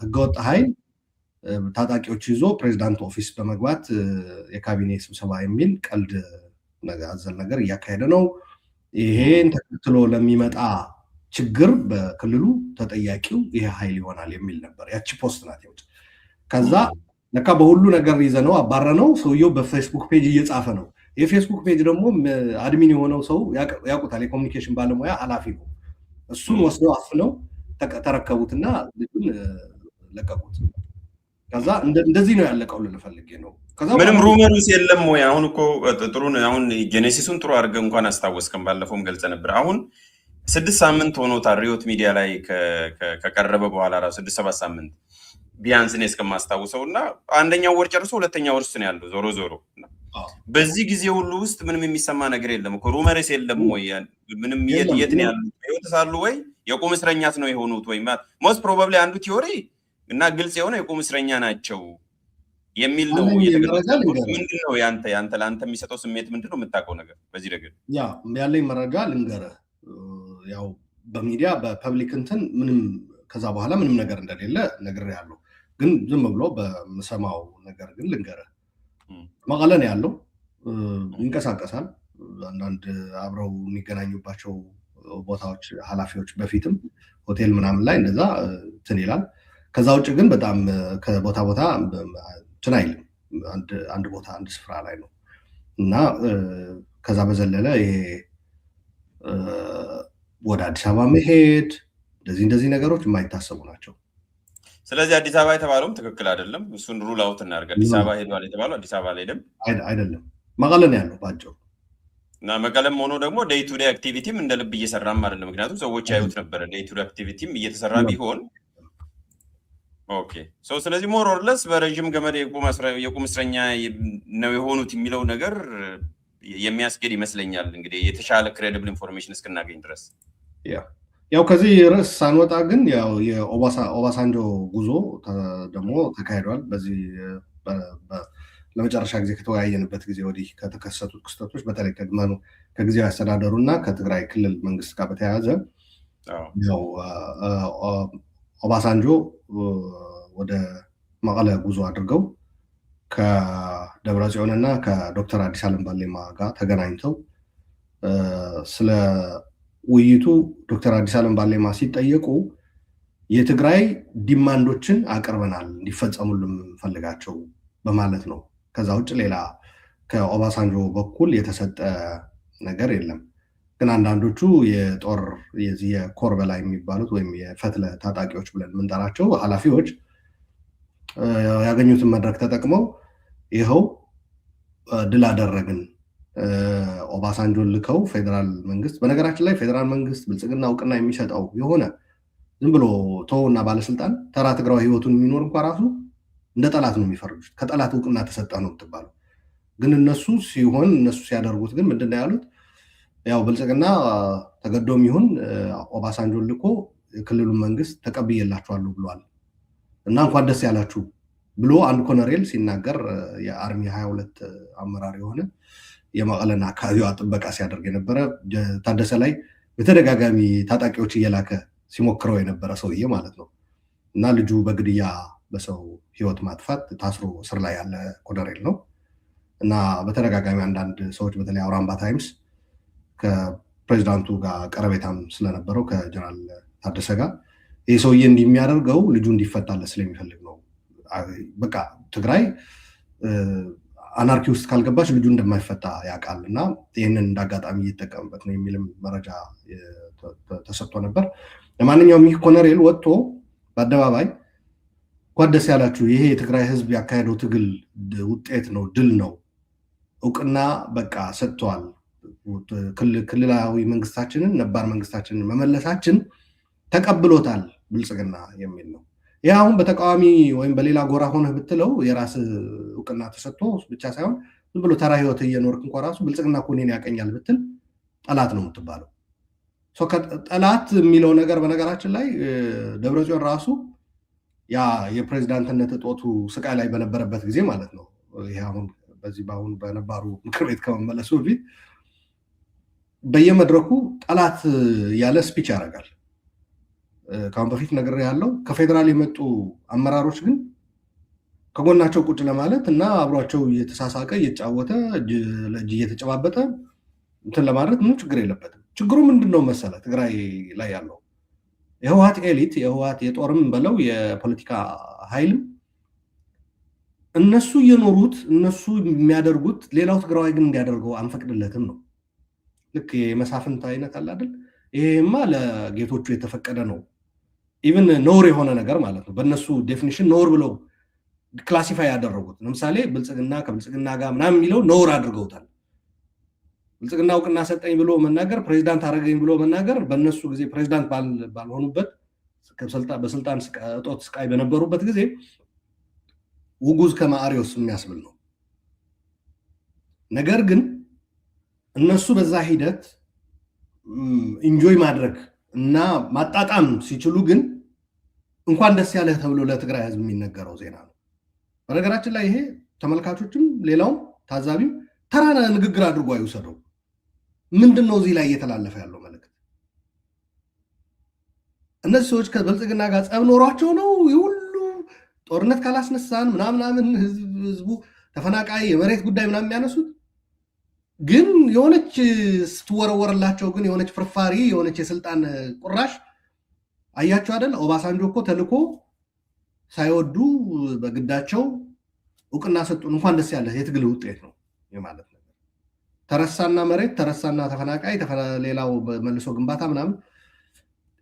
ህገወጥ ኃይል ታጣቂዎች ይዞ ፕሬዝዳንት ኦፊስ በመግባት የካቢኔ ስብሰባ የሚል ቀልድ አዘል ነገር እያካሄደ ነው። ይሄን ተከትሎ ለሚመጣ ችግር በክልሉ ተጠያቂው ይሄ ኃይል ይሆናል የሚል ነበር። ያቺ ፖስት ናት ይወጥ። ከዛ ለካ በሁሉ ነገር ይዘነው አባረነው። ሰውየው በፌስቡክ ፔጅ እየጻፈ ነው። የፌስቡክ ፔጅ ደግሞ አድሚን የሆነው ሰው ያውቁታል። የኮሚኒኬሽን ባለሙያ ኃላፊ ነው። እሱን ወስደው አፍነው ተረከቡትና ልጁን ለቀቁት። ከዛ እንደዚህ ነው ያለቀው ልፈልጌ ነው። ምንም ሩመርስ የለም ወይ? አሁን እኮ ጥሩ ነው። አሁን ጄኔሲሱን ጥሩ አድርገህ እንኳን አስታወስከም። ባለፈውም ገልጸ ነበር። አሁን 6 ሳምንት ሆኖታል ሪዮት ሚዲያ ላይ ከቀረበ በኋላ ራሱ 6-7 ሳምንት ቢያንስ እኔ እስከማስታውሰው እና አንደኛው ወር ጨርሶ ሁለተኛው ወርስ ነው ያለው። ዞሮ በዚህ ጊዜ ሁሉ ውስጥ ምንም የሚሰማ ነገር የለም እኮ። ሩመርስ የለም ወይ? ምንም የት ነው ያሉት? ህይወት ሳሉ ወይ የቁም እስረኛት ነው የሆኑት? ወይ ሞስት ፕሮባብሊ አንዱ ቲዮሪ እና ግልጽ የሆነ የቁም እስረኛ ናቸው የሚል ነው የተገለጸው። ምንድነው ያንተ ለአንተ የሚሰጠው ስሜት ምንድነው? የምታውቀው ነገር በዚህ ነገር? ያለኝ መረጃ ልንገርህ። ያው በሚዲያ በፐብሊክ እንትን ምንም ከዛ በኋላ ምንም ነገር እንደሌለ ነግሬሃለሁ። ግን ዝም ብሎ በምሰማው ነገር ግን ልንገርህ። መቀለ ነው ያለው፣ ይንቀሳቀሳል። አንዳንድ አብረው የሚገናኙባቸው ቦታዎች ኃላፊዎች በፊትም ሆቴል ምናምን ላይ እንደዛ እንትን ይላል። ከዛ ውጭ ግን በጣም ከቦታ ቦታ እንትን አይልም። አንድ ቦታ አንድ ስፍራ ላይ ነው እና ከዛ በዘለለ ይሄ ወደ አዲስ አበባ መሄድ እንደዚህ ነገሮች የማይታሰቡ ናቸው። ስለዚህ አዲስ አበባ የተባለውም ትክክል አይደለም። እሱን ሩል አውት እናድርግ። አዲስ አበባ ሄዷል የተባለው አዲስ አበባ ላይ አይደለም፣ መቀለ ነው ያለው ባጭሩ። እና መቀለም ሆኖ ደግሞ ዴይ ቱ ዴይ አክቲቪቲም እንደ ልብ እየሰራም አይደለም። ምክንያቱም ሰዎች ያዩት ነበረ። ዴይ ቱ ዴይ አክቲቪቲም እየተሰራ ቢሆን ኦኬ። ስለዚህ ሞር ኦር ለስ በረዥም ገመድ የቁም እስረኛ ነው የሆኑት የሚለው ነገር የሚያስገድ ይመስለኛል። እንግዲህ የተሻለ ክሬዲብል ኢንፎርሜሽን እስክናገኝ ድረስ ያው ከዚህ ርዕስ ሳንወጣ ግን ያው የኦባሳንጆ ጉዞ ደግሞ ተካሂዷል። በዚህ ለመጨረሻ ጊዜ ከተወያየንበት ጊዜ ወዲህ ከተከሰቱት ክስተቶች በተለይ ከጊዜያዊ አስተዳደሩ እና ከትግራይ ክልል መንግስት ጋር በተያያዘ ያው ኦባሳንጆ ወደ መቀለ ጉዞ አድርገው ከደብረጽዮን እና ከዶክተር አዲስ አለም ባሌማ ጋር ተገናኝተው ስለ ውይይቱ ዶክተር አዲስ አለም ባሌማ ሲጠየቁ የትግራይ ዲማንዶችን አቅርበናል እንዲፈጸሙልን ፈልጋቸው በማለት ነው። ከዛ ውጭ ሌላ ከኦባሳንጆ በኩል የተሰጠ ነገር የለም። ግን አንዳንዶቹ የጦር የኮር በላይ የሚባሉት ወይም የፈትለ ታጣቂዎች ብለን የምንጠራቸው ኃላፊዎች ያገኙትን መድረክ ተጠቅመው ይኸው ድል አደረግን ኦባሳንጆን ልከው ፌዴራል መንግስት፣ በነገራችን ላይ ፌዴራል መንግስት ብልጽግና እውቅና የሚሰጠው የሆነ ዝም ብሎ ተወውና ባለስልጣን ተራ ትግራዊ ህይወቱን የሚኖር እንኳ ራሱ እንደ ጠላት ነው የሚፈርጁት። ከጠላት እውቅና ተሰጠ ነው የምትባለው። ግን እነሱ ሲያደርጉት ግን ምንድን ነው ያሉት? ያው ብልጽግና ተገዶም ይሁን ኦባሳንጆን ልኮ የክልሉን መንግስት ተቀብዬላችኋለሁ ብሏል እና እንኳን ደስ ያላችሁ ብሎ አንድ ኮሎኔል ሲናገር የአርሚ 22 አመራር የሆነ የመቀለና አካባቢዋ ጥበቃ ሲያደርግ የነበረ ታደሰ ላይ በተደጋጋሚ ታጣቂዎች እየላከ ሲሞክረው የነበረ ሰውዬ ማለት ነው እና ልጁ በግድያ በሰው ህይወት ማጥፋት ታስሮ እስር ላይ ያለ ኮሎኔል ነው እና በተደጋጋሚ አንዳንድ ሰዎች በተለይ አውራምባ ታይምስ ከፕሬዚዳንቱ ጋር ቀረቤታም ስለነበረው ከጀነራል ታደሰ ጋር ይህ ሰውዬ እንዲህ የሚያደርገው ልጁ እንዲፈታለት ስለሚፈልግ ነው። በቃ ትግራይ አናርኪ ውስጥ ካልገባች ልጁ እንደማይፈታ ያውቃል እና ይህንን እንዳጋጣሚ እየተጠቀምበት ነው የሚልም መረጃ ተሰጥቶ ነበር። ለማንኛውም ይህ ኮሎኔል ወጥቶ በአደባባይ እንኳን ደስ ያላችሁ፣ ይሄ የትግራይ ህዝብ ያካሄደው ትግል ውጤት ነው፣ ድል ነው፣ እውቅና በቃ ሰጥተዋል፣ ክልላዊ መንግስታችንን ነባር መንግስታችንን መመለሳችን ተቀብሎታል ብልጽግና የሚል ነው። ይህ አሁን በተቃዋሚ ወይም በሌላ ጎራ ሆነህ ብትለው የራስ እውቅና ተሰጥቶ ብቻ ሳይሆን ዝም ብሎ ተራ ህይወት እየኖርክ እንኳ ራሱ ብልጽግና እኮ እኔን ያቀኛል ብትል ጠላት ነው የምትባለው። ጠላት የሚለው ነገር በነገራችን ላይ ደብረጽዮን ራሱ ያ የፕሬዚዳንትነት እጦቱ ስቃይ ላይ በነበረበት ጊዜ ማለት ነው። ይሄ አሁን በአሁኑ በነባሩ ምክር ቤት ከመመለሱ በፊት በየመድረኩ ጠላት ያለ ስፒች ያደርጋል። ካሁን በፊት ነገር ያለው ከፌደራል የመጡ አመራሮች ግን ከጎናቸው ቁጭ ለማለት እና አብሯቸው እየተሳሳቀ እየተጫወተ ለእጅ እየተጨባበጠ እንትን ለማድረግ ምንም ችግር የለበትም። ችግሩ ምንድነው መሰለ ትግራይ ላይ ያለው የህወሓት ኤሊት የህወሓት የጦርም በለው የፖለቲካ ኃይልም እነሱ እየኖሩት እነሱ የሚያደርጉት ሌላው ትግራዋይ ግን እንዲያደርገው አንፈቅድለትም ነው። ልክ የመሳፍንት አይነት አለ አይደል? ይሄማ ለጌቶቹ የተፈቀደ ነው። ኢቭን ኖር የሆነ ነገር ማለት ነው። በእነሱ ዴፊኒሽን ኖር ብለው ክላሲፋይ ያደረጉት ለምሳሌ ብልጽግና ከብልጽግና ጋር ምናምን የሚለው ኖር አድርገውታል። ብልጽግና እውቅና ሰጠኝ ብሎ መናገር፣ ፕሬዚዳንት አደረገኝ ብሎ መናገር በእነሱ ጊዜ ፕሬዚዳንት ባልሆኑበት በስልጣን እጦት ስቃይ በነበሩበት ጊዜ ውጉዝ ከማአሪዎስ የሚያስብል ነው። ነገር ግን እነሱ በዛ ሂደት ኢንጆይ ማድረግ እና ማጣጣም ሲችሉ ግን እንኳን ደስ ያለህ ተብሎ ለትግራይ ህዝብ የሚነገረው ዜና ነው። በነገራችን ላይ ይሄ ተመልካቾችም ሌላውም ታዛቢም ተራ ንግግር አድርጎ አይውሰደው። ምንድን ነው እዚህ ላይ እየተላለፈ ያለው መልእክት? እነዚህ ሰዎች ከብልጽግና ጋር ጸብ ኖሯቸው ነው ሁሉ ጦርነት ካላስነሳን ምናምን ህዝቡ ተፈናቃይ የመሬት ጉዳይ ምናምን የሚያነሱት? ግን የሆነች ስትወረወርላቸው ግን የሆነች ፍርፋሪ የሆነች የስልጣን ቁራሽ አያቸው አይደል? ኦባሳንጆ እኮ ተልኮ ሳይወዱ በግዳቸው እውቅና ሰጡን። እንኳን ደስ ያለህ የትግል ውጤት ነው የማለት ነገር። ተረሳና መሬት ተረሳና ተፈናቃይ ሌላው መልሶ ግንባታ ምናምን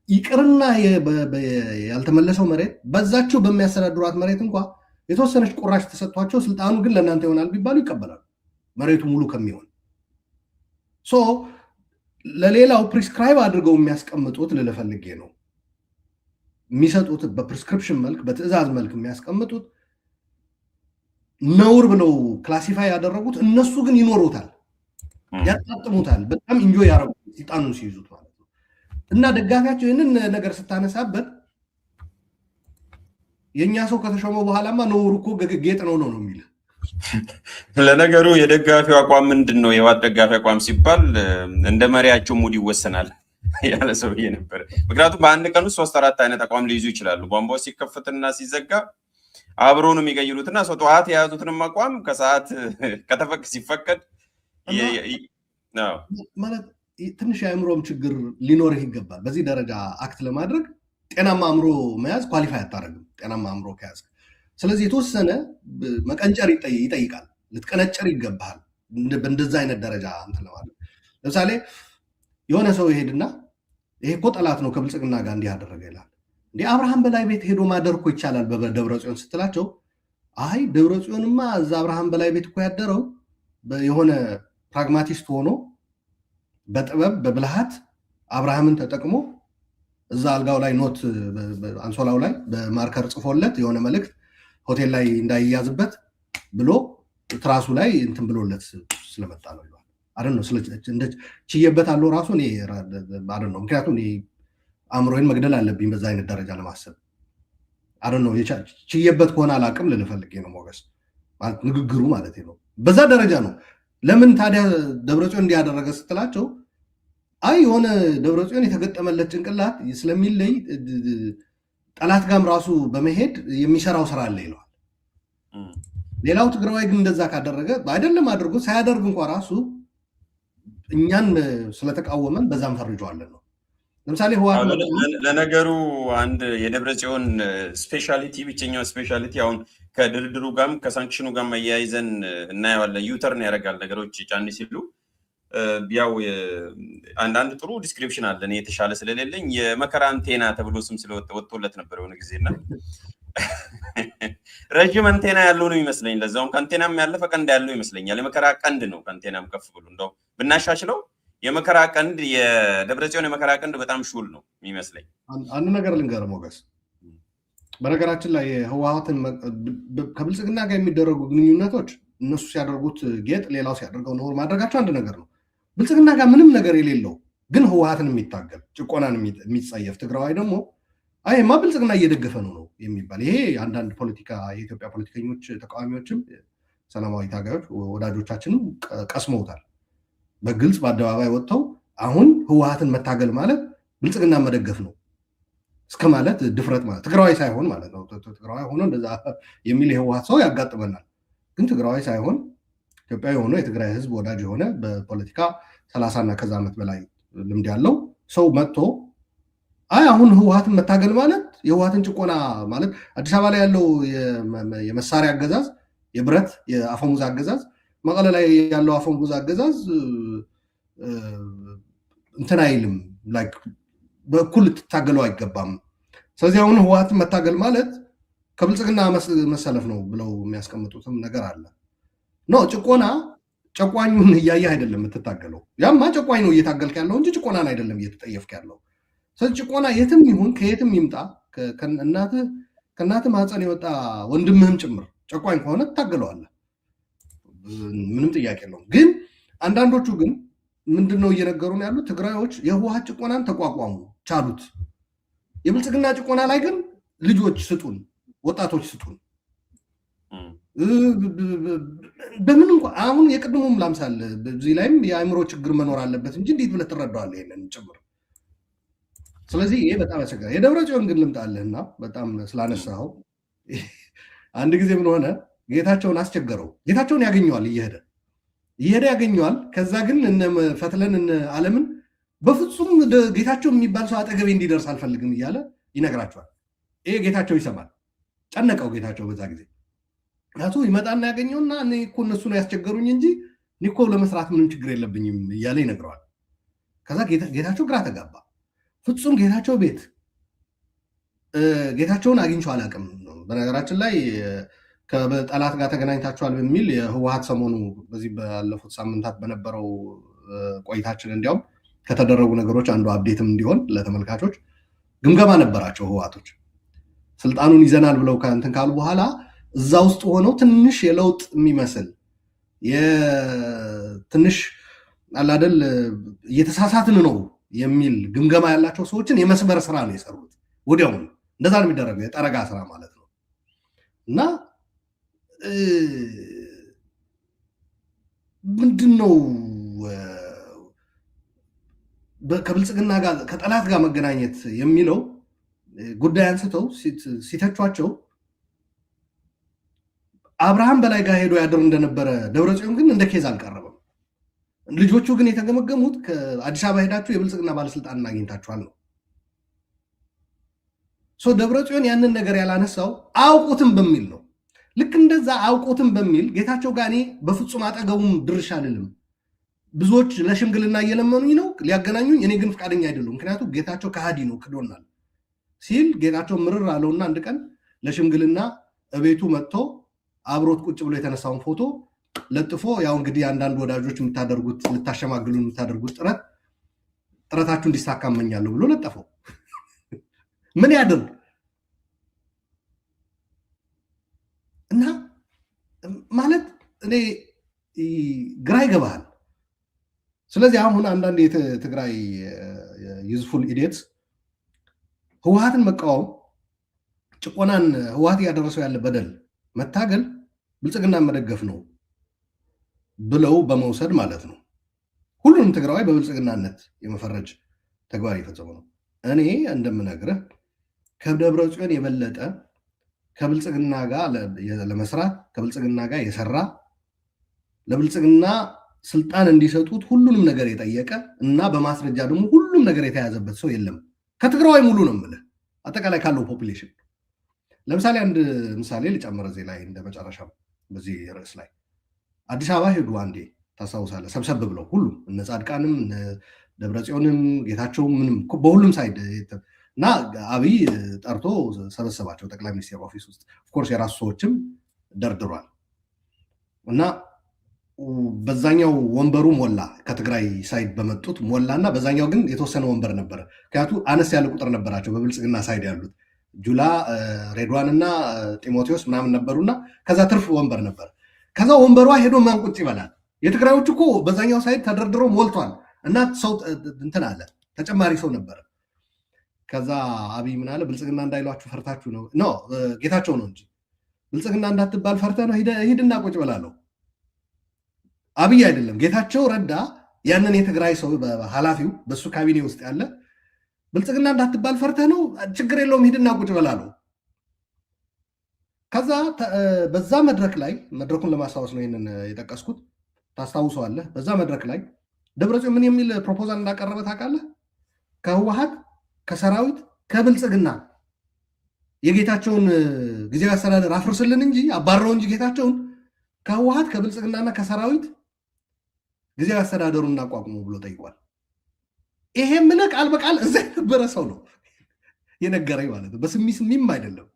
ይቅርና ያልተመለሰው መሬት በዛቸው በሚያስተዳድሯት መሬት እንኳ የተወሰነች ቁራሽ ተሰጥቷቸው ስልጣኑ ግን ለእናንተ ይሆናል ቢባሉ ይቀበላሉ፣ መሬቱ ሙሉ ከሚሆን። ለሌላው ፕሪስክራይብ አድርገው የሚያስቀምጡት ልልፈልጌ ነው የሚሰጡት በፕሪስክሪፕሽን መልክ በትዕዛዝ መልክ የሚያስቀምጡት ነውር ብለው ክላሲፋይ ያደረጉት እነሱ ግን ይኖሩታል፣ ያጣጥሙታል፣ በጣም ኢንጆይ ያደረጉት ስልጣኑን ሲይዙት ማለት ነው። እና ደጋፊያቸው ይህንን ነገር ስታነሳበት የእኛ ሰው ከተሾመ በኋላማ ነውር እኮ ጌጥ ነው የሚል። ለነገሩ የደጋፊው አቋም ምንድን ነው? የህወሓት ደጋፊ አቋም ሲባል እንደ መሪያቸው ሙድ ይወሰናል ያለ ሰውዬ ነበር። ምክንያቱም በአንድ ቀን ውስጥ 3-4 አይነት አቋም ሊይዙ ይችላሉ። ቧንቧ ሲከፈትና ሲዘጋ አብሮ ነው የሚቀይሩትና ሰው ጠዋት የያዙትንም አቋም ከሰዓት ሲፈቀድ ማለት ትንሽ የአእምሮም ችግር ሊኖርህ ይገባል። በዚህ ደረጃ አክት ለማድረግ ጤናማ አእምሮ መያዝ ኳሊፋይ አታደርግም፣ ጤናማ አእምሮ ከያዝ። ስለዚህ የተወሰነ መቀንጨር ይጠይቃል፣ ልትቀነጨር ይገባሃል። በእንደዛ አይነት ደረጃ እንትን ለማለት ለምሳሌ የሆነ ሰው ይሄድና ይሄ እኮ ጠላት ነው ከብልጽግና ጋር እንዲህ አደረገ ይላል። እንዲህ አብርሃም በላይ ቤት ሄዶ ማደር እኮ ይቻላል በደብረ ጽዮን ስትላቸው፣ አይ ደብረ ጽዮንማ እዛ አብርሃም በላይ ቤት እኮ ያደረው የሆነ ፕራግማቲስት ሆኖ በጥበብ በብልሃት አብርሃምን ተጠቅሞ እዛ አልጋው ላይ ኖት አንሶላው ላይ በማርከር ጽፎለት የሆነ መልእክት ሆቴል ላይ እንዳይያዝበት ብሎ ትራሱ ላይ እንትን ብሎለት ስለመጣ ነው ይሏል። አይደል ነው ችዬበት አለው ራሱ አይደል ነው። ምክንያቱም አእምሮዬን መግደል አለብኝ በዛ አይነት ደረጃ ለማሰብ አይደል ነው። ችዬበት ከሆነ አላቅም ልልፈልጌ ነው ሞገስ ማለት ንግግሩ ማለት ነው። በዛ ደረጃ ነው። ለምን ታዲያ ደብረጽዮን እንዲያደረገ ስትላቸው አይ የሆነ ደብረጽዮን የተገጠመለት ጭንቅላት ስለሚለይ ጠላት ጋም ራሱ በመሄድ የሚሰራው ስራ አለ ይለዋል። ሌላው ትግራዋይ ግን እንደዛ ካደረገ አይደለም አድርጎ ሳያደርግ እንኳ ራሱ እኛን ስለተቃወመን በዛም ፈርጀዋለን ነው። ለምሳሌ ለነገሩ አንድ የደብረጽዮን ስፔሻሊቲ ብቸኛው ስፔሻሊቲ አሁን ከድርድሩ ጋም ከሳንክሽኑ ጋም አያይዘን እናየዋለን። ዩተርን ያደርጋል ነገሮች ጫን ሲሉ። ያው አንዳንድ ጥሩ ዲስክሪፕሽን አለ። እኔ የተሻለ ስለሌለኝ የመከራ አንቴና ተብሎ ስም ስለወጥቶለት ነበር የሆነ ጊዜና ረጅም አንቴና ያለው ነው ይመስለኝ። ለዛውም ከአንቴናም ያለፈ ቀንድ ያለው ይመስለኛል። የመከራ ቀንድ ነው ከአንቴናም ከፍ ብሎ እንደው ብናሻሽለው የመከራ ቀንድ የደብረጽዮን የመከራ ቀንድ በጣም ሹል ነው የሚመስለኝ። አንድ ነገር ልንገርህ ሞገስ፣ በነገራችን ላይ ህወሓትን ከብልጽግና ጋር የሚደረጉ ግንኙነቶች እነሱ ሲያደርጉት ጌጥ ሌላው ሲያደርገው ነውር ማድረጋቸው አንድ ነገር ነው። ብልጽግና ጋር ምንም ነገር የሌለው ግን ህወሓትን የሚታገል ጭቆናን የሚጸየፍ ትግራዋይ ደግሞ አይማ ብልጽግና እየደገፈ ነው የሚባል ይሄ አንዳንድ ፖለቲካ የኢትዮጵያ ፖለቲከኞች ተቃዋሚዎችም ሰላማዊ ታጋዮች ወዳጆቻችንም ቀስመውታል። በግልጽ በአደባባይ ወጥተው አሁን ህወሓትን መታገል ማለት ብልጽግና መደገፍ ነው። እስከ ማለት ድፍረት ማለት ትግራዋይ ሳይሆን ማለት ነው። ትግራዋይ ሆኖ እንደዛ የሚል የህወሓት ሰው ያጋጥመናል። ግን ትግራዋይ ሳይሆን ኢትዮጵያዊ ሆኖ የትግራይ ህዝብ ወዳጅ የሆነ በፖለቲካ 30 እና ከዛ ዓመት በላይ ልምድ ያለው ሰው መጥቶ አይ አሁን ህወሓትን መታገል ማለት የህወሓትን ጭቆና ማለት አዲስ አበባ ላይ ያለው የመሳሪያ አገዛዝ የብረት የአፈሙዝ አገዛዝ መቀለ ላይ ያለው አፈሙዝ አገዛዝ እንትን አይልም ላይክ በኩል ልትታገለው አይገባም። ስለዚህ አሁን ህወሓትን መታገል ማለት ከብልጽግና መሰለፍ ነው ብለው የሚያስቀምጡትም ነገር አለ። ኖ ጭቆና ጨቋኙን እያየህ አይደለም የምትታገለው። ያማ ጨቋኝ ነው እየታገልክ ያለው እንጂ ጭቆናን አይደለም እየተጠየፍክ ያለው። ስለዚህ ጭቆና የትም ይሁን ከየትም ይምጣ ከእናትህ ማህፀን የወጣ ወንድምህም ጭምር ጨቋኝ ከሆነ ትታገለዋለህ፣ ምንም ጥያቄ የለውም። ግን አንዳንዶቹ ግን ምንድነው እየነገሩን ያሉት? ትግራዮች የህወሓት ጭቆናን ተቋቋሙ ቻሉት። የብልጽግና ጭቆና ላይ ግን ልጆች ስጡን፣ ወጣቶች ስጡን። በምን እንኳ አሁን የቅድሙም ላምሳል እዚህ ላይም የአእምሮ ችግር መኖር አለበት እንጂ እንዴት ብለህ ትረዳዋለህ ይሄንን ጭምር? ስለዚህ ይሄ በጣም ያስቸግራል። የደብረ ጽዮን ግን ልምጣልህና በጣም ስላነሳኸው አንድ ጊዜ ምን ሆነ፣ ጌታቸውን አስቸገረው። ጌታቸውን ያገኘዋል እየሄደ ያገኘዋል። ከዛ ግን እነ ፈትለን እነ ዓለምን በፍጹም ጌታቸው የሚባል ሰው አጠገቤ እንዲደርስ አልፈልግም እያለ ይነግራቸዋል። ይሄ ጌታቸው ይሰማል። ጨነቀው ጌታቸው በዛ ጊዜ ያቱ ይመጣና ያገኘውና እኔ እኮ እነሱ ነው ያስቸገሩኝ እንጂ እኔ እኮ ለመስራት ምንም ችግር የለብኝም እያለ ይነግረዋል። ከዛ ጌታቸው ግራ ተጋባ። ፍጹም ጌታቸው ቤት ጌታቸውን አግኝቼው አላውቅም። በነገራችን ላይ ከጠላት ጋር ተገናኝታችኋል በሚል የህወሓት ሰሞኑ በዚህ ባለፉት ሳምንታት በነበረው ቆይታችን እንዲያውም ከተደረጉ ነገሮች አንዱ አፕዴትም እንዲሆን ለተመልካቾች ግምገማ ነበራቸው። ህወሓቶች ስልጣኑን ይዘናል ብለው ከእንትን ካሉ በኋላ እዛ ውስጥ ሆነው ትንሽ የለውጥ የሚመስል ትንሽ አላደል እየተሳሳትን ነው የሚል ግምገማ ያላቸው ሰዎችን የመስበር ስራ ነው የሰሩት። ወዲያውኑ እንደዛ ነው የሚደረገው፣ የጠረጋ ስራ ማለት ነው። እና ምንድነው ከብልጽግና ጋር ከጠላት ጋር መገናኘት የሚለው ጉዳይ አንስተው ሲተቿቸው አብርሃም በላይ ጋር ሄዶ ያድር እንደነበረ ደብረጽዮን ግን እንደ ኬዝ አልቀረበም። ልጆቹ ግን የተገመገሙት ከአዲስ አበባ ሄዳችሁ የብልጽግና ባለስልጣን አግኝታችኋል ነው። ደብረጽዮን ያንን ነገር ያላነሳው አውቁትም በሚል ነው። ልክ እንደዛ አውቁትም በሚል ጌታቸው ጋር እኔ በፍጹም አጠገቡም ድርሻ አልልም፣ ብዙዎች ለሽምግልና እየለመኑኝ ነው ሊያገናኙኝ፣ እኔ ግን ፈቃደኛ አይደሉም፣ ምክንያቱም ጌታቸው ከሃዲ ነው ክዶናል ሲል ጌታቸው ምርር አለውና አንድ ቀን ለሽምግልና እቤቱ መጥቶ አብሮት ቁጭ ብሎ የተነሳውን ፎቶ ለጥፎ ያው እንግዲህ አንዳንድ ወዳጆች የምታደርጉት ልታሸማግሉ የምታደርጉት ጥረታችሁ እንዲሳካ እመኛለሁ ብሎ ለጠፈው። ምን ያድርግ እና ማለት እኔ ግራ ይገባሃል። ስለዚህ አሁን አንዳንድ የትግራይ ዩዝፉል ኢዲየትስ ህወሓትን መቃወም፣ ጭቆናን ህወሓት እያደረሰው ያለ በደል መታገል ብልጽግናን መደገፍ ነው ብለው በመውሰድ ማለት ነው ሁሉንም ትግራዋይ በብልጽግናነት የመፈረጅ ተግባር የፈጸመው ነው። እኔ እንደምነግርህ ከደብረ ጽዮን የበለጠ ከብልጽግና ጋር ለመስራት ከብልጽግና ጋር የሰራ ለብልጽግና ስልጣን እንዲሰጡት ሁሉንም ነገር የጠየቀ እና በማስረጃ ደግሞ ሁሉም ነገር የተያዘበት ሰው የለም። ከትግራዋይ ሙሉ ነው የምልህ አጠቃላይ ካለው ፖፑሌሽን። ለምሳሌ አንድ ምሳሌ ልጨምር እዚህ ላይ እንደ መጨረሻ በዚህ ርዕስ ላይ አዲስ አበባ ሄዱ አንዴ ታስታውሳለህ፣ ሰብሰብ ብለው ሁሉም እነ ጻድቃንም እነ ደብረጽዮንም ጌታቸውም ምንም በሁሉም ሳይድ እና አብይ ጠርቶ ሰበሰባቸው ጠቅላይ ሚኒስቴር ኦፊስ ውስጥ። ኦፍኮርስ የራሱ ሰዎችም ደርድሯል እና በዛኛው ወንበሩ ሞላ፣ ከትግራይ ሳይድ በመጡት ሞላ እና በዛኛው ግን የተወሰነ ወንበር ነበረ። ምክንያቱ አነስ ያለ ቁጥር ነበራቸው በብልጽግና ሳይድ ያሉት ጁላ፣ ሬድዋን እና ጢሞቴዎስ ምናምን ነበሩና ከዛ ትርፍ ወንበር ነበር። ከዛ ወንበሯ ሄዶ ማን ቁጭ ይበላል? የትግራዮች እኮ በዛኛው ሳይድ ተደርድሮ ሞልቷል እና ሰው እንትን አለ፣ ተጨማሪ ሰው ነበረ። ከዛ አብይ ምን አለ? ብልጽግና እንዳይሏችሁ ፈርታችሁ ነው ኖ ጌታቸው ነው እንጂ ብልጽግና እንዳትባል ፈርተ ነው ሂድና ቁጭ በላለሁ። አብይ አይደለም ጌታቸው ረዳ ያንን የትግራይ ሰው ኃላፊው በሱ ካቢኔ ውስጥ ያለ ብልጽግና እንዳትባል ፈርተህ ነው? ችግር የለውም ሂድና ቁጭ በላሉ። ከዛ በዛ መድረክ ላይ መድረኩን ለማስታወስ ነው ይህንን የጠቀስኩት፣ ታስታውሰዋለህ። በዛ መድረክ ላይ ደብረጽዮን ምን የሚል ፕሮፖዛል እንዳቀረበ ታውቃለህ? ከህወሓት ከሰራዊት ከብልጽግና የጌታቸውን ጊዜያዊ አስተዳደር አፍርስልን እንጂ አባረው እንጂ ጌታቸውን ከህወሓት ከብልጽግናና ከሰራዊት ጊዜያዊ አስተዳደሩን እናቋቁሙ ብሎ ጠይቋል። ይሄ ምን ቃል በቃል እዛ የነበረ ሰው ነው የነገረኝ ማለት ነው። በስሚም አይደለም።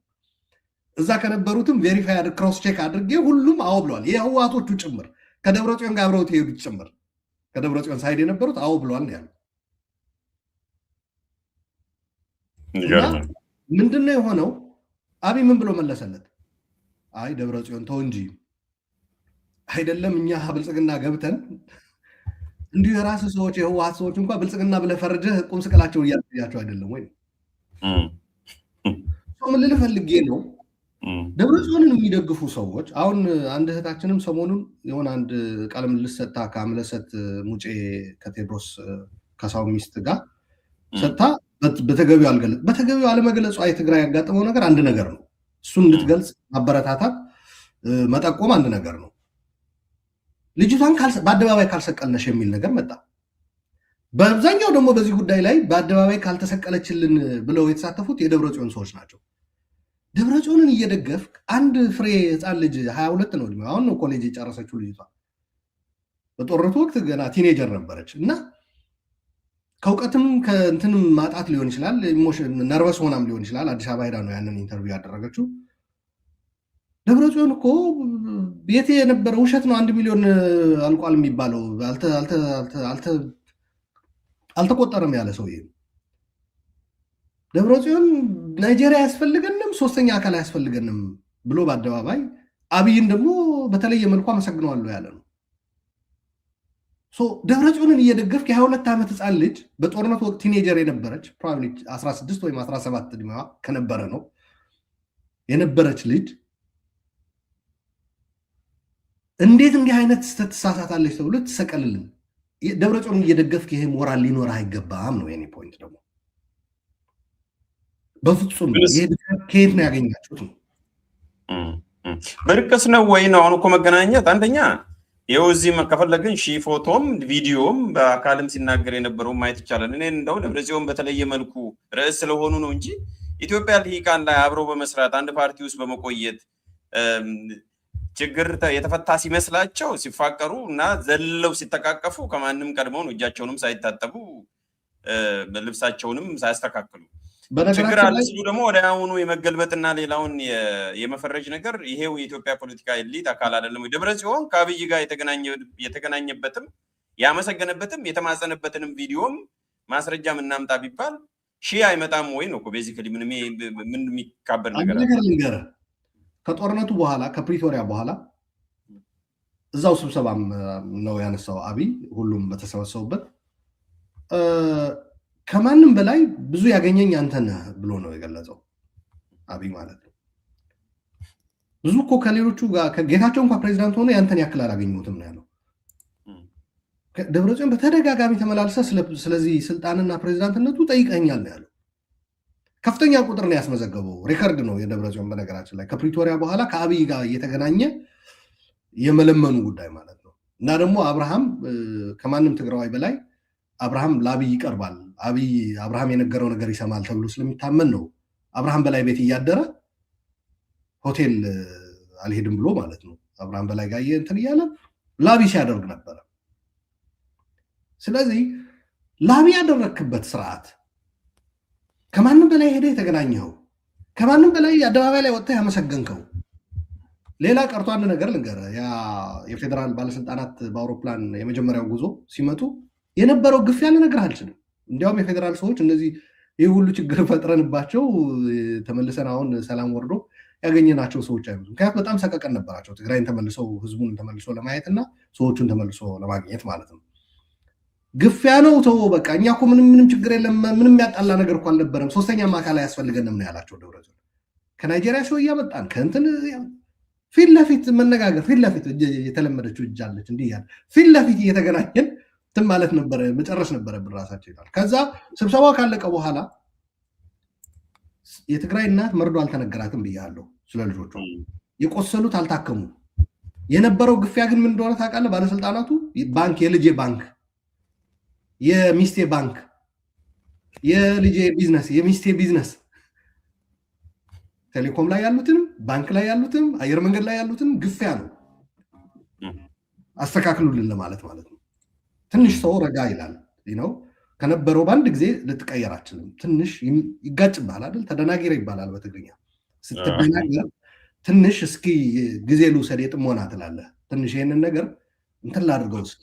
እዛ ከነበሩትም ቬሪፋይ ክሮስ ቼክ አድርጌ ሁሉም አዎ ብለዋል። የህወሓቶቹ ጭምር ከደብረጽዮን ጋር አብረውት የሄዱት ጭምር ከደብረጽዮን ሳይድ የነበሩት አዎ ብለዋል ነው ያሉ። ምንድነው የሆነው? አብይ ምን ብሎ መለሰለት? አይ ደብረጽዮን ተው እንጂ አይደለም እኛ ብልጽግና ገብተን እንዲሁ የራስ ሰዎች የህወሓት ሰዎች እንኳን ብልጽግና ብለህ ፈርጀህ ቁም ስቅላቸው እያያቸው አይደለም ወይ? ምን ልልህ ፈልጌ ነው፣ ደብረጽዮንን የሚደግፉ ሰዎች አሁን አንድ እህታችንም ሰሞኑን የሆነ አንድ ቃለ ምልልስ ሰጥታ ከአምለሰት ሙጬ ከቴዎድሮስ ካሳሁን ሚስት ጋር ሰጥታ በተገቢው አለመግለጿ የትግራይ ያጋጠመው ነገር አንድ ነገር ነው። እሱን እንድትገልጽ ማበረታታት መጠቆም አንድ ነገር ነው። ልጅቷን በአደባባይ ካልሰቀልነሽ የሚል ነገር መጣ። በአብዛኛው ደግሞ በዚህ ጉዳይ ላይ በአደባባይ ካልተሰቀለችልን ብለው የተሳተፉት የደብረጽዮን ሰዎች ናቸው። ደብረጽዮንን እየደገፍክ አንድ ፍሬ ህፃን ልጅ 22 ነው እድሜው፣ አሁን ነው ኮሌጅ የጨረሰችው ልጅቷ። በጦርነቱ ወቅት ገና ቲኔጀር ነበረች እና ከእውቀትም ከእንትንም ማጣት ሊሆን ይችላል፣ ነርቨስ ሆናም ሊሆን ይችላል። አዲስ አበባ ሄዳ ነው ያንን ኢንተርቪው ያደረገችው። ደብረጽዮን እኮ ቤቴ የነበረ ውሸት ነው 1 ሚሊዮን አልቋል የሚባለው አልተቆጠረም ያለ ሰውዬ። ደብረጽዮን ናይጄሪያ አያስፈልገንም፣ ሶስተኛ አካል አያስፈልገንም ብሎ በአደባባይ አብይን ደግሞ በተለየ መልኩ አመሰግነዋለሁ ያለ ነው። ደብረጽዮንን እየደገፍክ የ22 ዓመት ህፃን ልጅ በጦርነት ወቅት ቲኔጀር የነበረች ፕሮባብሊ 16 ወይም 17 ዕድሜዋ ከነበረ ነው የነበረች ልጅ እንዴት እንዲህ አይነት ስተት ትሳሳታለች ተብሎ ትሰቀልልን? ደብረጽዮንን እየደገፍክ ይሄ ሞራል ሊኖርህ አይገባም ነው የኔ ፖይንት። ደግሞ በፍጹም ከየት ነው ያገኛችሁት ነው? በርቀስ ነው ወይ ነው? አሁን እኮ መገናኘት አንደኛ ይኸው እዚህ ከፈለግን ሺህ ፎቶም ቪዲዮም በአካልም ሲናገር የነበረው ማየት ይቻላል። እኔ እንደው ደብረጽዮን በተለየ መልኩ ርዕስ ስለሆኑ ነው እንጂ ኢትዮጵያ ልሂቃን ላይ አብረው በመስራት አንድ ፓርቲ ውስጥ በመቆየት ችግር የተፈታ ሲመስላቸው ሲፋቀሩ እና ዘለው ሲተቃቀፉ ከማንም ቀድመው ነው እጃቸውንም ሳይታጠቡ ልብሳቸውንም ሳያስተካክሉ ችግር አለ ሲሉ ደግሞ ወደ አሁኑ የመገልበጥና ሌላውን የመፈረጅ ነገር ይሄው የኢትዮጵያ ፖለቲካ ኤሊት አካል አይደለም። ደብረጽዮን ከአብይ ጋር የተገናኘበትም ያመሰገነበትም የተማጸነበትንም ቪዲዮም ማስረጃ ምናምጣ ቢባል ሺህ አይመጣም ወይ ነው እኮ ቤዚካሊ ምን የሚካበር ነገር አለ። ከጦርነቱ በኋላ ከፕሪቶሪያ በኋላ እዛው ስብሰባም ነው ያነሳው አብይ፣ ሁሉም በተሰበሰቡበት ከማንም በላይ ብዙ ያገኘኝ አንተ ነህ ብሎ ነው የገለጸው አብይ ማለት ነው። ብዙ እኮ ከሌሎቹ ጋር ከጌታቸው እንኳን ፕሬዚዳንት ሆኖ ያንተን ያክል አላገኘሁትም ነው ያለው። ደብረጽዮን በተደጋጋሚ ተመላልሰ ስለዚህ ስልጣንና ፕሬዚዳንትነቱ ጠይቀኛል ነው ያለው። ከፍተኛ ቁጥር ነው ያስመዘገበው፣ ሬከርድ ነው የደብረጽዮን በነገራችን ላይ ከፕሪቶሪያ በኋላ ከአብይ ጋር እየተገናኘ የመለመኑ ጉዳይ ማለት ነው። እና ደግሞ አብርሃም ከማንም ትግራዋይ በላይ አብርሃም ለአብይ ይቀርባል፣ አብርሃም የነገረው ነገር ይሰማል ተብሎ ስለሚታመን ነው አብርሃም በላይ ቤት እያደረ ሆቴል አልሄድም ብሎ ማለት ነው አብርሃም በላይ ጋር እንትን እያለ ለአብይ ሲያደርግ ነበረ። ስለዚህ ለአብይ ያደረክበት ስርዓት ከማንም በላይ ሄደ የተገናኘው፣ ከማንም በላይ አደባባይ ላይ ወጥተህ ያመሰገንከው። ሌላ ቀርቶ አንድ ነገር ልንገርህ፣ የፌዴራል ባለስልጣናት በአውሮፕላን የመጀመሪያው ጉዞ ሲመጡ የነበረው ግፊያ ልነግርህ አልችልም። እንዲያውም የፌዴራል ሰዎች እነዚህ ይህ ሁሉ ችግር ፈጥረንባቸው ተመልሰን አሁን ሰላም ወርዶ ያገኘናቸው ሰዎች አይሉ። ምክንያቱም በጣም ሰቀቀን ነበራቸው ትግራይን ተመልሰው ህዝቡን ተመልሶ ለማየት እና ሰዎቹን ተመልሶ ለማግኘት ማለት ነው። ግፊያ ነው ተው በቃ እኛ እኮ ምንም ችግር የለም፣ ምንም ያጣላ ነገር እኮ አልነበረም፣ ሶስተኛም አካል አያስፈልገንም ነው ያላቸው ደብረጽዮን። ከናይጄሪያ ሰው እያመጣን ከእንትን ፊት ለፊት መነጋገር፣ ፊት ለፊት የተለመደችው እጅ አለች እንዲህ ያለ ፊት ለፊት እየተገናኘን እንትን ማለት ነበረ መጨረስ ነበረብን ራሳችን ይላል። ከዛ ስብሰባው ካለቀ በኋላ የትግራይ እናት መርዶ አልተነገራትም ብያለሁ። ስለ ልጆቿ የቆሰሉት አልታከሙ። የነበረው ግፊያ ግን ምን እንደሆነ ታውቃለህ? ባለስልጣናቱ ባንክ፣ የልጄ ባንክ፣ የሚስቴ ባንክ፣ የልጄ ቢዝነስ፣ የሚስቴ ቢዝነስ፣ ቴሌኮም ላይ ያሉትንም ባንክ ላይ ያሉትንም አየር መንገድ ላይ ያሉትንም ግፊያ ነው አስተካክሉልን ለማለት ማለት ነው። ትንሽ ሰው ረጋ ይላል ነው ከነበረው በአንድ ጊዜ ልትቀየር አችልም። ትንሽ ይጋጭብሃል አይደል? ተደናጊረ ይባላል በትግርኛ። ስትደናገር ትንሽ እስኪ ጊዜ ልውሰድ የጥሞና ትላለህ። ትንሽ ይህንን ነገር እንትን ላድርገው እስኪ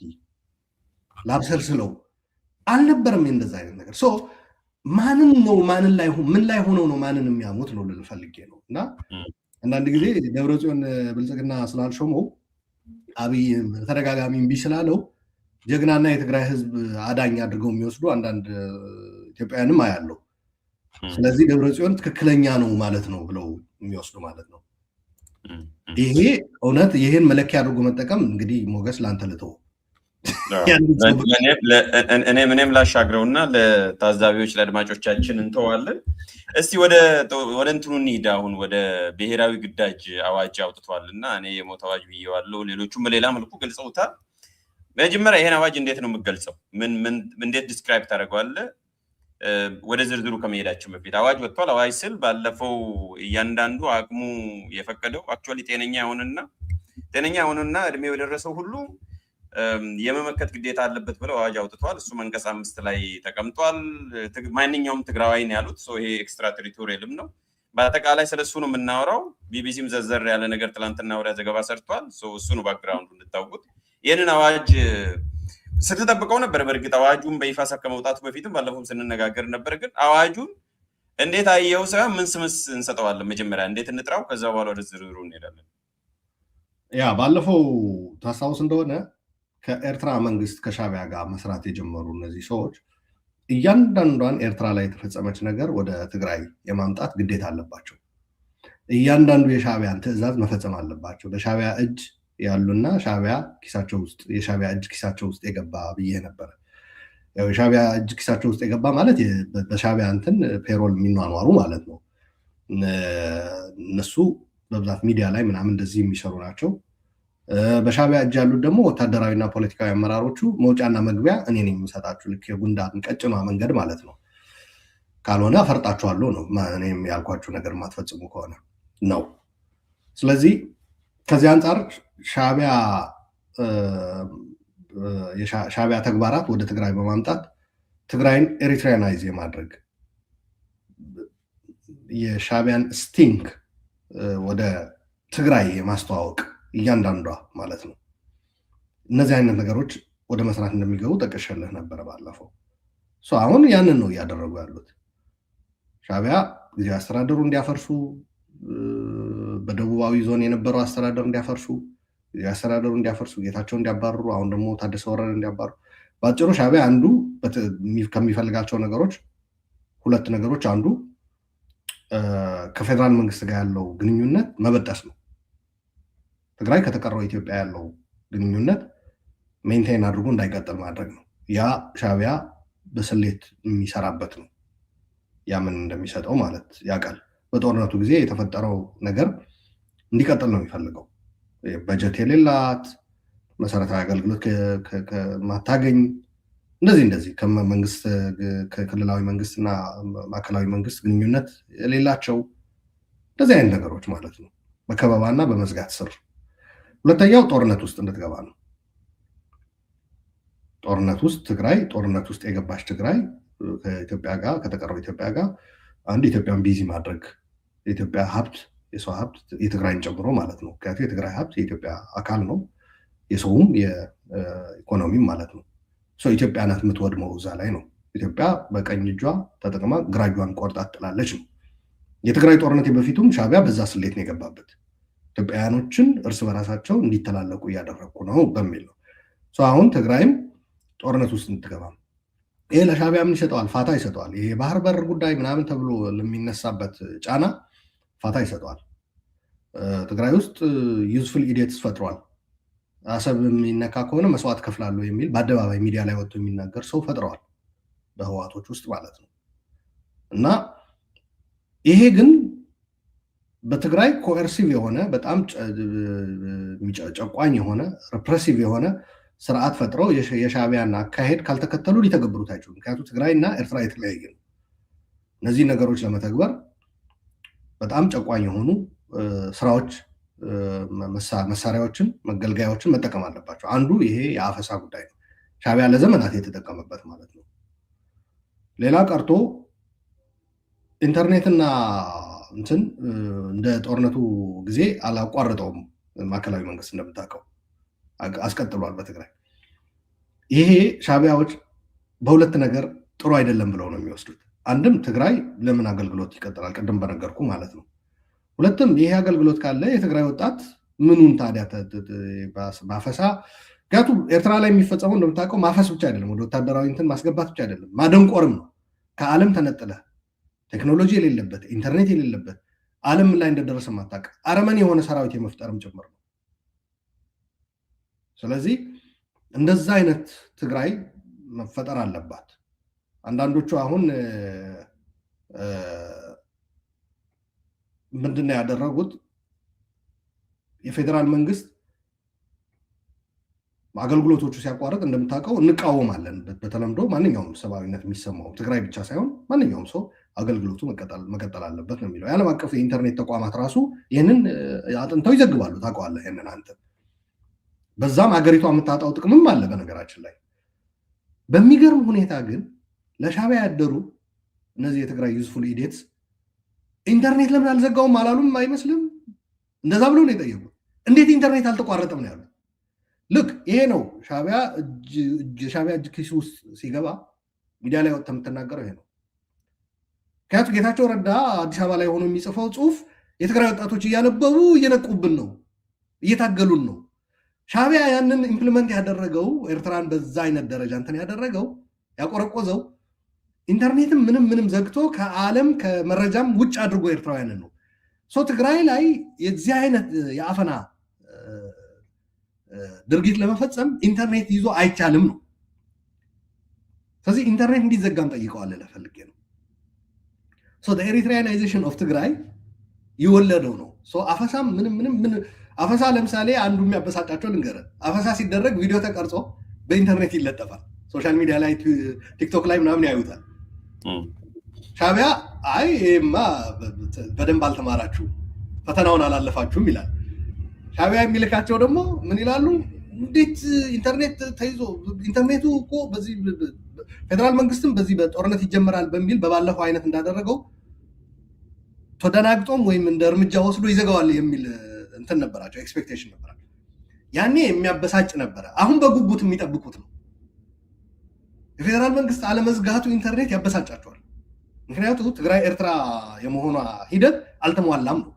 ላብሰልስለው። አልነበረም እንደዛ አይነት ነገር። ማንን ነው ማንን ላይ ምን ላይ ሆነው ነው ማንን የሚያሙት ነው ልል ፈልጌ ነው። እና አንዳንድ ጊዜ ደብረጽዮን ብልጽግና ስላልሾመው አብይ ተደጋጋሚ እምቢ ስላለው ጀግናና የትግራይ ህዝብ አዳኝ አድርገው የሚወስዱ አንዳንድ ኢትዮጵያውያንም አያለው። ስለዚህ ደብረጽዮን ትክክለኛ ነው ማለት ነው ብለው የሚወስዱ ማለት ነው። ይሄ እውነት ይህን መለኪያ አድርጎ መጠቀም እንግዲህ ሞገስ ለአንተ ልተው። እኔም ላሻግረውና ለታዛቢዎች ለአድማጮቻችን እንተዋለን። እስቲ ወደ እንትኑ እንሂድ። አሁን ወደ ብሔራዊ ግዳጅ አዋጅ አውጥቷል እና እኔ የሞት አዋጅ ብዬዋለሁ፣ ሌሎቹም በሌላ መልኩ ገልጸውታል። መጀመሪያ ይሄን አዋጅ እንዴት ነው የምገልጸው? እንዴት ዲስክራይብ ታደርገዋለህ? ወደ ዝርዝሩ ከመሄዳችን በፊት አዋጅ ወጥቷል። አዋጅ ስል ባለፈው እያንዳንዱ አቅሙ የፈቀደው አክቹዋሊ ጤነኛ የሆነና እድሜው የደረሰው ሁሉ የመመከት ግዴታ አለበት ብለው አዋጅ አውጥቷል። እሱ አንቀጽ 5 ላይ ተቀምጧል። ማንኛውም ትግራዋይ ነው ያሉት። ይሄ ኤክስትራ ቴሪቶሪያልም ነው። በአጠቃላይ ስለሱ ነው የምናወራው። ቢቢሲም ዘርዘር ያለ ነገር ትላንትና ወዲያ ዘገባ ሰርቷል። እሱ ነው ባክግራውንዱ እንድታውቁት። ይህንን አዋጅ ስትጠብቀው ነበር። በእርግጥ አዋጁን በይፋ ከመውጣቱ በፊትም ባለፈውም ስንነጋገር ነበር። ግን አዋጁን እንዴት አየው ሳይሆን ምን ስምስ እንሰጠዋለን? መጀመሪያ እንዴት እንጥራው? ከዛ በኋላ ወደ ዝርዝሩ እንሄዳለን። ባለፈው ታስታውስ እንደሆነ ከኤርትራ መንግስት ከሻዕቢያ ጋር መስራት የጀመሩ እነዚህ ሰዎች እያንዳንዷን ኤርትራ ላይ የተፈጸመች ነገር ወደ ትግራይ የማምጣት ግዴታ አለባቸው። እያንዳንዱ የሻዕቢያን ትዕዛዝ መፈጸም አለባቸው። በሻዕቢያ እጅ ያሉና የሻዕቢያ እጅ ኪሳቸው ውስጥ የገባ ብዬ ነበረ። የሻዕቢያ እጅ ኪሳቸው ውስጥ የገባ ማለት በሻዕቢያ እንትን ፔሮል የሚኗኗሩ ማለት ነው። እነሱ በብዛት ሚዲያ ላይ ምናምን እንደዚህ የሚሰሩ ናቸው። በሻዕቢያ እጅ ያሉት ደግሞ ወታደራዊና ፖለቲካዊ አመራሮቹ መውጫና መግቢያ እኔ ነኝ የምሰጣችሁ፣ ልክ የጉንዳን ቀጭኗ መንገድ ማለት ነው። ካልሆነ አፈርጣችኋለሁ ነው። እኔም ያልኳችሁ ነገር የማትፈጽሙ ከሆነ ነው። ስለዚህ ከዚህ አንጻር ሻዕቢያ ተግባራት ወደ ትግራይ በማምጣት ትግራይን ኤሪትሪያናይዝ የማድረግ የሻዕቢያን ስቲንግ ወደ ትግራይ የማስተዋወቅ እያንዳንዷ ማለት ነው። እነዚህ አይነት ነገሮች ወደ መስራት እንደሚገቡ ጠቅሼልህ ነበረ ባለፈው። አሁን ያንን ነው እያደረጉ ያሉት። ሻዕቢያ ጊዜያዊ አስተዳደሩ እንዲያፈርሱ፣ በደቡባዊ ዞን የነበረው አስተዳደር እንዲያፈርሱ፣ አስተዳደሩ እንዲያፈርሱ፣ ጌታቸው እንዲያባርሩ፣ አሁን ደግሞ ታደሰ ወረደ እንዲያባርሩ። በአጭሩ ሻዕቢያ አንዱ ከሚፈልጋቸው ነገሮች ሁለት ነገሮች፣ አንዱ ከፌዴራል መንግስት ጋር ያለው ግንኙነት መበጠስ ነው። ትግራይ ከተቀረው ኢትዮጵያ ያለው ግንኙነት ሜንቴን አድርጎ እንዳይቀጥል ማድረግ ነው። ያ ሻዕቢያ በስሌት የሚሰራበት ነው። ያ ምን እንደሚሰጠው ማለት ያውቃል። በጦርነቱ ጊዜ የተፈጠረው ነገር እንዲቀጥል ነው የሚፈልገው። በጀት የሌላት፣ መሰረታዊ አገልግሎት ማታገኝ፣ እንደዚህ ከክልላዊ መንግስትና ማዕከላዊ መንግስት ግንኙነት የሌላቸው እንደዚህ አይነት ነገሮች ማለት ነው፣ በከበባና በመዝጋት ስር። ሁለተኛው ጦርነት ውስጥ እንድትገባ ነው። ጦርነት ውስጥ የገባች ትግራይ ከኢትዮጵያ ጋር ከተቀረው ኢትዮጵያ ጋር አንድ ኢትዮጵያን ቢዚ ማድረግ፣ የኢትዮጵያ ሀብት፣ የሰው ሀብት የትግራይን ጨምሮ ማለት ነው። ምክንያቱም የትግራይ ሀብት የኢትዮጵያ አካል ነው፣ የሰውም የኢኮኖሚም ማለት ነው። ኢትዮጵያ ናት የምትወድመው እዛ ላይ ነው። ኢትዮጵያ በቀኝ እጇ ተጠቅማ ግራ እጇን ቆርጣ ትጥላለች ነው። የትግራይ ጦርነት በፊቱም ሻዕቢያ በዛ ስሌት ነው የገባበት። ኢትዮጵያውያኖችን እርስ በራሳቸው እንዲተላለቁ እያደረግኩ ነው በሚል ነው። አሁን ትግራይም ጦርነት ውስጥ እንትገባ፣ ይሄ ለሻዕቢያ ምን ይሰጠዋል? ፋታ ይሰጠዋል። ይሄ ባህር በር ጉዳይ ምናምን ተብሎ ለሚነሳበት ጫና ፋታ ይሰጠዋል። ትግራይ ውስጥ ዩዝፉል ኢዲየትስ ፈጥሯል። አሰብ የሚነካ ከሆነ መስዋዕት ከፍላለሁ የሚል በአደባባይ ሚዲያ ላይ ወጥቶ የሚናገር ሰው ፈጥረዋል በህዋቶች ውስጥ ማለት ነው። እና ይሄ ግን በትግራይ ኮኤርሲቭ የሆነ በጣም ጨቋኝ የሆነ ሪፕሬሲቭ የሆነ ስርዓት ፈጥረው የሻዕቢያን አካሄድ ካልተከተሉ ሊተገብሩት አይችሉም። ምክንያቱም ትግራይና ኤርትራ የተለያየ ነው። እነዚህ ነገሮች ለመተግበር በጣም ጨቋኝ የሆኑ ስራዎች፣ መሳሪያዎችን፣ መገልገያዎችን መጠቀም አለባቸው። አንዱ ይሄ የአፈሳ ጉዳይ ነው። ሻዕቢያ ለዘመናት የተጠቀመበት ማለት ነው። ሌላ ቀርቶ ኢንተርኔትና እንትን እንደ ጦርነቱ ጊዜ አላቋረጠውም። ማዕከላዊ መንግስት እንደምታውቀው አስቀጥሏል በትግራይ። ይሄ ሻዕቢያዎች በሁለት ነገር ጥሩ አይደለም ብለው ነው የሚወስዱት። አንድም ትግራይ ለምን አገልግሎት ይቀጥላል? ቅድም በነገርኩ ማለት ነው። ሁለትም ይሄ አገልግሎት ካለ የትግራይ ወጣት ምኑን ታዲያ ማፈሳ? ምክንያቱም ኤርትራ ላይ የሚፈጸመው እንደምታውቀው ማፈስ ብቻ አይደለም፣ ወደ ወታደራዊ እንትን ማስገባት ብቻ አይደለም፣ ማደንቆርም ነው። ከዓለም ተነጥለ ቴክኖሎጂ የሌለበት ኢንተርኔት የሌለበት ዓለም ላይ እንደደረሰ ማታውቅ አረመኔ የሆነ ሰራዊት የመፍጠርም ጭምር ነው። ስለዚህ እንደዛ አይነት ትግራይ መፈጠር አለባት። አንዳንዶቹ አሁን ምንድነው ያደረጉት? የፌዴራል መንግስት አገልግሎቶቹ ሲያቋርጥ እንደምታውቀው እንቃወማለን። በተለምዶ ማንኛውም ሰብአዊነት የሚሰማው ትግራይ ብቻ ሳይሆን ማንኛውም ሰው አገልግሎቱ መቀጠል አለበት ነው የሚለው። የዓለም አቀፍ የኢንተርኔት ተቋማት ራሱ ይህንን አጥንተው ይዘግባሉ። ታውቀዋለህ ይህንን አንተ። በዛም ሀገሪቷ የምታጣው ጥቅምም አለ በነገራችን ላይ። በሚገርም ሁኔታ ግን ለሻዕቢያ ያደሩ እነዚህ የትግራይ ዩዝፉል ኢዴትስ ኢንተርኔት ለምን አልዘጋውም አላሉም አይመስልም? እንደዛ ብለው ነው የጠየቁት። እንዴት ኢንተርኔት አልተቋረጠም ነው ያሉት። ልክ ይሄ ነው ሻዕቢያ እጅ ኪስ ውስጥ ሲገባ ሚዲያ ላይ ወጥተህ የምትናገረው ይሄ ነው። ምክንያቱም ጌታቸው ረዳ አዲስ አበባ ላይ ሆኖ የሚጽፈው ጽሁፍ የትግራይ ወጣቶች እያነበቡ እየነቁብን ነው፣ እየታገሉን ነው። ሻዕቢያ ያንን ኢምፕሊመንት ያደረገው ኤርትራን በዛ አይነት ደረጃ እንትን ያደረገው ያቆረቆዘው ኢንተርኔትም ምንም ዘግቶ ከዓለም ከመረጃም ውጭ አድርጎ ኤርትራውያንን ነው። ትግራይ ላይ የዚህ አይነት የአፈና ድርጊት ለመፈጸም ኢንተርኔት ይዞ አይቻልም ነው። ስለዚህ ኢንተርኔት እንዲዘጋም ጠይቀዋል። ለፈልጌ ነው ኤሪትሪያናይዜሽን ኦፍ ትግራይ ይወለደው ነው። አፈሳም ምንም አፈሳ ለምሳሌ አንዱ የሚያበሳጫቸው ልንገርህ። አፈሳ ሲደረግ ቪዲዮ ተቀርጾ በኢንተርኔት ይለጠፋል። ሶሻል ሚዲያ ላይ ቲክቶክ ላይ ምናምን ያዩታል። ሻዕቢያ አይ ይሄማ በደንብ አልተማራችሁ ፈተናውን አላለፋችሁም ይላል። ሻዕቢያ የሚልካቸው ደግሞ ምን ይላሉ? እንዴት ኢንተርኔት ተይዞ ኢንተርኔቱ እኮ በዚህ ፌዴራል መንግስትም በዚህ በጦርነት ይጀምራል በሚል በባለፈው አይነት እንዳደረገው ተደናግጦም ወይም እንደ እርምጃ ወስዶ ይዘጋዋል የሚል እንትን ነበራቸው፣ ኤክስፔክቴሽን ነበራቸው። ያኔ የሚያበሳጭ ነበረ። አሁን በጉጉት የሚጠብቁት ነው። የፌዴራል መንግስት አለመዝጋቱ ኢንተርኔት ያበሳጫቸዋል። ምክንያቱም ትግራይ ኤርትራ የመሆኗ ሂደት አልተሟላም ነው።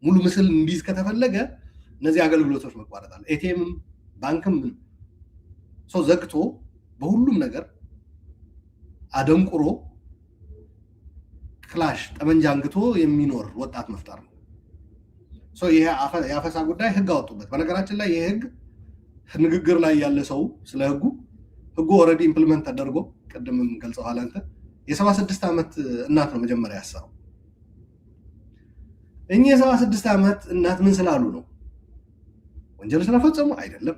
ሙሉ ምስል እንዲይዝ ከተፈለገ እነዚህ አገልግሎቶች መቋረጥ አለ። ኤቲኤምም ባንክም ሰው ዘግቶ በሁሉም ነገር አደንቁሮ ክላሽ ጠመንጃ አንግቶ የሚኖር ወጣት መፍጠር ነው። ይሄ የአፈሳ ጉዳይ ህግ አወጡበት። በነገራችን ላይ ይሄ ህግ ንግግር ላይ ያለ ሰው ስለ ህጉ ኦልሬዲ ኢምፕሊመንት ተደርጎ ቅድምም ገልጸዋል አንተ። የ76 ዓመት እናት ነው መጀመሪያ ያሰረው። እኚህ የ76 ዓመት እናት ምን ስላሉ ነው? ወንጀል ስለፈጸሙ አይደለም፣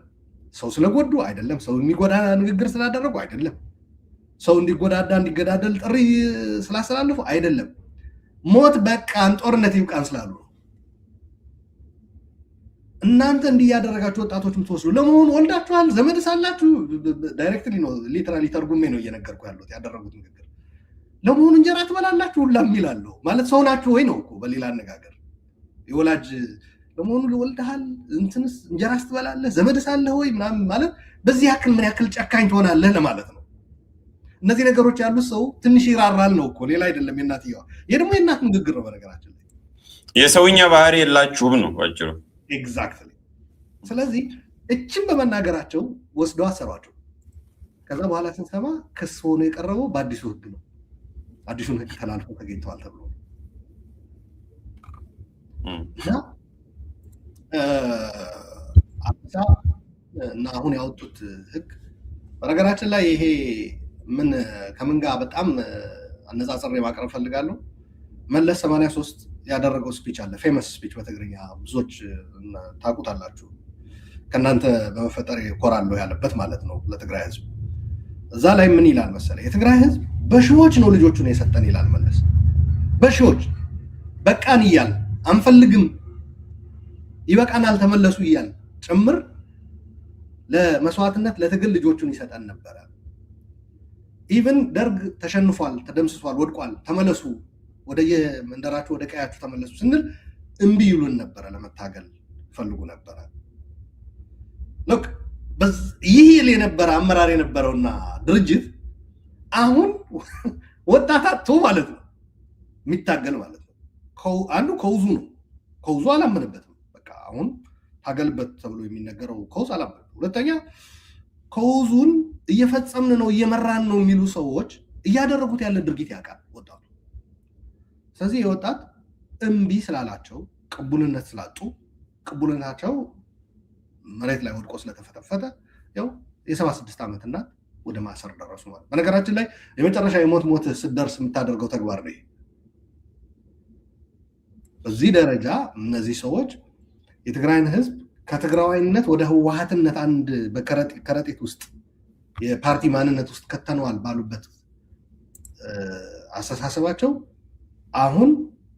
ሰው ስለጎዱ አይደለም፣ ሰው የሚጎዳ ንግግር ስላደረጉ አይደለም፣ ሰው እንዲጎዳዳ እንዲገዳደል ጥሪ ስላስተላለፉ አይደለም። ሞት በቃን ጦርነት ይብቃን ስላሉ ነው። እናንተ እንዲህ ያደረጋችሁ ወጣቶች የምትወስዱ ለመሆኑ ወልዳችኋል? ዘመድ ሳላችሁ? ዳይሬክትሊ ነው ሊተራሊ ተርጉሜ ነው እየነገርኩ ያለሁት ያደረጉት ንግግር። ለመሆኑ እንጀራ ትበላላችሁ ሁላ የሚላለው ማለት ሰው ናችሁ ወይ ነው እኮ። በሌላ አነጋገር የወላጅ ለመሆኑ ወልደሃል እንትንስ እንጀራስ ትበላለህ ዘመድ ሳለህ ወይ ምናምን ማለት በዚህ ያክል ምን ያክል ጨካኝ ትሆናለህ ለማለት ነው። እነዚህ ነገሮች ያሉት ሰው ትንሽ ይራራል ነው እኮ ሌላ አይደለም። የእናትየዋ ይሄ ደግሞ የእናት ንግግር ነው በነገራችን ላይ። የሰውኛ ባህሪ የላችሁም ነው ባጭሩ። ኤግዛክትሊ። ስለዚህ እችን በመናገራቸው ወስደው አሰሯቸው። ከዛ በኋላ ስንሰማ ክስ ሆኖ የቀረበው በአዲሱ ህግ ነው። አዲሱን ህግ ተላልፎ ተገኝተዋል ተብሎ እና አፈሳ እና አሁን ያወጡት ህግ በነገራችን ላይ ይሄ ምን ከምን ጋር በጣም አነጻጽሬ ማቅረብ ፈልጋለሁ። መለስ 83 ያደረገው ስፒች አለ፣ ፌመስ ስፒች በትግርኛ ብዙዎች ታውቁታላችሁ። ከእናንተ በመፈጠር እኮራለሁ ያለበት ማለት ነው ለትግራይ ህዝብ። እዛ ላይ ምን ይላል መሰለ፣ የትግራይ ህዝብ በሺዎች ነው ልጆቹን የሰጠን ይላል መለስ። በሺዎች በቃን እያል አንፈልግም፣ ይበቃናል፣ ተመለሱ እያል ጭምር ለመስዋዕትነት ለትግል ልጆቹን ይሰጠን ነበረ። ኢቭን ደርግ ተሸንፏል፣ ተደምስሷል፣ ወድቋል፣ ተመለሱ፣ ወደ የመንደራችሁ ወደ ቀያችሁ ተመለሱ ስንል እምቢ ይሉን ነበረ፣ ለመታገል ይፈልጉ ነበረ። ሎክ ይህ ይል የነበረ አመራር የነበረውና ድርጅት አሁን ወጣታቱ ማለት ነው የሚታገል ማለት ነው። አንዱ ከውዙ ነው፣ ከውዙ አላመነበትም። በቃ አሁን ታገልበት ተብሎ የሚነገረው ከውዝ አላመነበትም። ሁለተኛ ከውዙን እየፈጸምን ነው እየመራን ነው የሚሉ ሰዎች እያደረጉት ያለ ድርጊት ያውቃል ወጣቱ። ስለዚህ የወጣት እምቢ ስላላቸው ቅቡልነት ስላጡ ቅቡልነታቸው መሬት ላይ ወድቆ ስለተፈተፈተ ያው የ76 ዓመት እናት ወደ ማሰር ደረሱ ማለት። በነገራችን ላይ የመጨረሻ የሞት ስትደርስ የምታደርገው ተግባር ነው። በዚህ ደረጃ እነዚህ ሰዎች የትግራይን ህዝብ ከትግራዋይነት ወደ ህወሓትነት አንድ በከረጢት ውስጥ የፓርቲ ማንነት ውስጥ ከተነዋል ባሉበት አስተሳሰባቸው አሁን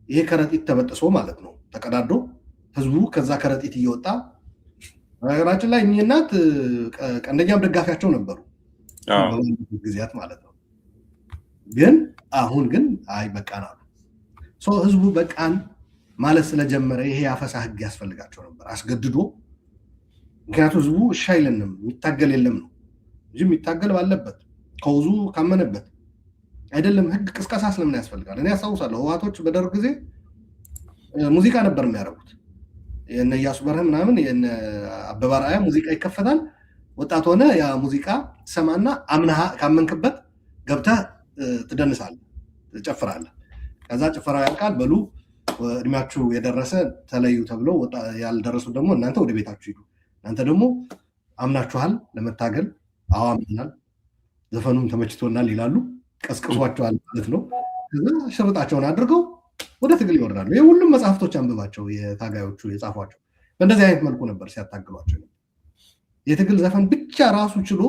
ይሄ ከረጢት ተበጥሶ ማለት ነው ተቀዳዶ ህዝቡ ከዛ ከረጢት እየወጣ ነገራችን ላይ እኚህ እናት ቀንደኛም ደጋፊያቸው ነበሩ ጊዜያት ማለት ነው። ግን አሁን ግን አይ በቃን አሉ። ህዝቡ በቃን ማለት ስለጀመረ ይሄ አፈሳ ህግ ያስፈልጋቸው ነበር አስገድዶ። ምክንያቱም ህዝቡ እሺ አይለንም የሚታገል የለም ነው እንጂ የሚታገል ባለበት ከውዙ ካመነበት አይደለም። ህግ ቅስቀሳ ስለምን ያስፈልጋል? እኔ ያስታውሳለሁ ህወሓቶች በደርግ ጊዜ ሙዚቃ ነበር የሚያደርጉት። የነ ኢያሱ በርሀ ምናምን የነ አበባ አርአያ ሙዚቃ ይከፈታል። ወጣት ሆነ ያ ሙዚቃ ሰማና አምናህ ካመንክበት ገብተህ ትደንሳለህ፣ ትጨፍራለህ። ከዛ ጭፈራው ያልቃል። በሉ እድሜያችሁ የደረሰ ተለዩ ተብለው ያልደረሱ ደግሞ እናንተ ወደ ቤታችሁ ሂዱ፣ እናንተ ደግሞ አምናችኋል ለመታገል አዋምናል፣ ዘፈኑም ተመችቶናል ይላሉ። ቀስቅሷቸዋል ማለት ነው። ከዛ ሽርጣቸውን አድርገው ወደ ትግል ይወርዳሉ። ይህ ሁሉም መጽሐፍቶች አንብባቸው የታጋዮቹ የጻፏቸው በእንደዚህ አይነት መልኩ ነበር ሲያታግሏቸው። የትግል ዘፈን ብቻ ራሱ ችሎ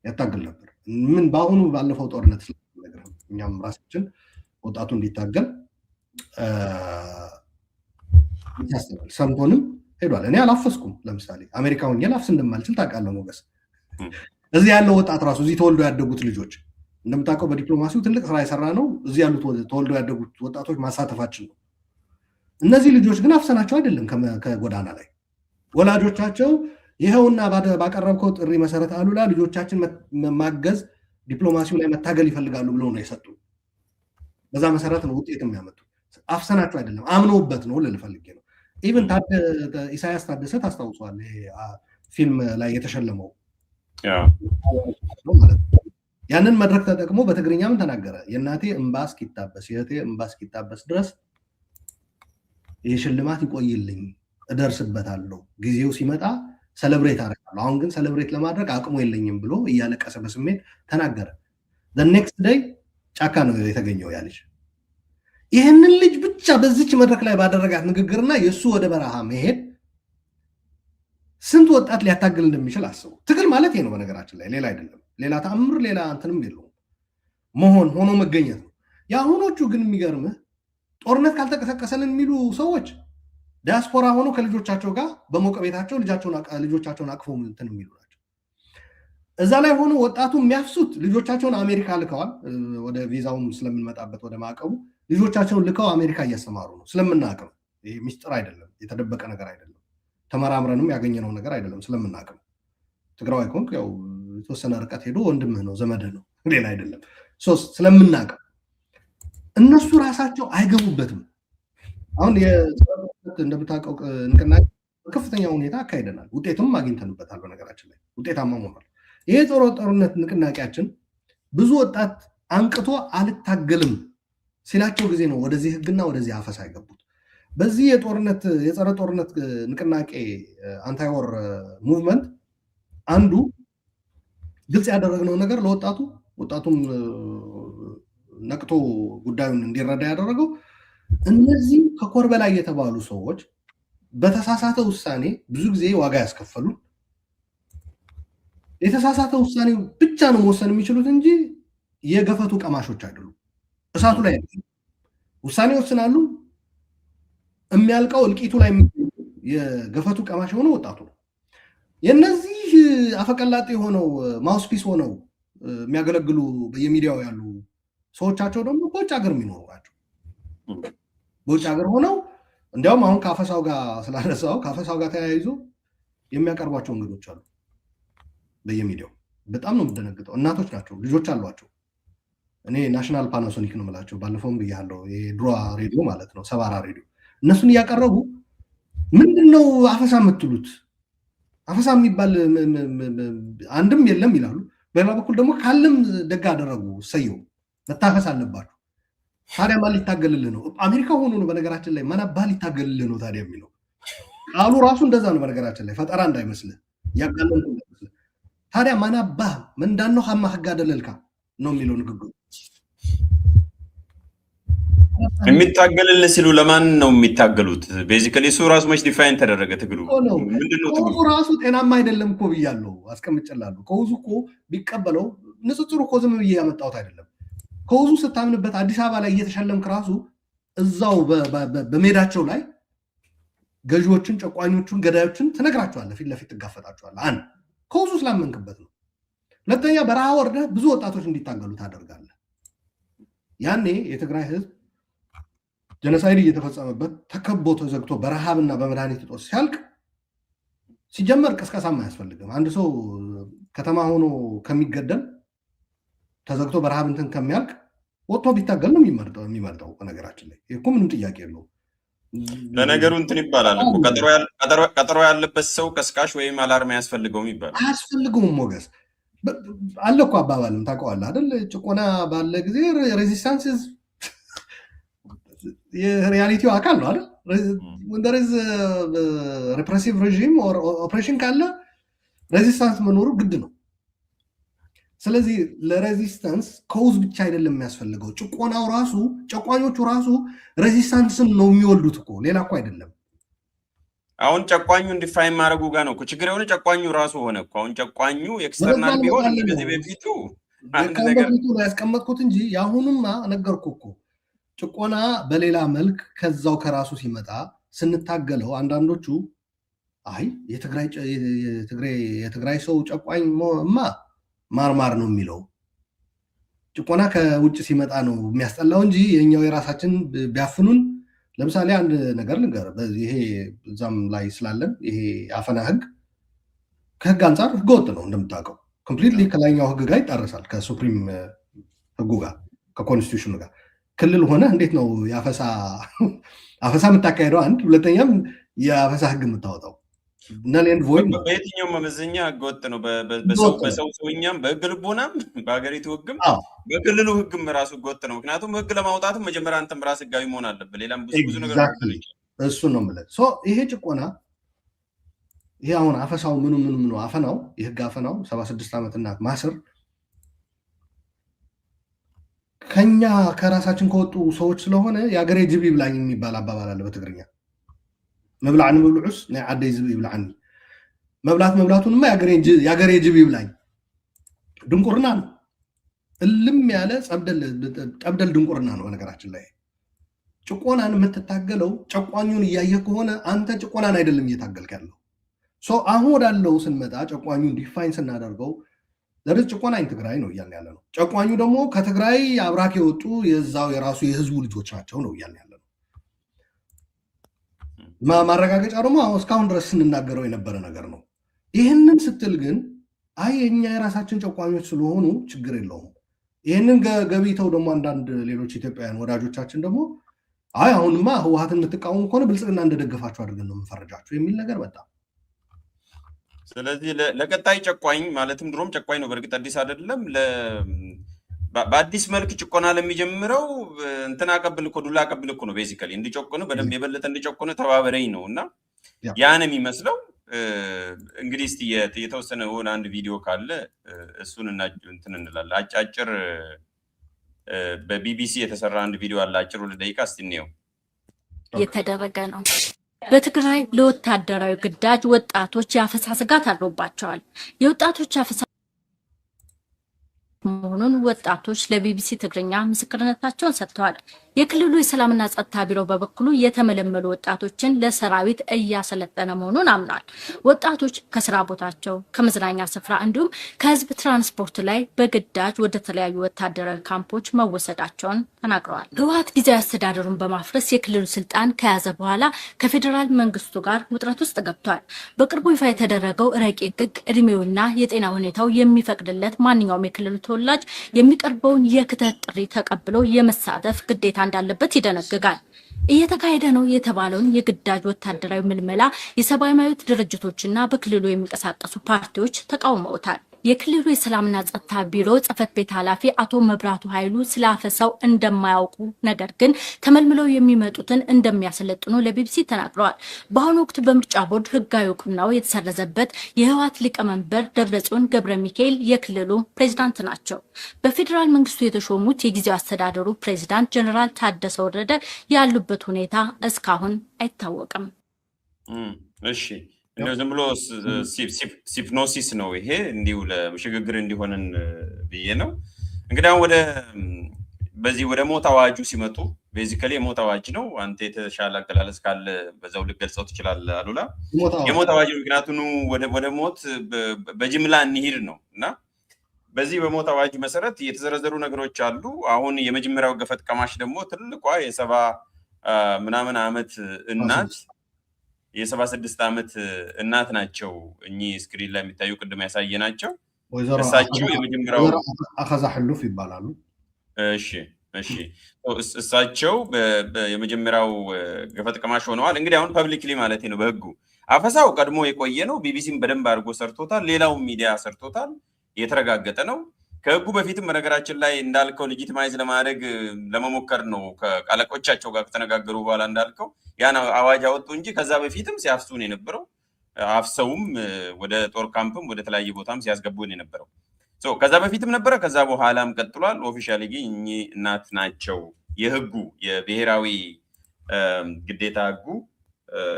ያታግል ነበር። ምን በአሁኑ ባለፈው ጦርነት ነገር እኛም ራሳችን ወጣቱ እንዲታገል ያስተምራል። ሰምቶንም ሄዷል። እኔ አላፈስኩም። ለምሳሌ አሜሪካ ሆኜ ላፍስ እንደማልችል ታውቃለህ ሞገስ። እዚህ ያለው ወጣት ራሱ እዚህ ተወልዶ ያደጉት ልጆች እንደምታውቀው በዲፕሎማሲው ትልቅ ስራ የሰራ ነው። እዚህ ያሉት ተወልዶ ያደጉት ወጣቶች ማሳተፋችን ነው። እነዚህ ልጆች ግን አፍሰናቸው አይደለም። ከጎዳና ላይ ወላጆቻቸው ይኸውና ባቀረብከው ጥሪ መሰረት አሉላ ልጆቻችን ማገዝ ዲፕሎማሲው ላይ መታገል ይፈልጋሉ ብለው ነው የሰጡ። በዛ መሰረት ነው ውጤት የሚያመጡ። አፍሰናቸው አይደለም፣ አምነውበት ነው ልልፈልጌ ነው። ኢቨን ኢሳያስ ታደሰ ታስታውሷል፣ ፊልም ላይ የተሸለመው ማለት ነው። ያንን መድረክ ተጠቅሞ በትግርኛ ምን ተናገረ? የእናቴ እንባ እስኪታበስ የእህቴ እንባ እስኪታበስ ድረስ ይህ ሽልማት ይቆይልኝ፣ እደርስበታለሁ፣ ጊዜው ሲመጣ ሰለብሬት አደርጋለሁ፣ አሁን ግን ሰለብሬት ለማድረግ አቅሙ የለኝም ብሎ እያለቀሰ በስሜት ተናገረ። ኔክስት ደይ ጫካ ነው የተገኘው ያ ልጅ። ይህንን ልጅ ብቻ በዚች መድረክ ላይ ባደረጋት ንግግርና የእሱ ወደ በረሃ መሄድ ስንት ወጣት ሊያታግል እንደሚችል አስቡ። ትግል ማለት ይሄ ነው በነገራችን ላይ፣ ሌላ አይደለም። ሌላ ተአምር ሌላ እንትንም የለውም። ሆኖ መገኘት ነው። የአሁኖቹ ግን የሚገርምህ ጦርነት ካልተቀሰቀሰልን የሚሉ ሰዎች ዲያስፖራ ሆኖ ከልጆቻቸው ጋር በሞቀ ቤታቸው ልጆቻቸውን አቅፈው እንትን የሚሉ ናቸው። እዛ ላይ ሆኖ ወጣቱ የሚያፍሱት ልጆቻቸውን አሜሪካ ልከዋል። ወደ ቪዛውም ስለምንመጣበት ወደ ማዕቀቡ ልጆቻቸውን ልከው አሜሪካ እያስተማሩ ነው። ስለምናውቅም ይሄ ሚስጥር አይደለም፣ የተደበቀ ነገር አይደለም፣ ተመራምረንም ያገኘነው ነገር አይደለም። ስለምናውቅም ትግራዋይ ከሆንክ ያው የተወሰነ ርቀት ሄዶ ወንድምህ ነው ዘመድህ ነው፣ ሌላ አይደለም። ስለምናውቅም እነሱ ራሳቸው አይገቡበትም። አሁን እንደምታውቀው ንቅናቄ በከፍተኛ ሁኔታ አካሂደናል፣ ውጤትም አግኝተንበታል። በነገራችን ላይ ውጤታማ ሆኗል። ይሄ ጦርነት ንቅናቄያችን ብዙ ወጣት አንቅቶ አልታገልም ሲላቸው ጊዜ ነው ወደዚህ ህግና ወደዚህ አፈሳ አይገቡት። በዚህ የጸረ ጦርነት ንቅናቄ አንታይወር ሙቭመንት አንዱ ግልጽ ያደረግነው ነገር ወጣቱም ነቅቶ ጉዳዩን እንዲረዳ ያደረገው እነዚህ ከኮር በላይ የተባሉ ሰዎች በተሳሳተ ውሳኔ ብዙ ጊዜ ዋጋ ያስከፈሉ የተሳሳተ ውሳኔ ብቻ ነው መወሰን የሚችሉት እንጂ የገፈቱ ቀማሾች አይደሉም። እሳቱ ላይ ውሳኔ ወስናሉ። የሚያልቀው እልቂቱ ላይ የገፈቱ ቀማሽ የሆነው ወጣቱ ነው። የነዚህ አፈቀላጤ ሆነው ማውስፒስ ሆነው የሚያገለግሉ በየሚዲያው ያሉ ሰዎቻቸው ደግሞ በውጭ ሀገር የሚኖሩ ናቸው። በውጭ ሀገር ሆነው እንዲያውም አሁን ከአፈሳው ጋር ስላነሳው ከአፈሳው ጋር ተያይዞ የሚያቀርቧቸው እንግዶች አሉ በየሚዲያው። በጣም ነው የምደነግጠው። እናቶች ናቸው፣ ልጆች አሏቸው። እኔ ናሽናል ፓናሶኒክ ነው የምላቸው፣ ባለፈውም ብያለሁ። የድሮ ሬዲዮ ማለት ነው፣ ሰባራ ሬዲዮ። እነሱን እያቀረቡ ምንድነው አፈሳ የምትሉት? አፈሳ የሚባል አንድም የለም ይላሉ። በሌላ በኩል ደግሞ ካለም ደጋ አደረጉ፣ ሰየው መታፈስ አለባችሁ። ታዲያ ማን ሊታገልልህ ነው? አሜሪካ ሆኖ ነው በነገራችን ላይ ማን አባህ ሊታገልልህ ነው ታዲያ የሚለው ቃሉ ራሱ እንደዛ ነው። በነገራችን ላይ ፈጠራ እንዳይመስልህ ያቃለን እንዳይመስልህ። ታዲያ ማን አባህ ምንዳነው ሀማ ህጋ ደለልካ ነው የሚለው ንግግሩ። የሚታገልልህ ሲሉ ለማን ነው የሚታገሉት? ቤዚካሊ እሱ ራሱ መች ዲፋይን ተደረገ? ትግሉ ምንድነው? ትግሉ ራሱ ጤናማ አይደለም እኮ ብያለሁ፣ አስቀምጬላለሁ። ከውዙ እኮ ቢቀበለው ንጽጽሩ እኮ ዝም ብዬ ያመጣሁት አይደለም። ከውዙ ስታምንበት አዲስ አበባ ላይ እየተሸለምክ ራሱ እዛው በሜዳቸው ላይ ገዢዎችን፣ ጨቋኞቹን፣ ገዳዮችን ትነግራቸዋለህ፣ ፊት ለፊት ትጋፈጣቸዋለህ። አንድ ከውዙ ስላመንክበት ነው። ሁለተኛ በረሃ ወርደህ ብዙ ወጣቶች እንዲታገሉ ታደርጋለህ። ያኔ የትግራይ ህዝብ ጀነሳይድ እየተፈጸመበት ተከቦ ተዘግቶ በረሃብና በመድኃኒት እጦት ሲያልቅ ሲጀመር ቅስቀሳም አያስፈልግም። አንድ ሰው ከተማ ሆኖ ከሚገደል ተዘግቶ በረሃብ እንትን ከሚያልቅ ወጥቶ ቢታገል ነው የሚመርጠው። በነገራችን ላይ እኮ ምንም ጥያቄ የለው። ለነገሩ እንትን ይባላል እኮ ቀጠሮ ያለበት ሰው ቀስቃሽ ወይም አላርም አያስፈልገውም ይባላል። አያስፈልገውም ሞገስ አለ እኮ አባባልም ታውቀዋለህ አይደል? ጭቆና ባለ ጊዜ ሬዚስታንስ የሪያሊቲው አካል ነው አይደል? ወንደረዝ ሪፕሬሲቭ ሬጂም ኦፕሬሽን ካለ ሬዚስታንስ መኖሩ ግድ ነው። ስለዚህ ለሬዚስታንስ ከውዝ ብቻ አይደለም የሚያስፈልገው። ጭቆናው ራሱ ጨቋኞቹ ራሱ ሬዚስታንስን ነው የሚወልዱት እኮ ሌላ እኮ አይደለም። አሁን ጨቋኙ እንዲፋይን ማድረጉ ጋር ነው ችግር የሆነ። ጨቋኙ ራሱ ሆነ እኮ አሁን ጨቋኙ ኤክስተርናል ቢሆን ከዚህ በፊቱ አንድ ነገር ነው ያስቀመጥኩት እንጂ የአሁኑማ ነገርኩ እኮ። ጭቆና በሌላ መልክ ከዛው ከራሱ ሲመጣ ስንታገለው አንዳንዶቹ አይ የትግራይ ሰው ጨቋኝማ ማርማር ነው የሚለው። ጭቆና ከውጭ ሲመጣ ነው የሚያስጠላው እንጂ የኛው የራሳችን ቢያፍኑን። ለምሳሌ አንድ ነገር ልንገር፣ ይሄ እዛም ላይ ስላለን ይሄ አፈና ህግ ከህግ አንጻር ህገወጥ ነው እንደምታውቀው። ኮምፕሊትሊ ከላይኛው ህግ ጋር ይጣረሳል፣ ከሱፕሪም ህጉ ጋር ከኮንስቲቱሽኑ ጋር። ክልል ሆነ እንዴት ነው አፈሳ የምታካሄደው? አንድ ሁለተኛም የአፈሳ ህግ የምታወጣው በየትኛው መመዘኛ ህገወጥ ነው? በሰው ሰውኛም በህግ ልቦናም በሀገሪቱ ህግም በክልሉ ህግም ራሱ ህገወጥ ነው። ምክንያቱም ህግ ለማውጣትም መጀመሪያ አንተም ራስ ህጋዊ መሆን አለብህ። ሌላም ብዙ ነገር እሱ ነው የምልህ። ይሄ ጭቆና ይሄ አሁን አፈሳው ምኑ አፈናው የህግ አፈናው 76 ዓመት እናት ማስር ከኛ ከራሳችን ከወጡ ሰዎች ስለሆነ የአገሬ ጅብ ይብላኝ የሚባል አባባል አለ በትግርኛ። መብላዕኒ ምብልዑስ ናይ ዓደይ ዝብ ይብላዕኒ። መብላቱንማ የአገሬ ጅብ ይብላኝ ድንቁርና ነው። እልም ያለ ጠብደል ድንቁርና ነው። በነገራችን ላይ ጭቆናን የምትታገለው ጨቋኙን እያየህ ከሆነ አንተ ጭቆናን አይደለም እየታገልክ ያለው። አሁን ወዳለው ስንመጣ ጨቋኙን ዲፋይን ስናደርገው ዘርዝ ጭቆና ትግራይ ነው እያልን ያለ ነው። ጨቋኙ ደግሞ ከትግራይ አብራክ የወጡ የዛው የራሱ የህዝቡ ልጆች ናቸው ነው እያልን ያለ ነው። ማረጋገጫ ደግሞ እስካሁን ድረስ ስንናገረው የነበረ ነገር ነው። ይህንን ስትል ግን አይ የኛ የራሳችን ጨቋኞች ስለሆኑ ችግር የለውም። ይህንን ገቢተው ደግሞ አንዳንድ ሌሎች ኢትዮጵያውያን ወዳጆቻችን ደግሞ አይ አሁንማ ህወሓትን የምትቃወሙ ከሆነ ብልጽግና እንደደገፋችሁ አድርገን ነው የምንፈረጃችሁ የሚል ነገር መጣ። ስለዚህ ለቀጣይ ጨቋኝ ማለትም ድሮም ጨቋኝ ነው፣ በእርግጥ አዲስ አይደለም። በአዲስ መልክ ጭቆና ለሚጀምረው እንትን አቀብል እኮ ዱላ አቀብል እኮ ነው። ቤዚካሊ እንዲጨቆኑ በደንብ የበለጠ እንዲጨቆኑ ተባበረኝ ነው እና ያን የሚመስለው እንግዲህ እስቲ የተወሰነ ሆነ አንድ ቪዲዮ ካለ እሱን እና እንትን እንላለን። አጫጭር በቢቢሲ የተሰራ አንድ ቪዲዮ አለ። አጭር 2 ደቂቃ እስቲ እንየው። የተደረገ ነው። በትግራይ ለወታደራዊ ግዳጅ ወጣቶች የአፈሳ ስጋት አለባቸዋል። የወጣቶች አፈሳ መሆኑን ወጣቶች ለቢቢሲ ትግርኛ ምስክርነታቸውን ሰጥተዋል። የክልሉ የሰላምና ጸጥታ ቢሮ በበኩሉ የተመለመሉ ወጣቶችን ለሰራዊት እያሰለጠነ መሆኑን አምኗል። ወጣቶች ከስራ ቦታቸው፣ ከመዝናኛ ስፍራ እንዲሁም ከህዝብ ትራንስፖርት ላይ በግዳጅ ወደ ተለያዩ ወታደራዊ ካምፖች መወሰዳቸውን ተናግረዋል። ህወሓት ጊዜያዊ አስተዳደሩን በማፍረስ የክልሉ ስልጣን ከያዘ በኋላ ከፌዴራል መንግስቱ ጋር ውጥረት ውስጥ ገብቷል። በቅርቡ ይፋ የተደረገው ረቂቅ ህግ እድሜውና የጤና ሁኔታው የሚፈቅድለት ማንኛውም የክልሉ ተወላጅ የሚቀርበውን የክተት ጥሪ ተቀብሎ የመሳተፍ ግዴታ እንዳለበት ይደነግጋል። እየተካሄደ ነው የተባለውን የግዳጅ ወታደራዊ ምልመላ የሰብአዊ መብት ድርጅቶችና በክልሉ የሚንቀሳቀሱ ፓርቲዎች ተቃውመውታል። የክልሉ የሰላምና ጸጥታ ቢሮ ጽህፈት ቤት ኃላፊ አቶ መብራቱ ኃይሉ ስላፈሳው እንደማያውቁ ነገር ግን ተመልምለው የሚመጡትን እንደሚያሰለጥኑ ለቢቢሲ ተናግረዋል። በአሁኑ ወቅት በምርጫ ቦርድ ህጋዊ እውቅናው የተሰረዘበት የህወሓት ሊቀመንበር ደብረጽዮን ገብረ ሚካኤል የክልሉ ፕሬዝዳንት ናቸው። በፌዴራል መንግስቱ የተሾሙት የጊዜያዊ አስተዳደሩ ፕሬዝዳንት ጀነራል ታደሰ ወረደ ያሉበት ሁኔታ እስካሁን አይታወቅም። እሺ እንደው ዝም ብሎ ሲፕኖሲስ ነው ይሄ እንዲሁ ለሽግግር እንዲሆንን ብዬ ነው። እንግዲህ አሁን በዚህ ወደ ሞት አዋጁ ሲመጡ ቤዚካሊ የሞት አዋጅ ነው። አንተ የተሻለ አገላለጽ ካለ በዛው ልገልጸው ትችላለህ አሉላ። የሞት አዋጅ ምክንያቱም ወደ ሞት በጅምላ እንሂድ ነው እና በዚህ በሞት አዋጅ መሰረት የተዘረዘሩ ነገሮች አሉ። አሁን የመጀመሪያው ገፈት ቀማሽ ደግሞ ትልቋ የሰባ ምናምን ዓመት እናት የ76 ዓመት እናት ናቸው። እኚህ ስክሪን ላይ የሚታዩ ቅድም ያሳየናቸው እሳቸው የመጀመሪያው አኸዛ ሕሉፍ ይባላሉ። እሺ እሳቸው የመጀመሪያው ገፈት ቀማሽ ሆነዋል። እንግዲህ አሁን ፐብሊክሊ ማለት ነው በህጉ አፈሳው ቀድሞ የቆየ ነው። ቢቢሲም በደንብ አድርጎ ሰርቶታል። ሌላውም ሚዲያ ሰርቶታል። የተረጋገጠ ነው። ከህጉ በፊትም በነገራችን ላይ እንዳልከው ሌጂቲማይዝ ለማድረግ ለመሞከር ነው ከአለቆቻቸው ጋር ከተነጋገሩ በኋላ እንዳልከው ያን አዋጅ አወጡ እንጂ ከዛ በፊትም ሲያፍሱን የነበረው አፍሰውም ወደ ጦር ካምፕም ወደ ተለያየ ቦታም ሲያስገቡን የነበረው ከዛ በፊትም ነበረ። ከዛ በኋላም ቀጥሏል። ኦፊሻሊ ግን እኚህ እናት ናቸው የህጉ የብሔራዊ ግዴታ ህጉ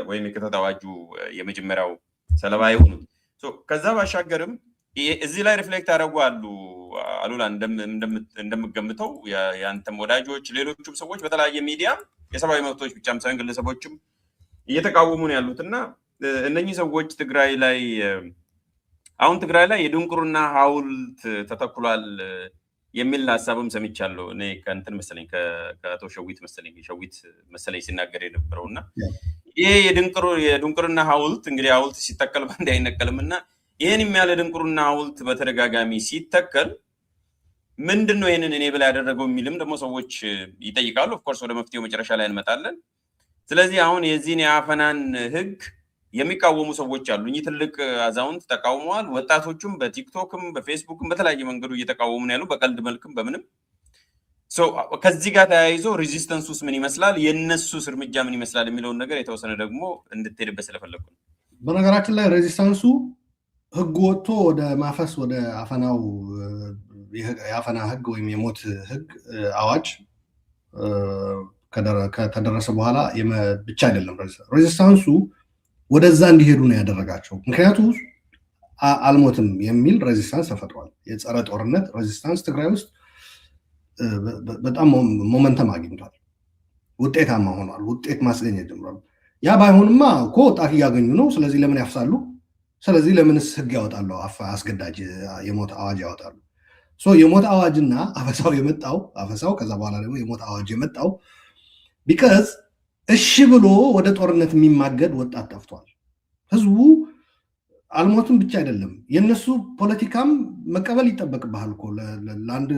ወይም የክተት አዋጁ የመጀመሪያው ሰለባ የሆኑት። ከዛ ባሻገርም እዚህ ላይ ሪፍሌክት ያደረጉ አሉ አሉላ እንደምገምተው የአንተም ወዳጆች ሌሎችም ሰዎች በተለያየ ሚዲያ የሰብአዊ መብቶች ብቻም ሳይሆን ግለሰቦችም እየተቃወሙ ነው ያሉት እና እነኚህ ሰዎች ትግራይ ላይ የድንቁርና ሐውልት ተተክሏል የሚል ሀሳብም ሰምቻለሁ። እኔ ከእንትን መሰለኝ ከአቶ ሸዊት መሰለኝ ሲናገር የነበረው እና ይሄ የድንቁርና ሐውልት እንግዲህ ሐውልት ሲተከል በአንዴ አይነቀልም እና ይህን የሚያለ ድንቁርና ሐውልት በተደጋጋሚ ሲተከል ምንድን ነው ይህንን እኔ ብላ ያደረገው የሚልም ደግሞ ሰዎች ይጠይቃሉ። ኦፍኮርስ ወደ መፍትሄው መጨረሻ ላይ እንመጣለን። ስለዚህ አሁን የዚህን የአፈናን ህግ የሚቃወሙ ሰዎች አሉ። እኚህ ትልቅ አዛውንት ተቃውመዋል። ወጣቶቹም በቲክቶክም በፌስቡክም በተለያየ መንገዱ እየተቃወሙ ነው ያሉ፣ በቀልድ መልክም በምንም። ከዚህ ጋር ተያይዞ ሬዚስተንሱስ ምን ይመስላል፣ የእነሱስ እርምጃ ምን ይመስላል የሚለውን ነገር የተወሰነ ደግሞ እንድትሄድበት ስለፈለግኩ ነው። በነገራችን ላይ ሬዚስተንሱ ህግ ወጥቶ ወደ ማፈስ ወደ አፈናው የአፈና ህግ ወይም የሞት ህግ አዋጅ ከተደረሰ በኋላ ብቻ አይደለም ሬዚስታንሱ ወደዛ እንዲሄዱ ነው ያደረጋቸው። ምክንያቱም አልሞትም የሚል ሬዚስታንስ ተፈጥሯል። የጸረ ጦርነት ሬዚስታንስ ትግራይ ውስጥ በጣም ሞመንተም አግኝቷል። ውጤታማ ሆኗል። ውጤት ማስገኘት ጀምሯል። ያ ባይሆንማ እኮ ወጣት እያገኙ ነው። ስለዚህ ለምን ያፍሳሉ? ስለዚህ ለምንስ ህግ ያወጣሉ? አስገዳጅ የሞት አዋጅ ያወጣሉ? የሞት አዋጅና አፈሳው ከዛ በኋላ ደግሞ የሞት አዋጅ የመጣው ቢካዝ እሺ ብሎ ወደ ጦርነት የሚማገድ ወጣት ጠፍቷል። ህዝቡ አልሞትም ብቻ አይደለም የነሱ ፖለቲካም መቀበል ይጠበቅብሃል እኮ ለአንድ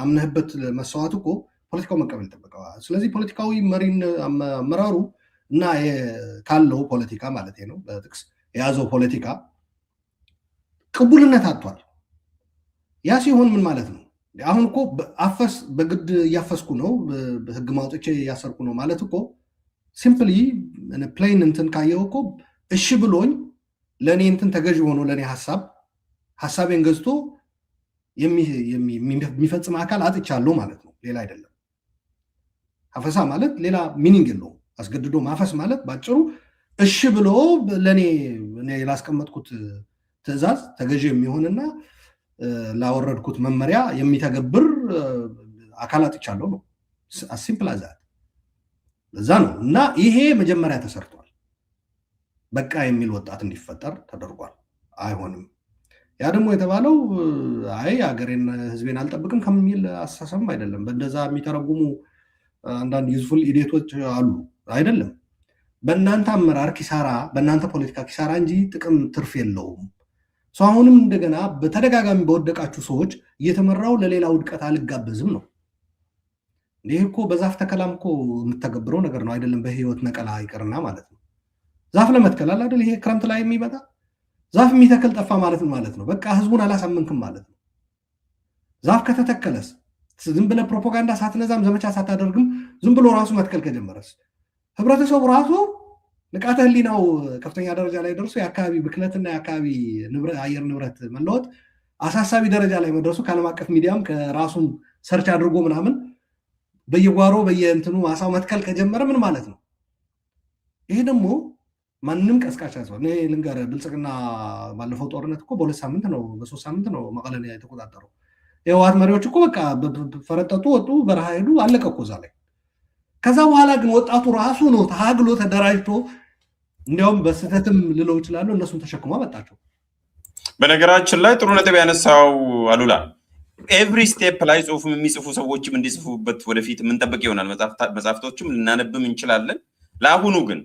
አምነህበት መስዋዕት እኮ ፖለቲካው መቀበል ይጠበቅብሃል። ስለዚህ ፖለቲካዊ አመራሩ እና ካለው ፖለቲካ ማለት ነው በጥቅስ የያዘው ፖለቲካ ቅቡልነት አጥቷል። ያ ሲሆን ምን ማለት ነው? አሁን እኮ በግድ እያፈስኩ ነው፣ በህግ ማውጥቼ እያሰርኩ ነው ማለት እኮ ሲምፕሊ ፕሌን እንትን ካየው እኮ እሺ ብሎኝ ለኔ እንትን ተገዥ ሆኖ ለኔ ሐሳቤን ገዝቶ የሚፈጽም አካል አጥቻለሁ ማለት ነው። ሌላ አይደለም። አፈሳ ማለት ሌላ ሚኒንግ የለውም። አስገድዶ ማፈስ ማለት ባጭሩ እሺ ብሎ ለኔ ላስቀመጥኩት ትዕዛዝ ተገዥ የሚሆንና ላወረድኩት መመሪያ የሚተገብር አካል አጥቻለሁ ነው። ሲምፕል አዛት ለዛ ነው። እና ይሄ መጀመሪያ ተሰርቷል። በቃ የሚል ወጣት እንዲፈጠር ተደርጓል። አይሆንም። ያ ደግሞ የተባለው አይ ሀገሬን ህዝቤን አልጠብቅም ከሚል አስተሳሰብም አይደለም። በእንደዛ የሚተረጉሙ አንዳንድ ዩዝፉል ኢዲቶች አሉ። አይደለም በእናንተ አመራር ኪሳራ፣ በእናንተ ፖለቲካ ኪሳራ እንጂ ጥቅም ትርፍ የለውም። ሰው አሁንም እንደገና በተደጋጋሚ በወደቃችሁ ሰዎች እየተመራው ለሌላ ውድቀት አልጋበዝም ነው። ይህ እኮ በዛፍ ተከላም እኮ የምተገብረው ነገር ነው። አይደለም በህይወት ነቀላ ይቅርና ማለት ነው። ዛፍ ለመትከል አይደል ይሄ ክረምት ላይ የሚመጣ ዛፍ የሚተክል ጠፋ ማለት ነው። በቃ ህዝቡን አላሳመንክም ማለት ነው። ዛፍ ከተተከለስ ዝም ብለህ ፕሮፓጋንዳ ሳትነዛም ዘመቻ ሳታደርግም ዝም ብሎ ራሱ መትከል ከጀመረስ ህብረተሰቡ ራሱ ንቃተ ህሊናው ከፍተኛ ደረጃ ላይ ደርሶ የአካባቢ ብክለትና የአካባቢ አየር ንብረት መለወጥ አሳሳቢ ደረጃ ላይ መድረሱ ከዓለም አቀፍ ሚዲያም ከራሱን ሰርች አድርጎ ምናምን በየጓሮ በየእንትኑ ማሳው መትከል ከጀመረ ምን ማለት ነው? ይሄ ደግሞ ማንም ቀስቃሽ ያሰው እኔ ልንገር፣ ብልጽግና ባለፈው ጦርነት እኮ በ2 ሳምንት ነው በ3 ሳምንት ነው መቀለን የተቆጣጠረው። የህወሓት መሪዎች እኮ በቃ ፈረጠጡ፣ ወጡ፣ በረሃ ሄዱ፣ አለቀ እኮ እዛ ላይ። ከዛ በኋላ ግን ወጣቱ ራሱ ነው ታግሎ ተደራጅቶ እንዲያውም በስህተትም ልለው ይችላሉ እነሱን ተሸክሞ አመጣቸው። በነገራችን ላይ ጥሩ ነጥብ ያነሳው አሉላ ኤቭሪ ስቴፕ ላይ ጽሁፍም የሚጽፉ ሰዎችም እንዲጽፉበት ወደፊት የምንጠብቅ ይሆናል። መጽሐፍቶችም ልናነብም እንችላለን። ለአሁኑ ግን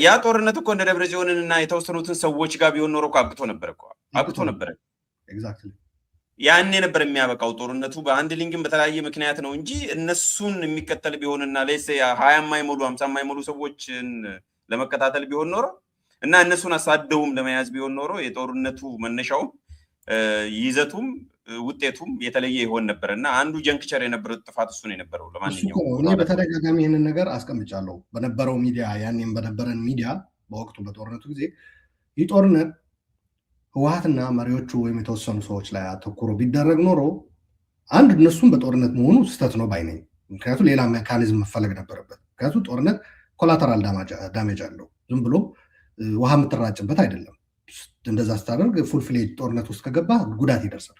ያ ጦርነት እኮ እንደ ደብረ ጽዮንንና የተወሰኑትን ሰዎች ጋር ቢሆን ኖሮ አብቅቶ ነበረ። ያኔ ነበር የሚያበቃው ጦርነቱ። በአንድ ሊንግም በተለያየ ምክንያት ነው እንጂ እነሱን የሚከተል ቢሆንና ሌሴ 20 የማይሞሉ 50 የማይሞሉ ሰዎችን ለመከታተል ቢሆን ኖሮ እና እነሱን አሳደውም ለመያዝ ቢሆን ኖሮ የጦርነቱ መነሻውም ይዘቱም ውጤቱም የተለየ ይሆን ነበር እና አንዱ ጀንክቸር የነበረው ጥፋት እሱ ነው የነበረው። ለማንኛውም እኔ በተደጋጋሚ ይህንን ነገር አስቀምጫለሁ በነበረው ሚዲያ፣ ያኔም በነበረን ሚዲያ በወቅቱ በጦርነቱ ጊዜ ይህ ጦርነት ህወሓትና መሪዎቹ ወይም የተወሰኑ ሰዎች ላይ አተኩሮ ቢደረግ ኖሮ አንድ እነሱም በጦርነት መሆኑ ስህተት ነው ባይ ነኝ። ምክንያቱም ሌላ ሜካኒዝም መፈለግ ነበረበት። ምክንያቱም ጦርነት ኮላተራል ዳሜጅ አለው። ዝም ብሎ ውሃ የምትራጭበት አይደለም። እንደዛ ስታደርግ ፉል ፍሌጅ ጦርነት ውስጥ ከገባ ጉዳት ይደርሳል።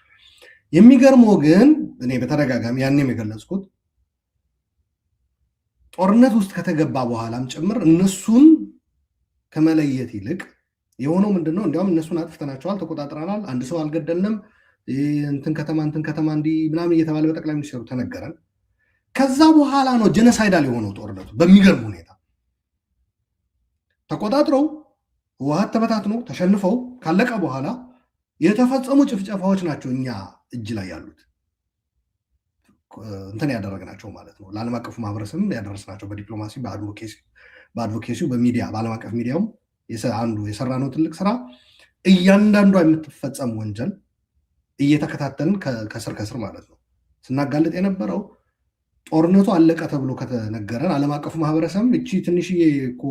የሚገርመው ግን እኔ በተደጋጋሚ ያኔም የገለጽኩት ጦርነት ውስጥ ከተገባ በኋላም ጭምር እነሱን ከመለየት ይልቅ የሆነው ምንድነው? እንዲያውም እነሱን አጥፍተናቸዋል፣ ተቆጣጥረናል፣ አንድ ሰው አልገደልንም፣ እንትን ከተማ እንዲህ ምናምን እየተባለ በጠቅላይ ሚኒስትሩ ተነገረን። ከዛ በኋላ ነው ጀነሳይዳል የሆነው ጦርነቱ። በሚገርም ሁኔታ ተቆጣጥረው ህወሓት ተበታትነው ተሸንፈው ካለቀ በኋላ የተፈጸሙ ጭፍጨፋዎች ናቸው እኛ እጅ ላይ ያሉት እንትን ያደረግናቸው ማለት ነው። ለዓለም አቀፉ ማህበረሰብ ያደረስናቸው በዲፕሎማሲ በአድቮኬሲው በሚዲያ በዓለም አቀፍ ሚዲያውም አንዱ የሰራነው ትልቅ ስራ እያንዳንዷ የምትፈጸም ወንጀል እየተከታተልን ከስር ማለት ነው ስናጋልጥ የነበረው። ጦርነቱ አለቀ ተብሎ ከተነገረን ዓለም አቀፉ ማህበረሰብ እቺ ትንሽዬ እኮ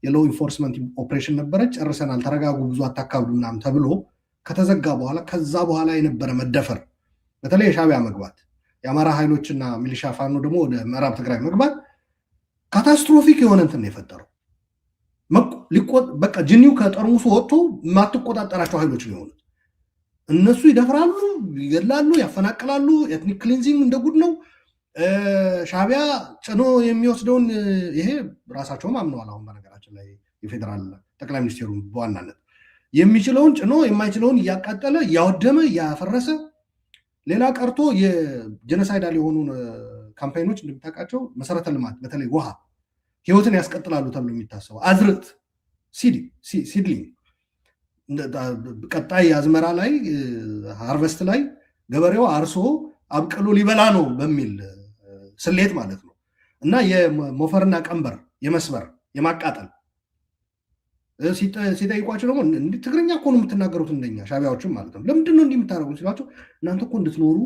የሎው ኢንፎርስመንት ኦፕሬሽን ነበረች፣ ጨርሰናል፣ ተረጋጉ፣ ብዙ አታካብዱ ምናምን ተብሎ ከተዘጋ በኋላ ከዛ በኋላ የነበረ መደፈር፣ በተለይ የሻዕቢያ መግባት፣ የአማራ ኃይሎችና ሚሊሻ ፋኖ ደግሞ ወደ ምዕራብ ትግራይ መግባት ካታስትሮፊክ የሆነ እንትን ነው የፈጠረው። በቃ ጅኒው ከጠርሙሱ ወጥቶ የማትቆጣጠራቸው ኃይሎች ሊሆኑት እነሱ ይደፍራሉ፣ ይገላሉ፣ ያፈናቅላሉ። ኤትኒክ ክሊንዚንግ እንደ ጉድ ነው። ሻዕቢያ ጭኖ የሚወስደውን ይሄ ራሳቸውም አምነዋል። አሁን በነገራችን ላይ የፌዴራል ጠቅላይ ሚኒስቴሩ በዋናነት የሚችለውን ጭኖ የማይችለውን እያቃጠለ እያወደመ እያፈረሰ፣ ሌላ ቀርቶ የጀኖሳይዳል የሆኑ ካምፓይኖች እንደምታውቃቸው መሰረተ ልማት በተለይ ውሃ ህይወትን ያስቀጥላሉ ተብሎ የሚታሰበው አዝርዕት ሲድሊንግ ቀጣይ አዝመራ ላይ ሃርቨስት ላይ ገበሬው አርሶ አብቅሎ ሊበላ ነው በሚል ስሌት ማለት ነው። እና የሞፈርና ቀንበር የመስበር የማቃጠል ሲጠይቋቸው ደግሞ ትግርኛ እኮ ነው የምትናገሩት እንደኛ ሻዕቢያዎችም ማለት ነው። ለምንድን ነው እንዲህ የምታደርጉት ሲሏቸው እናንተ እኮ እንድትኖሩ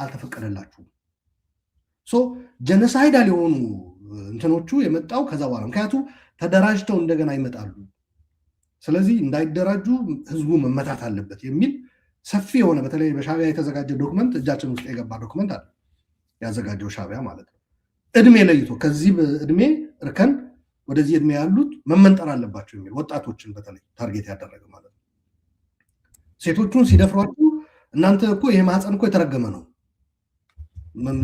አልተፈቀደላችሁም። ጀኖሳይዳል የሆኑ እንትኖቹ የመጣው ከዛ በኋላ ምክንያቱም ተደራጅተው እንደገና ይመጣሉ። ስለዚህ እንዳይደራጁ ህዝቡ መመታት አለበት የሚል ሰፊ የሆነ በተለይ በሻዕቢያ የተዘጋጀ ዶክመንት እጃችን ውስጥ የገባ ዶክመንት አለ ያዘጋጀው ሻዕቢያ ማለት ነው። እድሜ ለይቶ ከዚህ እድሜ እርከን ወደዚህ እድሜ ያሉት መመንጠር አለባቸው የሚል ወጣቶችን በተለይ ታርጌት ያደረገ ማለት ነው። ሴቶቹን ሲደፍሯቸው እናንተ እኮ ይሄ ማህፀን እኮ የተረገመ ነው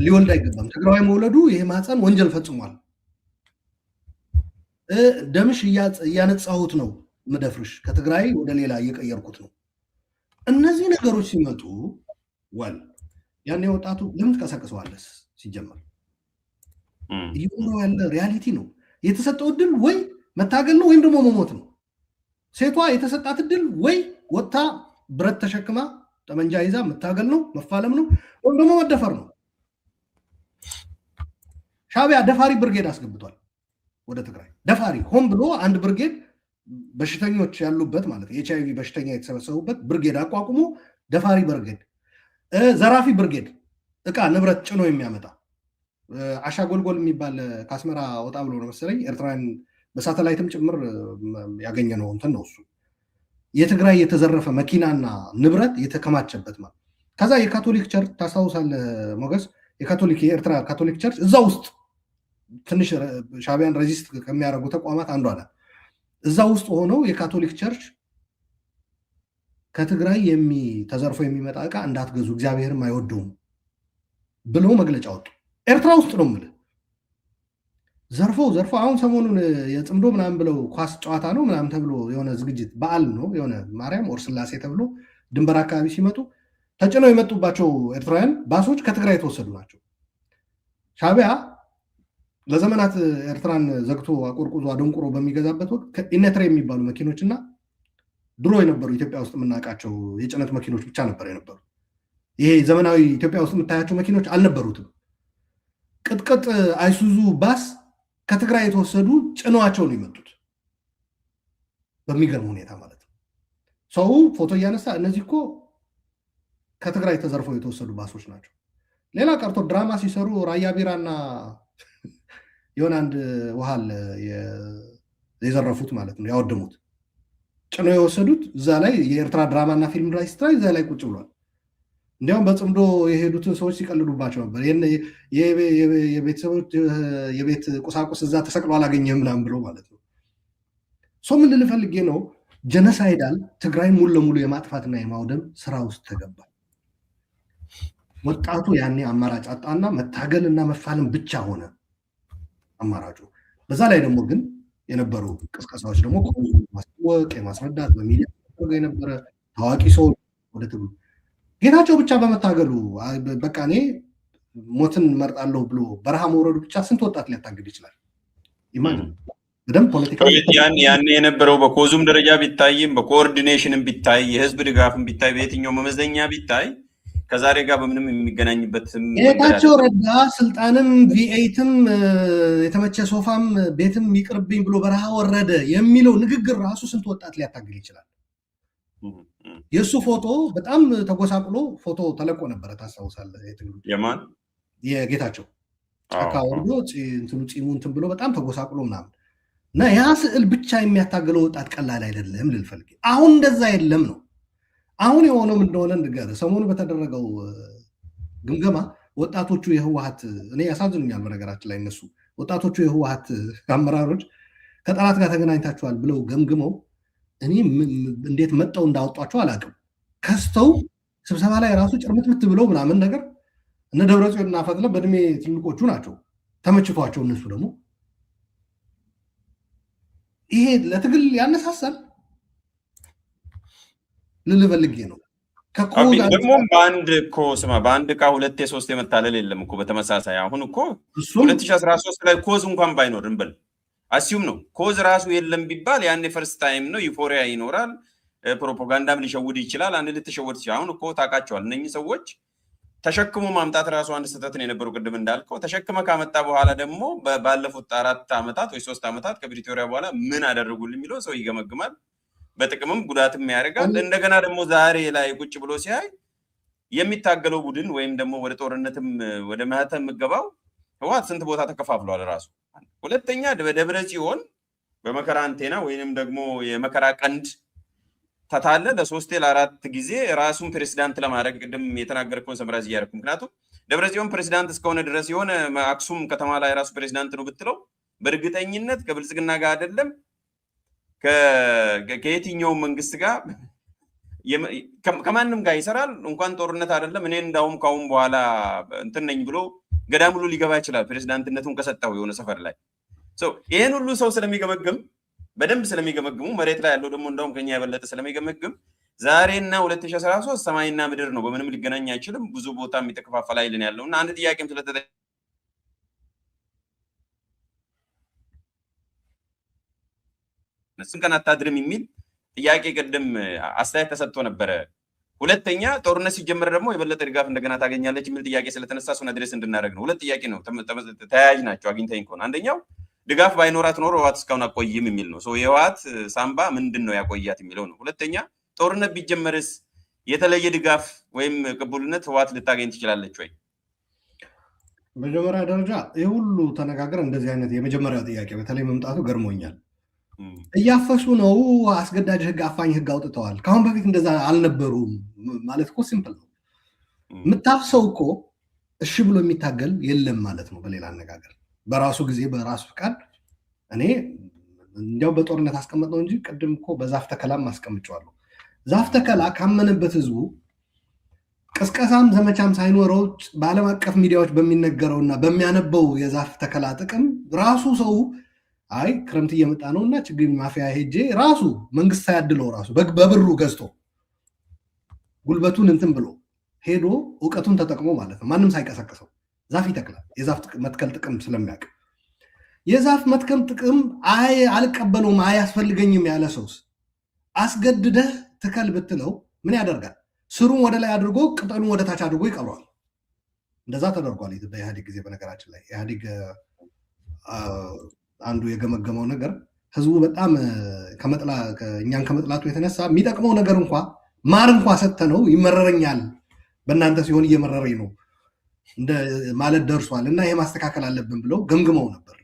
ሊወልድ አይገባም፣ ትግራዋይ መውለዱ ይሄ ማህፀን ወንጀል ፈጽሟል፣ ደምሽ እያነጻሁት ነው ምደፍርሽ፣ ከትግራይ ወደ ሌላ እየቀየርኩት ነው። እነዚህ ነገሮች ሲመጡ ወል ያኔ ወጣቱ ለምን ትቀሰቅሰዋለህ? ሲጀመር እየሆነው ያለ ሪያሊቲ ነው። የተሰጠው እድል ወይ መታገል ነው ወይም ደግሞ መሞት ነው። ሴቷ የተሰጣት እድል ወይ ወጥታ ብረት ተሸክማ ጠመንጃ ይዛ መታገል ነው መፋለም ነው ወይም ደግሞ መደፈር ነው። ሻዕቢያ ደፋሪ ብርጌድ አስገብቷል ወደ ትግራይ። ደፋሪ ሆን ብሎ አንድ ብርጌድ በሽተኞች ያሉበት ማለት የኤችአይቪ በሽተኛ የተሰበሰቡበት ብርጌድ አቋቁሞ ደፋሪ ብርጌድ፣ ዘራፊ ብርጌድ፣ እቃ ንብረት ጭኖ የሚያመጣ አሻጎልጎል የሚባል ከአስመራ ወጣ ብሎ ነው መሰለኝ ኤርትራን በሳተላይትም ጭምር ያገኘ ነው እንትን ነው እሱ የትግራይ የተዘረፈ መኪናና ንብረት የተከማቸበት ማለት። ከዛ የካቶሊክ ቸርች ታስታውሳለህ ሞገስ? የኤርትራ ካቶሊክ ቸርች እዛ ውስጥ ትንሽ ሻዕቢያን ሬዚስት ከሚያደርጉ ተቋማት አንዷ ናት። እዛ ውስጥ ሆነው የካቶሊክ ቸርች ከትግራይ ተዘርፎ የሚመጣ እቃ እንዳትገዙ እግዚአብሔርም አይወደውም ብለው መግለጫ ወጡ። ኤርትራ ውስጥ ነው የምልህ። ዘርፎ አሁን ሰሞኑን የጽምዶ ምናምን ብለው ኳስ ጨዋታ ነው ምናምን ተብሎ የሆነ ዝግጅት በዓል ነው የሆነ ማርያም ኦር ስላሴ ተብሎ ድንበር አካባቢ ሲመጡ ተጭነው የመጡባቸው ኤርትራውያን ባሶች ከትግራይ የተወሰዱ ናቸው። ሻዕቢያ ለዘመናት ኤርትራን ዘግቶ አቆርቁዞ አደንቁሮ በሚገዛበት ወቅት ኢነትሬ የሚባሉ መኪኖችና ድሮ የነበሩ ኢትዮጵያ ውስጥ የምናውቃቸው የጭነት መኪኖች ብቻ ነበር የነበሩ። ይሄ ዘመናዊ ኢትዮጵያ ውስጥ የምታያቸው መኪኖች አልነበሩትም። ቅጥቅጥ አይሱዙ ባስ ከትግራይ የተወሰዱ ጭኗቸው ነው የመጡት። በሚገርም ሁኔታ ማለት ነው። ሰው ፎቶ እያነሳ እነዚህ እኮ ከትግራይ ተዘርፈው የተወሰዱ ባሶች ናቸው። ሌላ ቀርቶ ድራማ ሲሰሩ ራያ ቢራና የሆነ አንድ ውሃል የዘረፉት ማለት ነው ያወደሙት ጭኖ የወሰዱት እዛ ላይ የኤርትራ ድራማና ፊልም ላይ ስትራይ እዛ ላይ ቁጭ ብሏል። እንዲያውም በጽምዶ የሄዱትን ሰዎች ሲቀልዱባቸው ነበር። የቤተሰቦች የቤት ቁሳቁስ እዛ ተሰቅሎ አላገኘህም ምናምን ብሎ ማለት ነው። ሰው ምን ልል ፈልጌ ነው፣ ጀነሳይዳል ትግራይ ሙሉ ለሙሉ የማጥፋትና የማውደም ስራ ውስጥ ተገባ። ወጣቱ ያኔ አማራጭ አጣና መታገልና መፋለም ብቻ ሆነ አማራጩ። በዛ ላይ ደግሞ ግን የነበሩ ቅስቀሳዎች ደግሞ ማስታወቅ የማስረዳት በሚዲያ የነበረ ታዋቂ ሰው ወደ ትግሉ ጌታቸው ብቻ በመታገሉ በቃ እኔ ሞትን መርጣለሁ ብሎ በረሃ መውረዱ ብቻ ስንት ወጣት ሊያታግድ ይችላል? ኢማጂን በደንብ ፖለቲካ ያኔ የነበረው በኮዙም ደረጃ ቢታይም በኮኦርዲኔሽንም ቢታይ የህዝብ ድጋፍም ቢታይ በየትኛው መመዘኛ ቢታይ ከዛሬ ጋር በምንም የሚገናኝበት ጌታቸው ረዳ ስልጣንም ቪኤይትም የተመቸ ሶፋም ቤትም ይቅርብኝ ብሎ በረሃ ወረደ የሚለው ንግግር ራሱ ስንት ወጣት ሊያታግል ይችላል? የእሱ ፎቶ በጣም ተጎሳቅሎ ፎቶ ተለቆ ነበረ ታስታውሳለህ? የማን የጌታቸው ጫካ ወርዶ እንትኑ ፂሙ እንትን ብሎ በጣም ተጎሳቅሎ ምናምን እና ያ ስዕል ብቻ የሚያታግለው ወጣት ቀላል አይደለም ልል ፈልጌ። አሁን እንደዛ የለም ነው። አሁን የሆነው እንደሆነ ንገር። ሰሞኑ በተደረገው ግምገማ ወጣቶቹ የህወሓት እኔ ያሳዝኑኛል በነገራችን ላይ እነሱ ወጣቶቹ የህወሓት አመራሮች ከጠላት ጋር ተገናኝታችኋል ብለው ገምግመው እኔ እንዴት መጠው እንዳወጧቸው አላውቅም። ከስተው ስብሰባ ላይ ራሱ ጭርምትምት ብለው ምናምን ነገር እነ ደብረጽዮንና ፈትለ በእድሜ ትልቆቹ ናቸው። ተመችቷቸው እነሱ ደግሞ ይሄ ለትግል ያነሳሳል ልልፈልጌ ነው። ደግሞ በአንድ እኮ ስማ በአንድ ዕቃ ሁለቴ ሶስት የመታለል የለም እኮ በተመሳሳይ አሁን እኮ 2013 ላይ ኮዝ እንኳን ባይኖር እንበል አሲዩም ነው ኮዝ ራሱ የለም ቢባል ያኔ ፈርስት ታይም ነው ዩፎሪያ ይኖራል፣ ፕሮፓጋንዳም ሊሸውድ ይችላል። አንድ ልትሸውድ ሲሆን አሁን እኮ ታውቃቸዋል እነኚህ ሰዎች ተሸክሞ ማምጣት ራሱ አንድ ስህተት ነው የነበረው። ቅድም እንዳልከው ተሸክመ ካመጣ በኋላ ደግሞ ባለፉት 4 ዓመታት ወይ 3 ዓመታት ከፕሪቶሪያ በኋላ ምን አደረጉልን የሚለው ሰው ይገመግማል። በጥቅምም ጉዳትም ያደርጋል። እንደገና ደግሞ ዛሬ ላይ ቁጭ ብሎ ሲያይ የሚታገለው ቡድን ወይም ደግሞ ወደ ጦርነትም ወደ ማህተም ምገባው ህወሓት ስንት ቦታ ተከፋፍሏል ራሱ። ሁለተኛ በደብረ ጽዮን በመከራ አንቴና ወይንም ደግሞ የመከራ ቀንድ ተታለ ለሶስቴ ለአራት ጊዜ ራሱን ፕሬዝዳንት ለማድረግ ቅድም የተናገርከውን ሰምራዝ እያደረኩ ምክንያቱም ደብረጽዮን ፕሬዝዳንት እስከሆነ ድረስ የሆነ አክሱም ከተማ ላይ ራሱ ፕሬዝዳንት ነው ብትለው በእርግጠኝነት ከብልጽግና ጋር አይደለም ከየትኛው መንግስት ጋር ከማንም ጋር ይሰራል እንኳን ጦርነት አይደለም እኔ እንዳውም ካሁን በኋላ እንትን ነኝ ብሎ ገዳም ሁሉ ሊገባ ይችላል ፕሬዝዳንትነቱን ከሰጣው የሆነ ሰፈር ላይ ይሄን ሁሉ ሰው ስለሚገመግም በደንብ ስለሚገመግሙ መሬት ላይ ያለው ደግሞ እንደውም ከኛ የበለጠ ስለሚገመግም ዛሬና 2013 ሰማይና ምድር ነው በምንም ሊገናኝ አይችልም ብዙ ቦታ የሚተከፋፈል አይልን ያለውና አንድ ጥያቄም ስለተጠ ስንከና ታድርም የሚል ጥያቄ ቀደም አስተያየት ተሰጥቶ ነበር ሁለተኛ ጦርነት ሲጀመር ደግሞ የበለጠ ድጋፍ እንደገና ታገኛለች የሚል ጥያቄ ስለተነሳ እሱን አድሬስ እንድናደርግ ነው ሁለት ጥያቄ ነው ተያያዥ ናቸው አግኝተኝ ኮን አንደኛው ድጋፍ ባይኖራት ኖሮ ህወሓት እስካሁን አቆይም የሚል ነው የህወሓት ሳምባ ምንድነው ያቆያት የሚለው ነው ሁለተኛ ጦርነት ቢጀመርስ የተለየ ድጋፍ ወይም ቅቡልነት ህወሓት ልታገኝ ትችላለች ወይ በመጀመሪያ ደረጃ ይሄ ሁሉ ተነጋገር እንደዚህ አይነት የመጀመሪያው ጥያቄ በተለይ መምጣቱ ገርሞኛል እያፈሱ ነው አስገዳጅ ህግ አፋኝ ህግ አውጥተዋል ካሁን በፊት እንደዛ አልነበሩም ማለት እኮ ሲምፕል ነው ምታፍሰው እኮ እሺ ብሎ የሚታገል የለም ማለት ነው በሌላ አነጋገር በራሱ ጊዜ በራሱ ፍቃድ እኔ እንዲያው በጦርነት አስቀምጠው እንጂ ቅድም እኮ በዛፍ ተከላም አስቀምጫለሁ ዛፍ ተከላ ካመነበት ህዝቡ ቅስቀሳም ዘመቻም ሳይኖረው በዓለም አቀፍ ሚዲያዎች በሚነገረውና በሚያነበው የዛፍ ተከላ ጥቅም ራሱ ሰው አይ ክረምት እየመጣ ነውና ችግኝ ማፊያ ሄጄ ራሱ መንግስት ሳያድለው ራሱ በብሩ ገዝቶ ጉልበቱን እንትን ብሎ ሄዶ ዕውቀቱን ተጠቅሞ ማለት ነው ማንም ሳይቀሰቅሰው ዛፍ ይተክላል የዛፍ መትከል ጥቅም ስለሚያውቅ የዛፍ መትከል ጥቅም አይ አልቀበለውም አያስፈልገኝም ያለ ሰውስ አስገድደህ ትከል ብትለው ምን ያደርጋል ስሩን ወደ ላይ አድርጎ ቅጠሉን ወደ ታች አድርጎ ይቀብረዋል እንደዛ ተደርጓል በኢህአዴግ ጊዜ በነገራችን ላይ ኢህአዴግ አንዱ የገመገመው ነገር ህዝቡ በጣም እኛን ከመጥላቱ የተነሳ የሚጠቅመው ነገር እንኳን ማር እንኳን ሰጥተነው ይመረረኛል በእናንተ ሲሆን እየመረረኝ ነው እንደ ማለት ደርሷል እና ይሄ ማስተካከል አለብን ብለው ገምግመው ነበር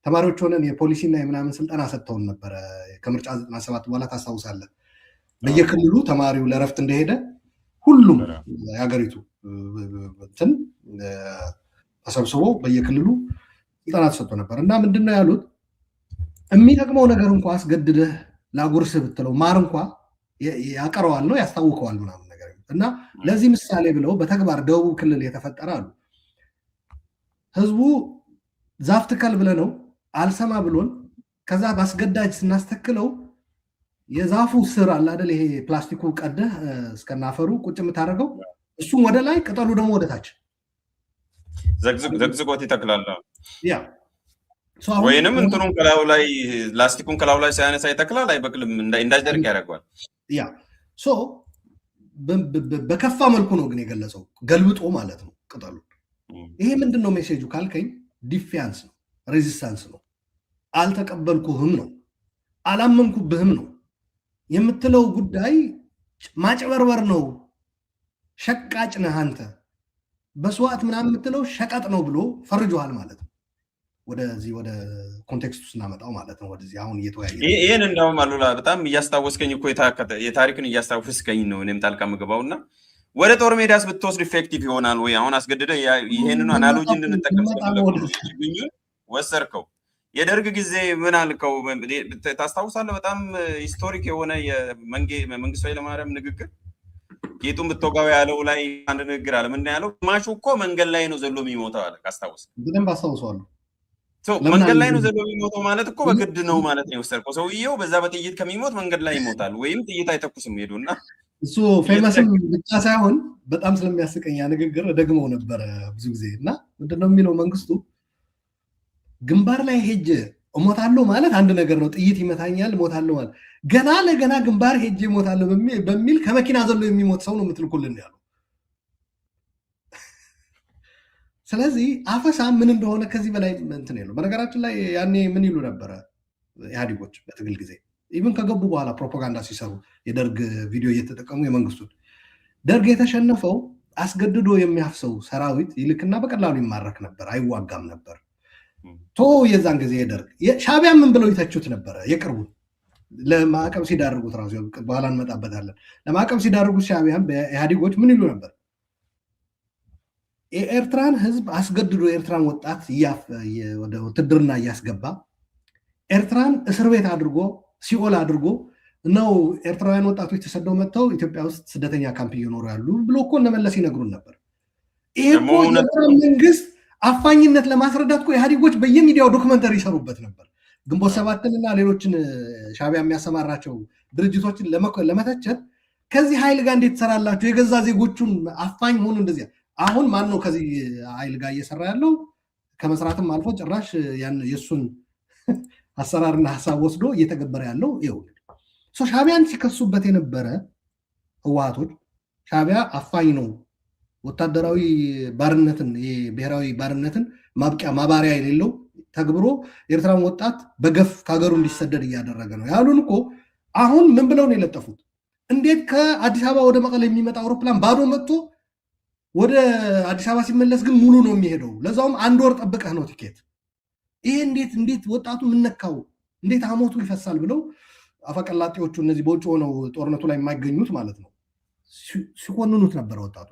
ተማሪዎች ሆነን የፖሊሲና የምናምን ስልጠና ሰጥተውን ነበር ከምርጫ 97 በኋላ ታስታውሳለህ በየክልሉ ተማሪው ለረፍት እንደሄደ ሁሉም የሀገሪቱ እንትን ተሰብስቦ በየክልሉ ስልጠና ተሰጥቶ ነበር እና ምንድነው ያሉት የሚጠቅመው ነገር እንኳን አስገድደህ ላጉርስ ብትለው ማር እንኳን ያቀረዋል ነው ያስታውቀዋል ምናምን ነገር እና ለዚህ ምሳሌ ብለው በተግባር ደቡብ ክልል የተፈጠረ አሉ ህዝቡ ዛፍ ትከል ብለ ነው አልሰማ ብሎን ከዛ ባስገዳጅ ስናስተክለው የዛፉ ስር አለ አይደል ይሄ ፕላስቲኩ ቀደህ እስከናፈሩ ቁጭ የምታደርገው እሱም ወደ ላይ ቅጠሉ ደግሞ ወደ ታች ዘግዝቆት ይተክላል ያ ወይንም እንትኑን ከላው ላይ ላስቲኩን ከላው ላይ ሳያነሳ ይተክላል አይበቅልም እንዳይደርቅ ያደርጋል ያ ሶ በከፋ መልኩ ነው ግን የገለጸው ገልብጦ ማለት ነው ቅጠሉ ይሄ ምንድነው ሜሴጁ ካልከኝ ዲፊያንስ ነው ሬዚስታንስ ነው አልተቀበልኩህም ነው አላመንኩብህም ነው የምትለው ጉዳይ ማጭበርበር ነው ሸቃጭ ነህ አንተ በስዋዕት ምናምን የምትለው ሸቀጥ ነው ብሎ ፈርጆሃል ማለት ነው ወደዚህ ወደ ኮንቴክስቱ ስናመጣው ማለት ነው ወደዚህ አሁን እየተወያየ ይሄን እንደውም አሉላ በጣም እያስታወስከኝ እኮ የታሪክን እያስታወስከኝ ነው እኔም ጣልቃ ምገባውና ወደ ጦር ሜዳስ ብትወስድ ኢፌክቲቭ ይሆናል ወይ አሁን አስገድደ ይሄንን አናሎጂ እንድንጠቀም ወሰርከው የደርግ ጊዜ ምን አልከው ታስታውሳለህ በጣም ሂስቶሪክ የሆነ የመንግስቱ ኃይለማርያም ንግግር ጌጡን ብትወጋው ያለው ላይ አንድ ንግግር አለ ምን ያለው ማሹ እኮ መንገድ ላይ ነው ዘሎ የሚሞተው አለ ካስታውስ በደንብ አስታውሰዋለሁ መንገድ ላይ ነው ዘሎ የሚሞተው ማለት እኮ በግድ ነው ማለት ነው የወሰድከው ሰውየው በዛ በጥይት ከሚሞት መንገድ ላይ ይሞታል ወይም ጥይት አይተኩስም ሄዱና እሱ ፌመስም ብቻ ሳይሆን በጣም ስለሚያስቀኝ ንግግር ደግመው ነበር ብዙ ጊዜ እና ምንድነው የሚለው መንግስቱ ግንባር ላይ ሄጄ እሞታለሁ ማለት አንድ ነገር ነው ጥይት ይመታኛል እሞታለሁ ማለት ገና ለገና ግንባር ሄጄ እሞታለሁ በሚል ከመኪና ዘሎ የሚሞት ሰው ነው የምትልኩልን ያለው ስለዚህ አፈሳ ምን እንደሆነ ከዚህ በላይ እንትን ነው በነገራችን ላይ ያኔ ምን ይሉ ነበር ኢህአዴጎች በትግል ጊዜ ኢቭን ከገቡ በኋላ ፕሮፓጋንዳ ሲሰሩ የደርግ ቪዲዮ እየተጠቀሙ የመንግስቱ ደርግ የተሸነፈው አስገድዶ የሚያፍሰው ሰራዊት ይልክና በቀላሉ ይማረክ ነበር አይዋጋም ነበር የዛን ጊዜ የደርግ ሻዕቢያ ምን ብለው ይተቹት ነበረ? የቅርቡ ለማዕቀብ ሲዳርጉት ራሱ በኋላ እንመጣበታለን። ለማዕቀብ ሲዳርጉት ሻዕቢያን በኢህአዴጎች ምን ይሉ ነበር? የኤርትራን ህዝብ አስገድዶ የኤርትራን ወጣት ወደ ውትድርና እያስገባ ኤርትራን እስር ቤት አድርጎ ሲኦል አድርጎ ነው ኤርትራውያን ወጣቶች ተሰደው መጥተው ኢትዮጵያ ውስጥ ስደተኛ ካምፕ እየኖሩ ያሉ ብሎ እኮ እነመለስ ይነግሩን ነበር። ይሄ እኮ የኤርትራ መንግስት አፋኝነት ለማስረዳት እኮ ኢህአዴጎች በየሚዲያው ዶክመንተሪ ይሰሩበት ነበር። ግንቦት ሰባትንና ሌሎችን ሻዕቢያ የሚያሰማራቸው ድርጅቶችን ለመተቸት ከዚህ ኃይል ጋር እንዴት ትሰራላችሁ? የገዛ ዜጎቹን አፋኝ ሆኑ እንደዚያ። አሁን ማን ነው ከዚህ ኃይል ጋር እየሰራ ያለው? ከመስራትም አልፎ ጭራሽ የእሱን አሰራርና ሀሳብ ወስዶ እየተገበረ ያለው ይኸው። ሻዕቢያን ሲከሱበት የነበረ ህወሓቶች ሻዕቢያ አፋኝ ነው፣ ወታደራዊ ባርነትን ብሔራዊ ባርነትን ማባሪያ የሌለው ተግብሮ የኤርትራን ወጣት በገፍ ከሀገሩ እንዲሰደድ እያደረገ ነው ያሉን እኮ አሁን ምን ብለው ነው የለጠፉት? እንዴት ከአዲስ አበባ ወደ መቀለ የሚመጣ አውሮፕላን ባዶ መጥቶ ወደ አዲስ አበባ ሲመለስ ግን ሙሉ ነው የሚሄደው፣ ለዛውም 1 ወር ጠብቀህ ነው ቲኬት። ይሄ እንዴት ወጣቱ ምነካው እንዴት አሞቱ ይፈሳል ብለው አፈቀላጤዎቹ እነዚህ በውጭ ሆነው ጦርነቱ ላይ የማይገኙት ማለት ነው ሲኮንኑት ነበረ ወጣቱ።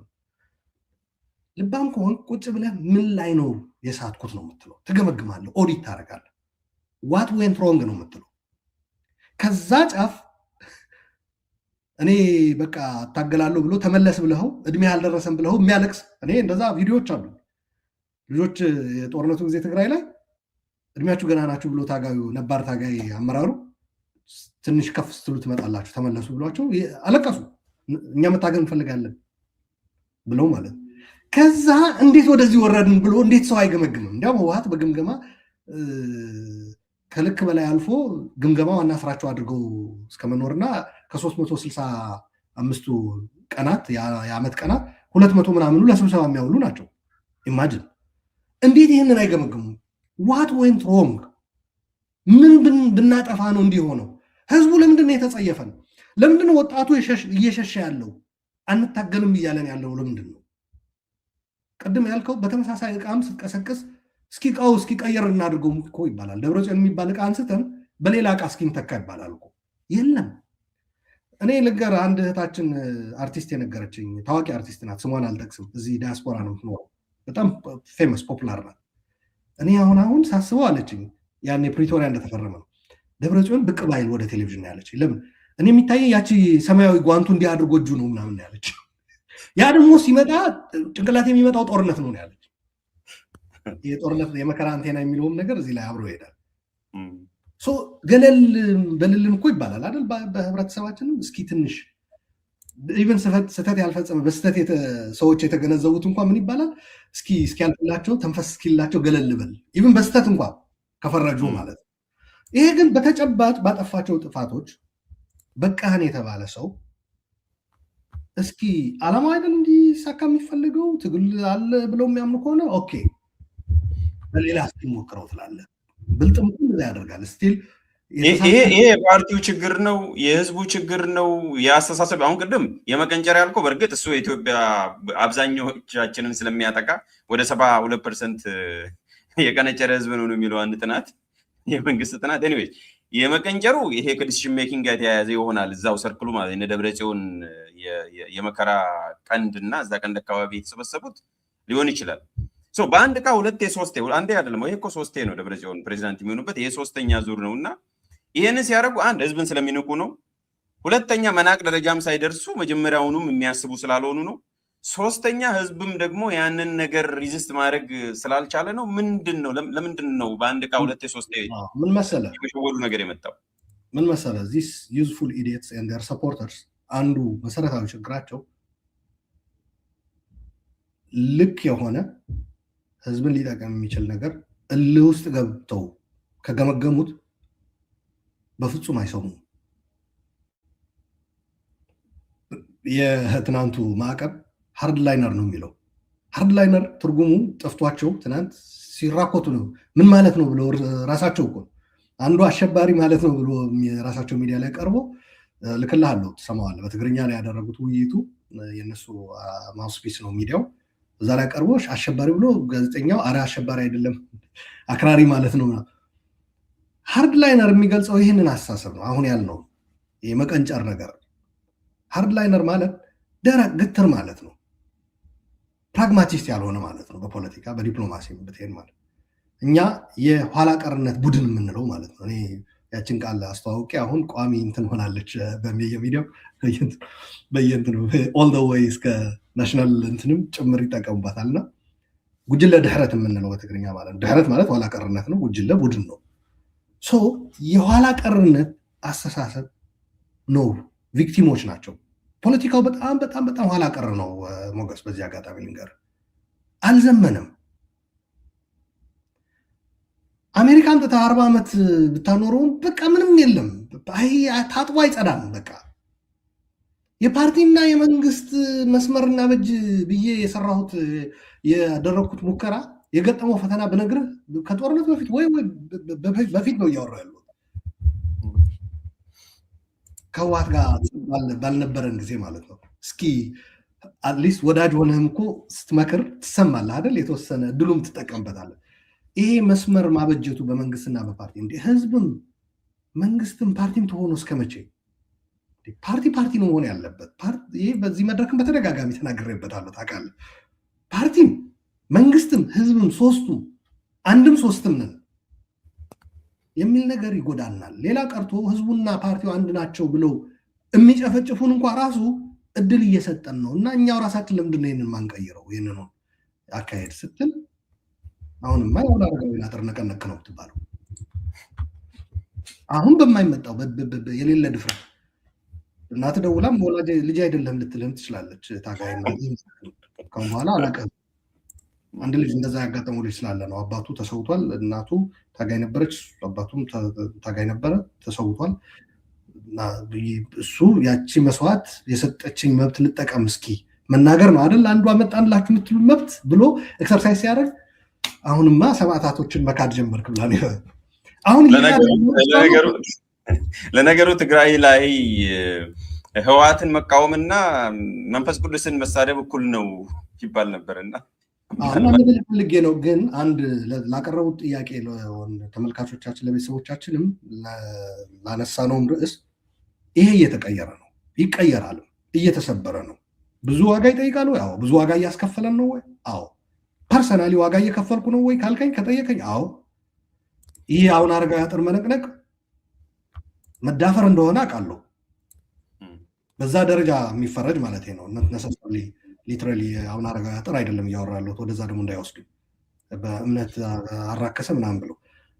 ልባም ከሆን ቁጭ ብለህ ምን ላይ ነው የሳትኩት ነው የምትለው፣ ትገመግማለህ፣ ኦዲት ታደርጋለህ። ዋት ዌንት ሮንግ ነው የምትለው። ከዛ ጫፍ እኔ በቃ እታገላለሁ ብሎ ተመለስ ብለው እድሜ አልደረሰም ብለው የሚያለቅስ እኔ እንደዛ ቪዲዮዎች አሉ። ልጆች የጦርነቱ ጊዜ ትግራይ ላይ እድሜያችሁ ገና ናችሁ ብሎ ታጋዩ ነባር ታጋይ አመራሩ ትንሽ ከፍ ስትሉ ትመጣላችሁ ተመለሱ ብሏቸው አለቀሱ። እኛ መታገል እንፈልጋለን ብለው ማለት ነው። ከዛ እንዴት ወደዚህ ወረድን ብሎ እንዴት ሰው አይገመግምም? እንዲያውም ህወሓት በግምገማ ከልክ በላይ አልፎ ግምገማ ዋና ስራቸው አድርገው እስከመኖርና ከ365ቱ ቀናት የዓመት ቀናት 200 ምናምኑ ለስብሰባ የሚያውሉ ናቸው። ኢማጅን እንዴት ይህንን አይገመግሙም? ዋት ዌንት ሮንግ? ምን ብናጠፋ ነው እንዲህ ሆነው? ህዝቡ ለምንድነው የተጸየፈን? ለምንድነው ወጣቱ እየሸሸ ያለው? አንታገልም እያለን ያለው ለምንድን ነው? ቅድም ያልከው በተመሳሳይ እቃም ስትቀሰቅስ እስኪ ቀየር እናድርገው እኮ ይባላል። ደብረጽዮን የሚባል እቃ አንስተን በሌላ እቃ እስኪንተካ ይባላል እኮ። የለም እኔ ልገር አንድ እህታችን አርቲስት የነገረችኝ ታዋቂ አርቲስት ናት፣ ስሟን አልጠቅስም። እዚህ ዲያስፖራ ነው የምትኖረው፣ በጣም ፌመስ ፖፑላር ናት። እኔ አሁን ሳስበው አለችኝ፣ ያኔ ፕሪቶሪያ እንደተፈረመ ነው ደብረጽዮን ብቅ ባይል ወደ ቴሌቪዥን ያለች። ለምን እኔ የሚታየኝ ያቺ ሰማያዊ ጓንቱ እንዲህ አድርጎ እጁ ነው ምናምን ያለች። ያ ደግሞ ሲመጣ ጭንቅላት የሚመጣው ጦርነት ነው ያለች። የጦርነት የመከራ አንቴና የሚለውም ነገር እዚህ ላይ አብሮ ይሄዳል። ገለል በልልን እኮ ይባላል አይደል? በህብረተሰባችንም እስኪ ትንሽ ኢቨን ስህተት ያልፈጸመ በስህተት ሰዎች የተገነዘቡት እንኳን ምን ይባላል? እስኪ ያልፍላቸው ተንፈስ እስኪላቸው ገለል በል፣ ኢቨን በስህተት እንኳን ከፈረጁ ማለት ነው። ይሄ ግን በተጨባጭ ባጠፋቸው ጥፋቶች በቃህን የተባለ ሰው እስኪ ዓላማው አይደል እንዲሳካ የሚፈልገው ትግል አለ ብለው የሚያምኑ ከሆነ ኦኬ በሌላ እስኪ ሞክረው ትላለህ። ብልጥም እንደዛ ያደርጋል። ስቲል ይሄ የፓርቲው ችግር ነው፣ የህዝቡ ችግር ነው፣ የአስተሳሰብ። አሁን ቅድም የመቀንጨር ያልከው በእርግጥ እሱ የኢትዮጵያ አብዛኛዎቻችንን ስለሚያጠቃ ወደ 72% የቀነጨረ ህዝብ ነው የሚለው አንድ ጥናት፣ የመንግስት ጥናት። ኤኒዌይስ የመቀንጨሩ ይሄ ከዲሲሽን ሜኪንግ ጋር የተያያዘ ይሆናል። እዛው ሰርክሉ ማለት እነ ደብረጽዮን የመከራ ቀንድ እና እዛ ቀንድ አካባቢ የተሰበሰቡት ሊሆን ይችላል። በአንድ እቃ 2 3 አንዴ አይደለም። ይሄ እኮ 3 ነው ደብረጽዮን ፕሬዚዳንት የሚሆኑበት፣ ይሄ 3ኛ ዙር ነው። እና ይህንን ሲያደርጉ አንድ ህዝብን ስለሚንቁ ነው። ሁለተኛ መናቅ ደረጃም ሳይደርሱ መጀመሪያውኑም የሚያስቡ ስላልሆኑ ነው። ሶስተኛ ህዝብም ደግሞ ያንን ነገር ሪዚስት ማድረግ ስላልቻለ ነው። ለምንድን ነው በአንድ እቃ 2 3 ምን መሰለህ የሚሸወዱ ነገር የመጣው? ምን መሰለህ ዚስ ዩዝፉል ኢዲየትስ ኤንድ ዴር ሰፖርተርስ አንዱ መሰረታዊ ችግራቸው ልክ የሆነ ህዝብን ሊጠቀም የሚችል ነገር እልህ ውስጥ ገብተው ከገመገሙት በፍጹም አይሰሙም። የትናንቱ ማዕቀብ ሃርድላይነር ነው የሚለው። ሃርድላይነር ትርጉሙ ጠፍቷቸው ትናንት ሲራኮቱ ነው። ምን ማለት ነው ብሎ ራሳቸው እኮ አንዱ አሸባሪ ማለት ነው ብሎ ራሳቸው ሚዲያ ላይ ቀርቦ ልክልሃለሁ፣ ትሰማዋለህ። በትግርኛ ነው ያደረጉት ውይይቱ፣ የነሱ ማውስፒስ ነው ሚዲያው። እዛ ላይ ቀርቦሽ አሸባሪ ብሎ ጋዜጠኛው አረ አሸባሪ አይደለም አክራሪ ማለት ነው። ሃርድ ላይነር የሚገልጸው ይህንን አስተሳሰብ ነው። አሁን ያልነው የመቀንጨር ነገር ሃርድ ላይነር ማለት ደረቅ ግትር ማለት ነው። ፕራግማቲስት ያልሆነ ማለት ነው። በፖለቲካ በዲፕሎማሲ ብትሄድ ማለት እኛ የኋላ ቀርነት ቡድን የምንለው ማለት ነው። እኔ ያችን ቃል አስተዋውቄ አሁን ቋሚ እንትን ሆናለች በሚዲያው በየእንትኑ ኦል ዘ ዌይ እስከ ናሽናል እንትንም ጭምር ይጠቀሙባታልና ጉጅለ ድሕረት የምንለው በትግርኛ ማለት ነው። ድሕረት ማለት ኋላ ቀርነት ነው። ጉጅለ ቡድን ነው። የኋላ ቀርነት አስተሳሰብ ነው ቪክቲሞች ናቸው። ፖለቲካው በጣም በጣም በጣም ኋላ ቀር ነው። ሞገስ በዚህ አጋጣሚ ልንገር፣ አልዘመነም። አሜሪካ አምጥታ 40 ዓመት ብታኖረውም በቃ ምንም የለም። ታጥቦ አይጸዳም። በቃ የፓርቲና የመንግስት መስመርና በጅ ብዬ የሰራሁት ያደረኩት ሙከራ የገጠመው ፈተና ብነግርህ ከጦርነት በፊት ወይ በፊት ነው እያወራሁ ያለው ከህወሓት ጋር ባልነበረን ጊዜ ማለት ነው። እስኪ አትሊስት ወዳጅ ሆነህም እኮ ስትመክር ትሰማለህ አይደል? የተወሰነ እድሉም ትጠቀምበታለህ። ይሄ መስመር ማበጀቱ በመንግስትና በፓርቲ እንደ ህዝብም መንግስትም ፓርቲም ተሆኖ እስከመቼ? ፓርቲ ነው መሆን ያለበት። ይሄ በዚህ መድረክም በተደጋጋሚ ተናግሬበታለሁ ታውቃለህ። ፓርቲም መንግስትም ህዝብም ሶስቱም አንድም ሶስትም ነን የሚል ነገር ይጎዳናል። ሌላ ቀርቶ ህዝቡና ፓርቲው አንድ ናቸው ብለው የሚጨፈጭፉን እንኳ ራሱ እድል እየሰጠን ነው። እና እኛው ራሳችን ለምንድን ነው ይህንን ማንቀይረው? ይህንን አካሄድ ስትል አሁንማ የሆነ አረጋዊን አጥር ነቀነቅ ነው ትባለው። አሁን በማይመጣው የሌለ ድፍረት እናት ደውላም ወላጅ ልጅ አይደለም ልትልህም ትችላለች። ታጋይና ከአሁን በኋላ አላውቅም። አንድ ልጅ እንደዛ ያጋጠመው ልጅ ስላለ ነው። አባቱ ተሰውቷል፣ እናቱ ታጋይ ነበረች፣ አባቱም ታጋይ ነበረ፣ ተሰውቷል። እሱ ያቺ መስዋዕት የሰጠችኝ መብት ልጠቀም እስኪ መናገር ነው አይደል? አንዱ አመጣንላችሁ የምትሉ መብት ብሎ ኤክሰርሳይዝ ሲያደርግ አሁንማ ሰማዕታቶችን መካድ ጀመርክ ብላ አሁን ለነገሩ ትግራይ ላይ ህወሓትን መቃወምና መንፈስ ቅዱስን መሳደብ እኩል ነው ይባል ነበርና ፈልጌ ነው። ግን አንድ ላቀረቡት ጥያቄ ተመልካቾቻችን ለቤተሰቦቻችንም ላነሳነውም ርዕስ ይሄ እየተቀየረ ነው፣ ይቀየራል፣ እየተሰበረ ነው። ብዙ ዋጋ ይጠይቃሉ። ያው ብዙ ዋጋ እያስከፈለን ነው ወይ? አዎ። ፐርሰናሊ ዋጋ እየከፈልኩ ነው ወይ ካልከኝ ከጠየቀኝ አዎ። ይህ አሁን አረጋዊ አጥር መነቅነቅ መዳፈር እንደሆነ አውቃለሁ። በዛ ደረጃ የሚፈረጅ ማለት ነው። ነሰሰሊ ሊትራሊ አሁን አረጋዊ አጥር አይደለም እያወራ ያለሁት፣ ወደዛ ደግሞ እንዳይወስዱ በእምነት አራከሰ ምናምን ብሎ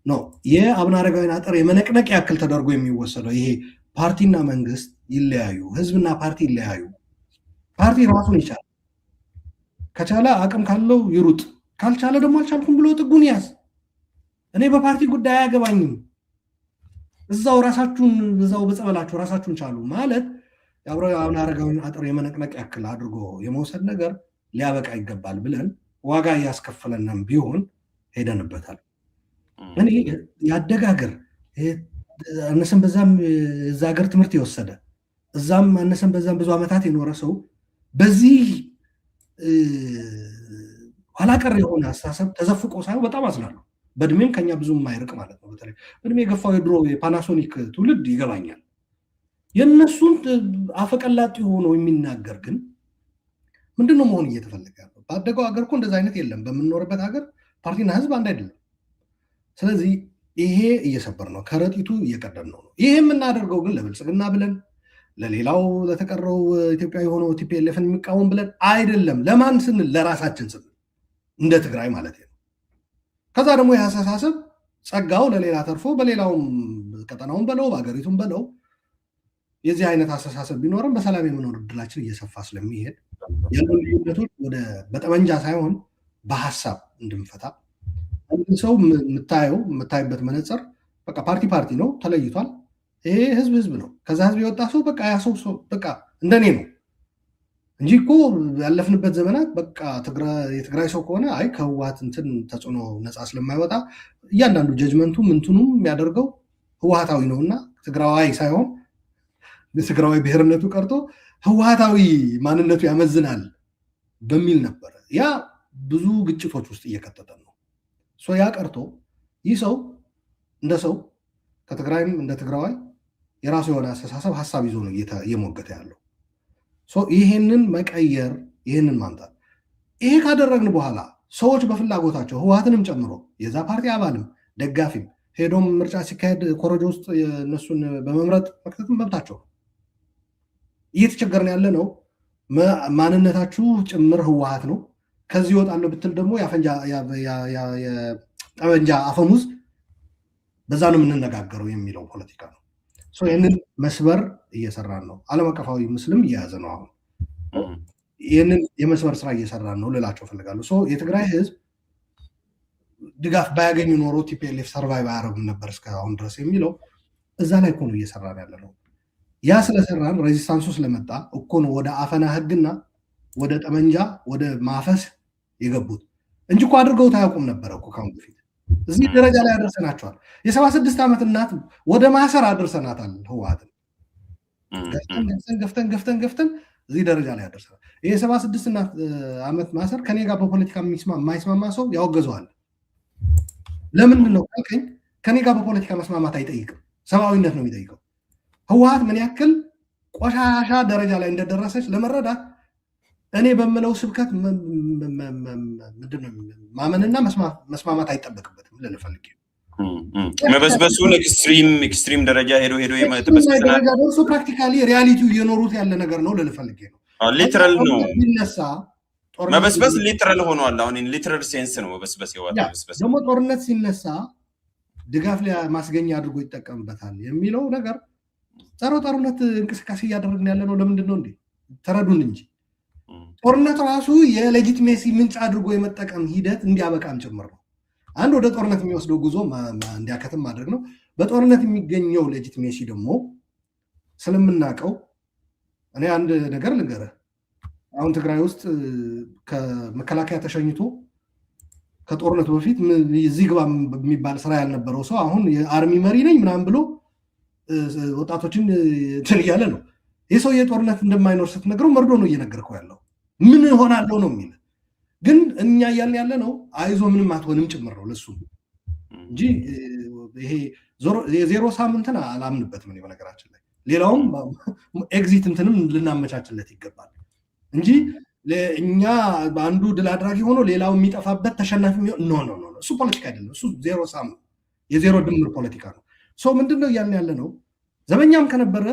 ነው። የአቡነ አረጋዊን አጥር የመነቅነቅ ያክል ተደርጎ የሚወሰደው ይሄ ፓርቲና መንግስት ይለያዩ፣ ህዝብና ፓርቲ ይለያዩ። ፓርቲ ራሱን ይቻል፣ ከቻለ አቅም ካለው ይሩጥ፣ ካልቻለ ደግሞ አልቻልኩም ብሎ ጥጉን ያዝ። እኔ በፓርቲ ጉዳይ አያገባኝም፣ እዛው ራሳችሁን እዛው በጸበላችሁ ራሳችሁን ቻሉ ማለት የአቡነ አረጋዊን አጥር የመነቅነቅ ያክል አድርጎ የመውሰድ ነገር ሊያበቃ ይገባል ብለን ዋጋ እያስከፈለንም ቢሆን ሄደንበታል። እኔ ያደገ ሀገር አነሰን በዛም እዛ ሀገር ትምህርት የወሰደ እዛም አነሰን በዛም ብዙ ዓመታት የኖረ ሰው በዚህ ኋላቀር የሆነ አስተሳሰብ ተዘፍቆ ሳይሆን በጣም አዝናለሁ። በእድሜም ከኛ ብዙ የማይርቅ ማለት ነው። በተለይ በእድሜ የገፋው የድሮ የፓናሶኒክ ትውልድ ይገባኛል። የእነሱን አፈቀላጤ ሆኖ የሚናገር ግን ምንድነው መሆን እየተፈለገ ያለው? ባደገው ሀገር እኮ እንደዚ አይነት የለም። በምንኖርበት ሀገር ፓርቲና ህዝብ አንድ አይደለም። ስለዚህ ይሄ እየሰበር ነው፣ ከረጢቱ እየቀደድ ነው። ይሄ የምናደርገው ግን ለብልጽግና ብለን ለሌላው ለተቀረው ኢትዮጵያ የሆነው ቲፒኤልኤፍን የሚቃወም ብለን አይደለም። ለማን ስንል? ለራሳችን ስንል፣ እንደ ትግራይ ማለት ነው። ከዛ ደግሞ የአስተሳሰብ ጸጋው ለሌላ ተርፎ በሌላውም ቀጠናውን በለው በሀገሪቱም በለው የዚህ አይነት አስተሳሰብ ቢኖርም በሰላም የመኖር እድላችን እየሰፋ ስለሚሄድ ያሉ ልዩነቶች በጠመንጃ ሳይሆን በሀሳብ እንድንፈታ አንድ ሰው የምታይበት መነጽር በቃ ፓርቲ ነው፣ ተለይቷል። ይሄ ህዝብ ነው። ከዛ ህዝብ የወጣ ሰው በቃ ያ ሰው በቃ እንደኔ ነው እንጂ እኮ ያለፍንበት ዘመናት በቃ የትግራይ ሰው ከሆነ አይ ከህወሓት እንትን ተጽዕኖ ነፃ ስለማይወጣ እያንዳንዱ ጀጅመንቱ ምንትኑም የሚያደርገው ህወሓታዊ ነውና ትግራዋይ ሳይሆን ትግራዋይ ብሔርነቱ ቀርቶ ህወሓታዊ ማንነቱ ያመዝናል በሚል ነበረ። ያ ብዙ ግጭቶች ውስጥ እየከተተን ነው። ያ ቀርቶ ይህ ሰው እንደ ሰው ከትግራይም እንደ ትግራዋይ የራሱ የሆነ አስተሳሰብ ሀሳብ ይዞ ነው እየሞገተ ያለው። ይህንን መቀየር፣ ይህንን ማምጣት፣ ይሄ ካደረግን በኋላ ሰዎች በፍላጎታቸው ህወሓትንም ጨምሮ የዛ ፓርቲ አባልም ደጋፊም ሄዶም ምርጫ ሲካሄድ ኮረጆ ውስጥ እነሱን በመምረጥ መክተትም መብታቸው ነው። እየተቸገርን ያለ ነው ማንነታችሁ ጭምር ህወሓት ነው፣ ከዚህ ይወጣለሁ ብትል ደግሞ የጠመንጃ አፈሙዝ በዛ ነው የምንነጋገረው የሚለው ፖለቲካ ነው። ይህንን መስበር እየሰራን ነው። ዓለም አቀፋዊ ምስልም እየያዘ ነው። አሁን ይህንን የመስበር ስራ እየሰራን ነው ልላቸው ፈልጋለሁ። የትግራይ ህዝብ ድጋፍ ባያገኙ ኖሮ ቲፒኤልኤፍ ሰርቫይቭ አያደርጉም ነበር እስካሁን ድረስ የሚለው እዛ ላይ እኮ ነው እየሰራን ያለ ነው። ያ ስለሰራን ሬዚስታንሱ ስለመጣ እኮ ነው ወደ አፈና ህግና ወደ ጠመንጃ ወደ ማፈስ የገቡት እንጂ እኮ አድርገውት አያውቁም ነበረ እኮ ካሁን በፊት። እዚህ ደረጃ ላይ አደርሰናቸዋል። የ76 ዓመት እናት ወደ ማሰር አደርሰናታል ህወሓትን። ገፍተን እዚህ ደረጃ ላይ አደርሰናል። ይህ 76 ዓመት ማሰር ከኔ ጋር በፖለቲካ የማይስማማ ሰው ያወገዘዋል። ለምንድን ነው ካልከኝ ከኔ ጋር በፖለቲካ መስማማት አይጠይቅም፣ ሰብአዊነት ነው የሚጠይቀው። ህወሓት ምን ያክል ቆሻሻ ደረጃ ላይ እንደደረሰች ለመረዳት እኔ በምለው ስብከት ማመንና መስማማት አይጠበቅበትም ልልፈልግ። መበስበሱን ኤክስትሪም ደረጃ ሄዶ ደረጃ ደርሶ ፕራክቲካሊ ሪያሊቲው እየኖሩት ያለ ነገር ነው ልልፈልግ ነው። ሊትራል ነው ቢነሳ መበስበስ ሊትራል ሆኗል። አሁን ሊትራል ሴንስ ነው መበስበስ። ደግሞ ጦርነት ሲነሳ ድጋፍ ማስገኛ አድርጎ ይጠቀምበታል የሚለው ነገር ጸረ ጦርነት እንቅስቃሴ እያደረግን ያለ ነው። ለምንድን ነው እንዴ? ተረዱን እንጂ ጦርነት ራሱ የሌጂቲሜሲ ምንጭ አድርጎ የመጠቀም ሂደት እንዲያበቃም ጭምር ነው። አንድ ወደ ጦርነት የሚወስደው ጉዞ እንዲያከትም ማድረግ ነው። በጦርነት የሚገኘው ሌጂቲሜሲ ደግሞ ስለምናውቀው እኔ አንድ ነገር ልንገርህ። አሁን ትግራይ ውስጥ ከመከላከያ ተሸኝቶ ከጦርነቱ በፊት እዚህ ግባ የሚባል ስራ ያልነበረው ሰው አሁን የአርሚ መሪ ነኝ ምናምን ብሎ ወጣቶችን እንትን እያለ ነው። ይህ ሰው የጦርነት እንደማይኖር ስትነግረው መርዶ ነው እየነገርከው ያለው። ምን ሆናለው ነው የሚል። ግን እኛ እያልን ያለ ነው አይዞ ምንም አትሆንም ጭምር ነው ለሱ እንጂ ይሄ የዜሮ ሳምንትን አላምንበትም። በነገራችን ላይ ሌላውም ኤግዚት እንትንም ልናመቻችለት ይገባል እንጂ እኛ በአንዱ ድል አድራጊ ሆኖ ሌላው የሚጠፋበት ተሸናፊ ኖ እሱ ፖለቲካ አይደለም። እሱ ዜሮ ሳም የዜሮ ድምር ፖለቲካ ነው። ምንድነው እያልን ያለ ነው? ዘበኛም ከነበረ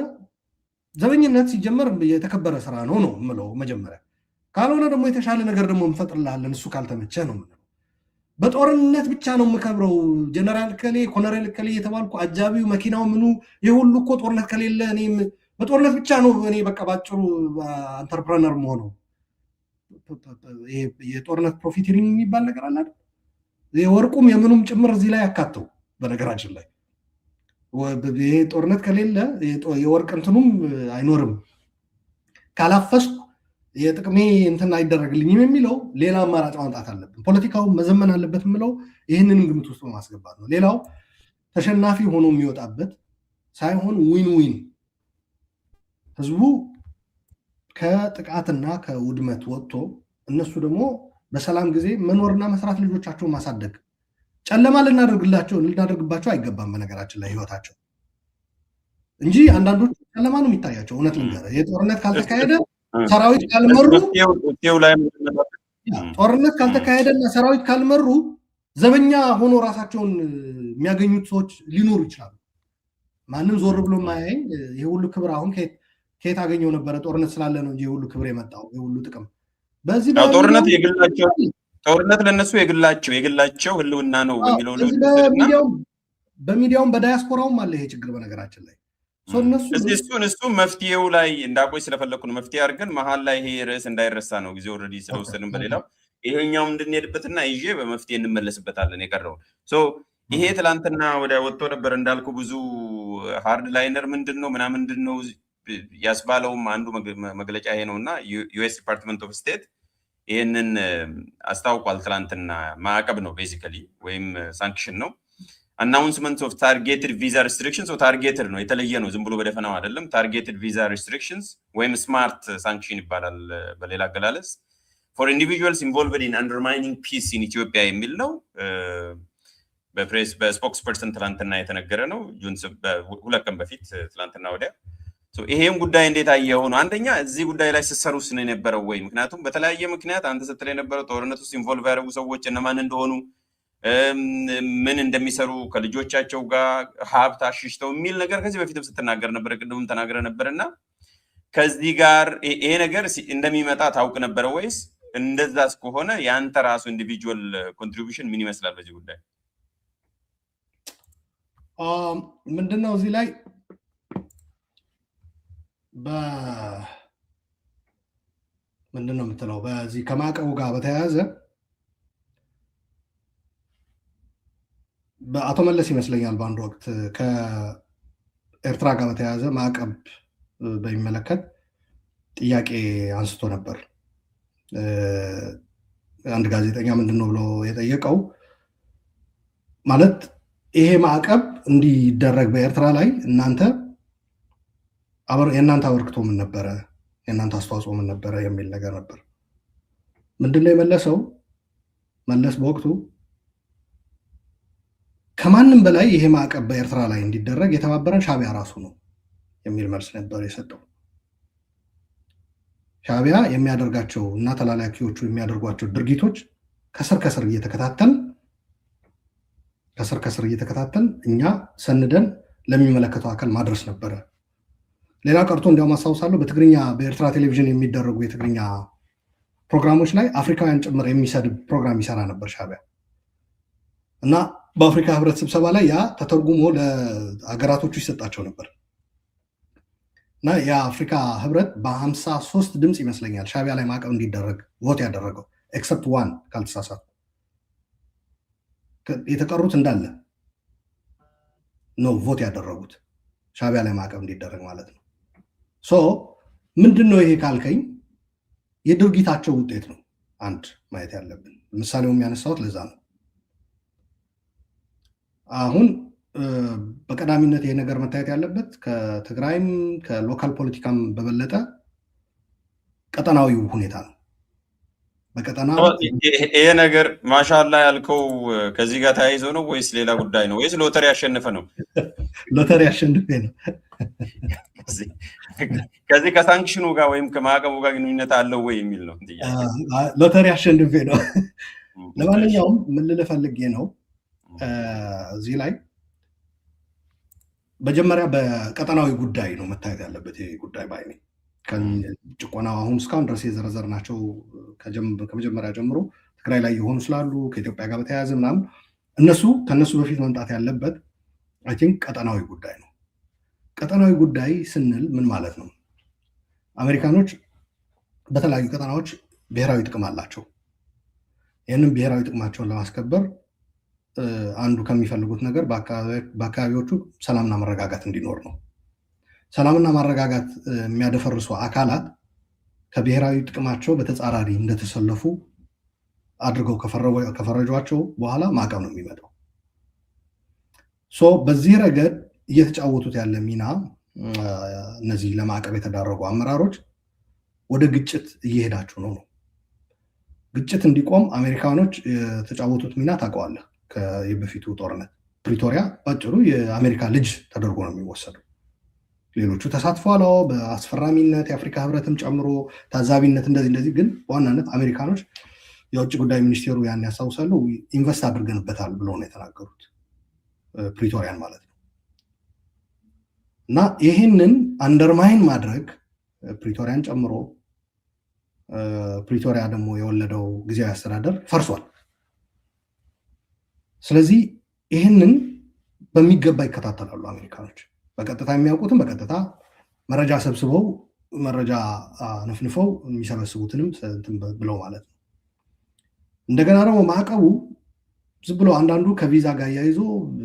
ዘበኝነት ሲጀመር የተከበረ ስራ ነው የምለው መጀመሪያ። ካልሆነ ደግሞ የተሻለ ነገር ደግሞ እንፈጥርልሃለን እሱ ካልተመቸ ነው የምለው። በጦርነት ብቻ ነው የምከብረው ጀነራል ከሌ ኮሎኔል ከሌ የተባልኩ አጃቢው መኪናው ምኑ የሁሉ እኮ ጦርነት ከሌለ እኔም በጦርነት ብቻ ነው እኔ በቃ ባጭሩ አንተርፕረነር መሆነው። የጦርነት ፕሮፊቲሪንግ የሚባል ነገር አለ አይደል? የወርቁም የምኑም ጭምር እዚህ ላይ ያካተው። በነገራችን ላይ ይሄ ጦርነት ከሌለ የወርቅ እንትኑም አይኖርም፣ ካላፈስኩ የጥቅሜ እንትን አይደረግልኝም የሚለው ሌላ አማራጭ ማምጣት አለብን። ፖለቲካው መዘመን አለበት የምለው ይህንን ግምት ውስጥ በማስገባት ነው። ሌላው ተሸናፊ ሆኖ የሚወጣበት ሳይሆን ዊን ዊን ህዝቡ ከጥቃትና ከውድመት ወጥቶ እነሱ ደግሞ በሰላም ጊዜ መኖርና መስራት፣ ልጆቻቸውን ማሳደግ። ጨለማ ልናደርግባቸው አይገባም። በነገራችን ላይ ህይወታቸው እንጂ አንዳንዶች ጨለማ ነው የሚታያቸው። እውነት ልንገርህ የጦርነት ካልተካሄደ ሰራዊት ካልመሩ ጦርነት ካልተካሄደና ሰራዊት ካልመሩ ዘበኛ ሆኖ ራሳቸውን የሚያገኙት ሰዎች ሊኖሩ ይችላሉ። ማንም ዞር ብሎ ማያየኝ ይሄ ሁሉ ክብር አሁን ከየት አገኘው ነበረ? ጦርነት ስላለ ነው እንጂ የሁሉ ክብር የመጣው የሁሉ ጥቅም በዚህ ጦርነት የግላቸው ጦርነት ለነሱ የግላቸው ህልውና ነው በሚለው በሚዲያውም በዳያስፖራውም አለ ይሄ ችግር በነገራችን ላይ እሱ መፍትሄው ላይ እንዳቆይ ስለፈለኩ ነው። መፍትሄ አድርገን መሀል ላይ ይሄ ርዕስ እንዳይረሳ ነው ጊዜ ኦልሬዲ ስለወሰድን በሌላው ይሄኛውም እንድንሄድበትና ይዤ በመፍትሄ እንመለስበታለን። የቀረው ይሄ ትላንትና ወደ ወጥቶ ነበር እንዳልኩ ብዙ ሃርድ ላይነር ምንድነው ምንድነው ያስባለውም አንዱ መግለጫ ይሄ ነውና ዩኤስ ዲፓርትመንት ኦፍ ስቴት ይሄንን አስታውቋል። ትላንትና ማዕቀብ ነው ቤዚካሊ ወይም ሳንክሽን ነው። announcement of targeted visa restrictions or targeted ነው የተለየ ነው ዝም ብሎ በደፈናው አይደለም። targeted visa restrictions ወይም smart sanction ይባላል በሌላ አገላለጽ for individuals involved in undermining peace in Ethiopia የሚል ነው። በስፖክስ ፐርሰን ትላንትና የተነገረ ነው። ጁን ሁለት ቀን በፊት ትላንትና ወዲያ ይሄን ጉዳይ እንዴት አየኸው ነው? አንደኛ እዚህ ጉዳይ ላይ ስትሰሩስ ነው የነበረው ወይ? ምክንያቱም በተለያየ ምክንያት አንተ ስትል የነበረው ጦርነት ውስጥ ኢንቮልቭ ያደረጉ ሰዎች እነማን እንደሆኑ ምን እንደሚሰሩ ከልጆቻቸው ጋር ሀብት አሽሽተው የሚል ነገር ከዚህ በፊትም ስትናገር ነበር፣ ቅድምም ተናግረ ነበርና ከዚህ ጋር ይሄ ነገር እንደሚመጣ ታውቅ ነበር ወይስ? እንደዛስ ከሆነ ያንተ ራሱ ኢንዲቪጁዋል ኮንትሪቢዩሽን ምን ይመስላል በዚህ ጉዳይ? ምንድነው እዚህ ላይ ምንድነው የምትለው? በዚህ ከማዕቀቡ ጋር በተያያዘ በአቶ መለስ ይመስለኛል በአንድ ወቅት ከኤርትራ ጋር በተያያዘ ማዕቀብ በሚመለከት ጥያቄ አንስቶ ነበር። አንድ ጋዜጠኛ ምንድነው ብሎ የጠየቀው ማለት ይሄ ማዕቀብ እንዲደረግ በኤርትራ ላይ የእናንተ አበርክቶ ምን ነበረ፣ የእናንተ አስተዋጽኦ ምን ነበረ የሚል ነገር ነበር። ምንድነው የመለሰው? መለስ በወቅቱ ከማንም በላይ ይሄ ማዕቀብ በኤርትራ ላይ እንዲደረግ የተባበረን ሻዕቢያ ራሱ ነው የሚል መልስ ነበር የሰጠው። ሻዕቢያ የሚያደርጋቸው እና ተላላኪዎቹ የሚያደርጓቸው ድርጊቶች ከስር ከስር እየተከታተል እኛ ሰንደን ለሚመለከተው አካል ማድረስ ነበረ። ሌላ ቀርቶ እንዲያውም አስታውሳለሁ በኤርትራ ቴሌቪዥን የሚደረጉ የትግርኛ ፕሮግራሞች ላይ አፍሪካውያን ጭምር የሚሰድብ ፕሮግራም ይሰራ ነበር ሻዕቢያ እና በአፍሪካ ህብረት ስብሰባ ላይ ያ ተተርጉሞ ለሀገራቶቹ ይሰጣቸው ነበር እና የአፍሪካ ህብረት በ53 ድምፅ ይመስለኛል ሻዕቢያ ላይ ማዕቀብ እንዲደረግ ቮት ያደረገው ኤክሰፕት ዋን ካልተሳሳትኩ፣ የተቀሩት እንዳለ ነው ቮት ያደረጉት ሻዕቢያ ላይ ማዕቀብ እንዲደረግ ማለት ነው። ምንድነው ይሄ ካልከኝ የድርጊታቸው ውጤት ነው አንድ ማየት ያለብን። ምሳሌው የሚያነሳውት ለዛ ነው። አሁን በቀዳሚነት ይሄ ነገር መታየት ያለበት ከትግራይም ከሎካል ፖለቲካም በበለጠ ቀጠናዊው ሁኔታ ነው። በቀጠና ይሄ ነገር ማሻአላ ያልከው ከዚህ ጋር ተያይዞ ነው ወይስ ሌላ ጉዳይ ነው ወይስ ሎተሪ ያሸነፈ ነው? ሎተሪ ያሸነፈ ነው። ከዚህ ከሳንክሽኑ ጋር ወይም ከማዕቀቡ ጋር ግንኙነት አለው ወይ የሚል ነው። ሎተሪ ያሸነፈ ነው። ለማንኛውም ምን ልልህ ፈልጌ ነው እዚህ ላይ መጀመሪያ በቀጠናዊ ጉዳይ ነው መታየት ያለበት። ይሄ ጉዳይ ባይኔ ጭቆናው አሁን እስካሁን ድረስ የዘረዘርናቸው ከመጀመሪያ ጀምሮ ትግራይ ላይ የሆኑ ስላሉ ከኢትዮጵያ ጋር በተያያዘ ምናምን ከነሱ በፊት መምጣት ያለበት አይ ቲንክ ቀጠናዊ ጉዳይ ነው። ቀጠናዊ ጉዳይ ስንል ምን ማለት ነው? አሜሪካኖች በተለያዩ ቀጠናዎች ብሔራዊ ጥቅም አላቸው። ይህንን ብሔራዊ ጥቅማቸውን ለማስከበር አንዱ ከሚፈልጉት ነገር በአካባቢዎቹ ሰላምና መረጋጋት እንዲኖር ነው። ሰላምና ማረጋጋት የሚያደፈርሱ አካላት ከብሔራዊ ጥቅማቸው በተጻራሪ እንደተሰለፉ አድርገው ከፈረጇቸው በኋላ ማዕቀብ ነው የሚመጣው። በዚህ ረገድ እየተጫወቱት ያለ ሚና እነዚህ ለማዕቀብ የተዳረጉ አመራሮች ወደ ግጭት እየሄዳችሁ ነው። ግጭት እንዲቆም አሜሪካኖች የተጫወቱት ሚና ታውቀዋለህ። በፊቱ ጦርነት ፕሪቶሪያ ባጭሩ የአሜሪካ ልጅ ተደርጎ ነው የሚወሰደው። ሌሎቹ ተሳትፈዋል በአስፈራሚነት የአፍሪካ ህብረትም ጨምሮ ታዛቢነት እንደዚህ ግን በዋናነት አሜሪካኖች የውጭ ጉዳይ ሚኒስቴሩ ያን ያስታውሳሉ ኢንቨስት አድርገንበታል ብሎ ነው የተናገሩት ፕሪቶሪያን ማለት ነው። እና ይህንን አንደርማይን ማድረግ ፕሪቶሪያን ጨምሮ ፕሪቶሪያ ደግሞ የወለደው ጊዜያዊ አስተዳደር ፈርሷል። ስለዚህ ይህንን በሚገባ ይከታተላሉ አሜሪካኖች። በቀጥታ የሚያውቁትም በቀጥታ መረጃ ሰብስበው መረጃ ነፍንፈው የሚሰበስቡትንም ብለው ማለት ነው። እንደገና ደግሞ ማዕቀቡ ዝም ብሎ አንዳንዱ ከቪዛ ጋር ያይዞ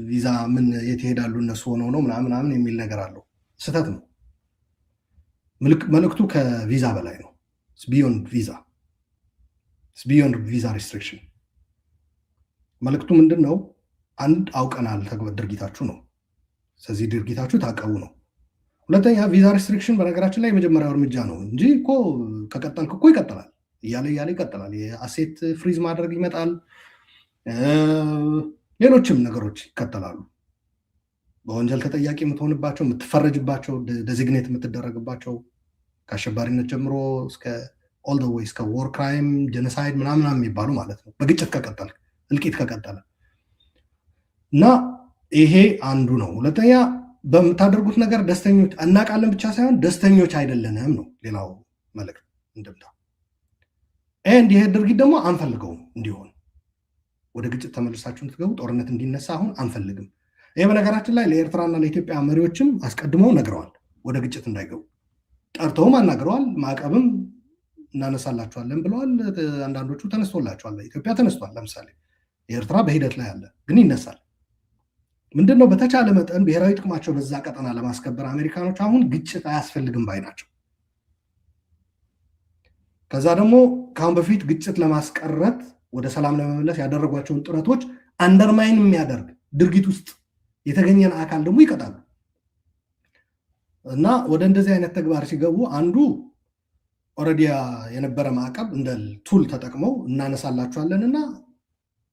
ቪዛ ምን የት ይሄዳሉ እነሱ ሆነው ነው ምናምን የሚል ነገር አለው። ስህተት ነው። መልእክቱ ከቪዛ በላይ ነው። ቢዮንድ ቪዛ ሪስትሪክሽን መልእክቱ ምንድን ነው? አንድ አውቀናል ድርጊታችሁ ነው። ስለዚህ ድርጊታችሁ ታቀቡ ነው። ሁለተኛ ቪዛ ሪስትሪክሽን በነገራችን ላይ የመጀመሪያው እርምጃ ነው እንጂ እኮ ከቀጠልክ እኮ ይቀጥላል። እያለ ይቀጥላል። የአሴት ፍሪዝ ማድረግ ይመጣል። ሌሎችም ነገሮች ይከተላሉ። በወንጀል ተጠያቂ የምትሆንባቸው፣ የምትፈረጅባቸው፣ ዴዚግኔት የምትደረግባቸው ከአሸባሪነት ጀምሮ እስከ ኦል ዘ ዌይ እስከ ዎር ክራይም፣ ጀኖሳይድ ምናምን የሚባሉ ማለት ነው። በግጭት ከቀጠለ እልቂት ከቀጠለ እና ይሄ አንዱ ነው። ሁለተኛ በምታደርጉት ነገር ደስተኞች እናውቃለን ብቻ ሳይሆን ደስተኞች አይደለንም ነው ሌላው መልእክት እንድምታ። ይሄ ድርጊት ደግሞ አንፈልገውም እንዲሆን፣ ወደ ግጭት ተመልሳችሁ እንድትገቡ፣ ጦርነት እንዲነሳ አሁን አንፈልግም። ይሄ በነገራችን ላይ ለኤርትራና ለኢትዮጵያ መሪዎችም አስቀድመው ነግረዋል፣ ወደ ግጭት እንዳይገቡ ጠርተውም አናግረዋል። ማዕቀብም እናነሳላቸዋለን ብለዋል። አንዳንዶቹ ተነስቶላቸዋል። ኢትዮጵያ ተነስቷል። ለምሳሌ የኤርትራ በሂደት ላይ አለ፣ ግን ይነሳል። ምንድነው? በተቻለ መጠን ብሔራዊ ጥቅማቸው በዛ ቀጠና ለማስከበር አሜሪካኖች አሁን ግጭት አያስፈልግም ባይ ናቸው። ከዛ ደግሞ ከአሁን በፊት ግጭት ለማስቀረት ወደ ሰላም ለመመለስ ያደረጓቸውን ጥረቶች አንደርማይን የሚያደርግ ድርጊት ውስጥ የተገኘን አካል ደግሞ ይቀጣሉ። እና ወደ እንደዚህ አይነት ተግባር ሲገቡ አንዱ ኦልሬዲ የነበረ ማዕቀብ እንደ ቱል ተጠቅመው እናነሳላቸዋለን እና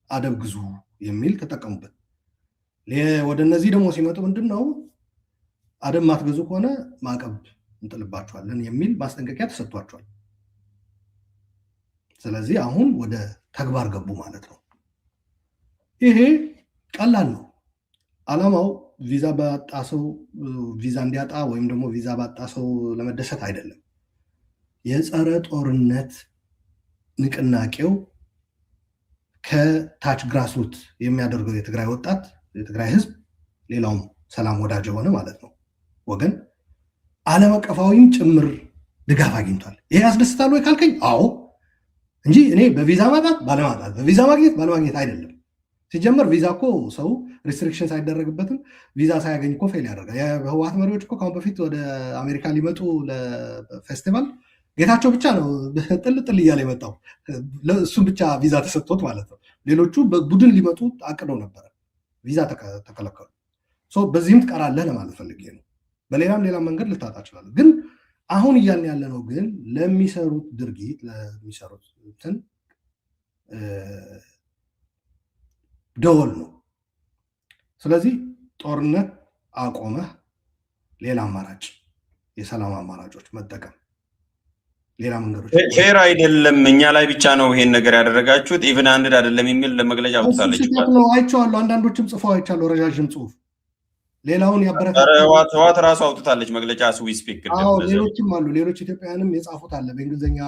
አደብ ግዙ የሚል ተጠቀሙበት። ወደ እነዚህ ደግሞ ሲመጡ ምንድነው አደብ ማትገዙ ከሆነ ማዕቀብ እንጥልባቸዋለን የሚል ማስጠንቀቂያ ተሰጥቷቸዋል። ስለዚህ አሁን ወደ ተግባር ገቡ ማለት ነው። ይሄ ቀላል ነው። ዓላማው ቪዛ ባጣ ሰው ቪዛ እንዲያጣ ወይም ደግሞ ቪዛ ባጣ ሰው ለመደሰት አይደለም። የጸረ ጦርነት ንቅናቄው ከታች ግራስሩት የሚያደርገው የትግራይ ወጣት፣ የትግራይ ህዝብ፣ ሌላውም ሰላም ወዳጅ የሆነ ማለት ነው ወገን ዓለም አቀፋዊም ጭምር ድጋፍ አግኝቷል። ይሄ ያስደስታል ወይ ካልከኝ አዎ፣ እንጂ እኔ በቪዛ ማጣት ባለማጣት፣ በቪዛ ማግኘት ባለማግኘት አይደለም። ሲጀመር ቪዛ እኮ ሰው ሪስትሪክሽን ሳይደረግበትም ቪዛ ሳያገኝ እኮ ፌል ያደርጋል። የህወሓት መሪዎች እኮ ከአሁን በፊት ወደ አሜሪካ ሊመጡ ለፌስቲቫል ጌታቸው ብቻ ነው ጥልጥል እያለ የመጣው፣ እሱም ብቻ ቪዛ ተሰጥቶት ማለት ነው። ሌሎቹ በቡድን ሊመጡ አቅደው ነበረ፣ ቪዛ ተከለከሉ። በዚህም ትቀራለህ ለማለት ፈልጌ ነው። በሌላም መንገድ ልታጣ ይችላል። ግን አሁን እያልን ያለ ነው ግን ለሚሰሩት ድርጊት ለሚሰሩት እንትን ደወል ነው። ስለዚህ ጦርነት አቆመህ ሌላ አማራጭ የሰላም አማራጮች መጠቀም፣ ሌላ መንገዶች ፌር አይደለም። እኛ ላይ ብቻ ነው ይሄን ነገር ያደረጋችሁት፣ ኢቭን አንድ አይደለም የሚል ለመግለጫ አውጥታለች። አይቼዋለሁ፣ አንዳንዶችም ጽፈው አይቻለሁ፣ ረዣዥም ጽሁፍ። ሌላውን ህወሓት ራሱ አውጥታለች መግለጫ ስዊስፒክ። ሌሎችም አሉ፣ ሌሎች ኢትዮጵያውያንም የጻፉት አለ። በእንግሊዝኛ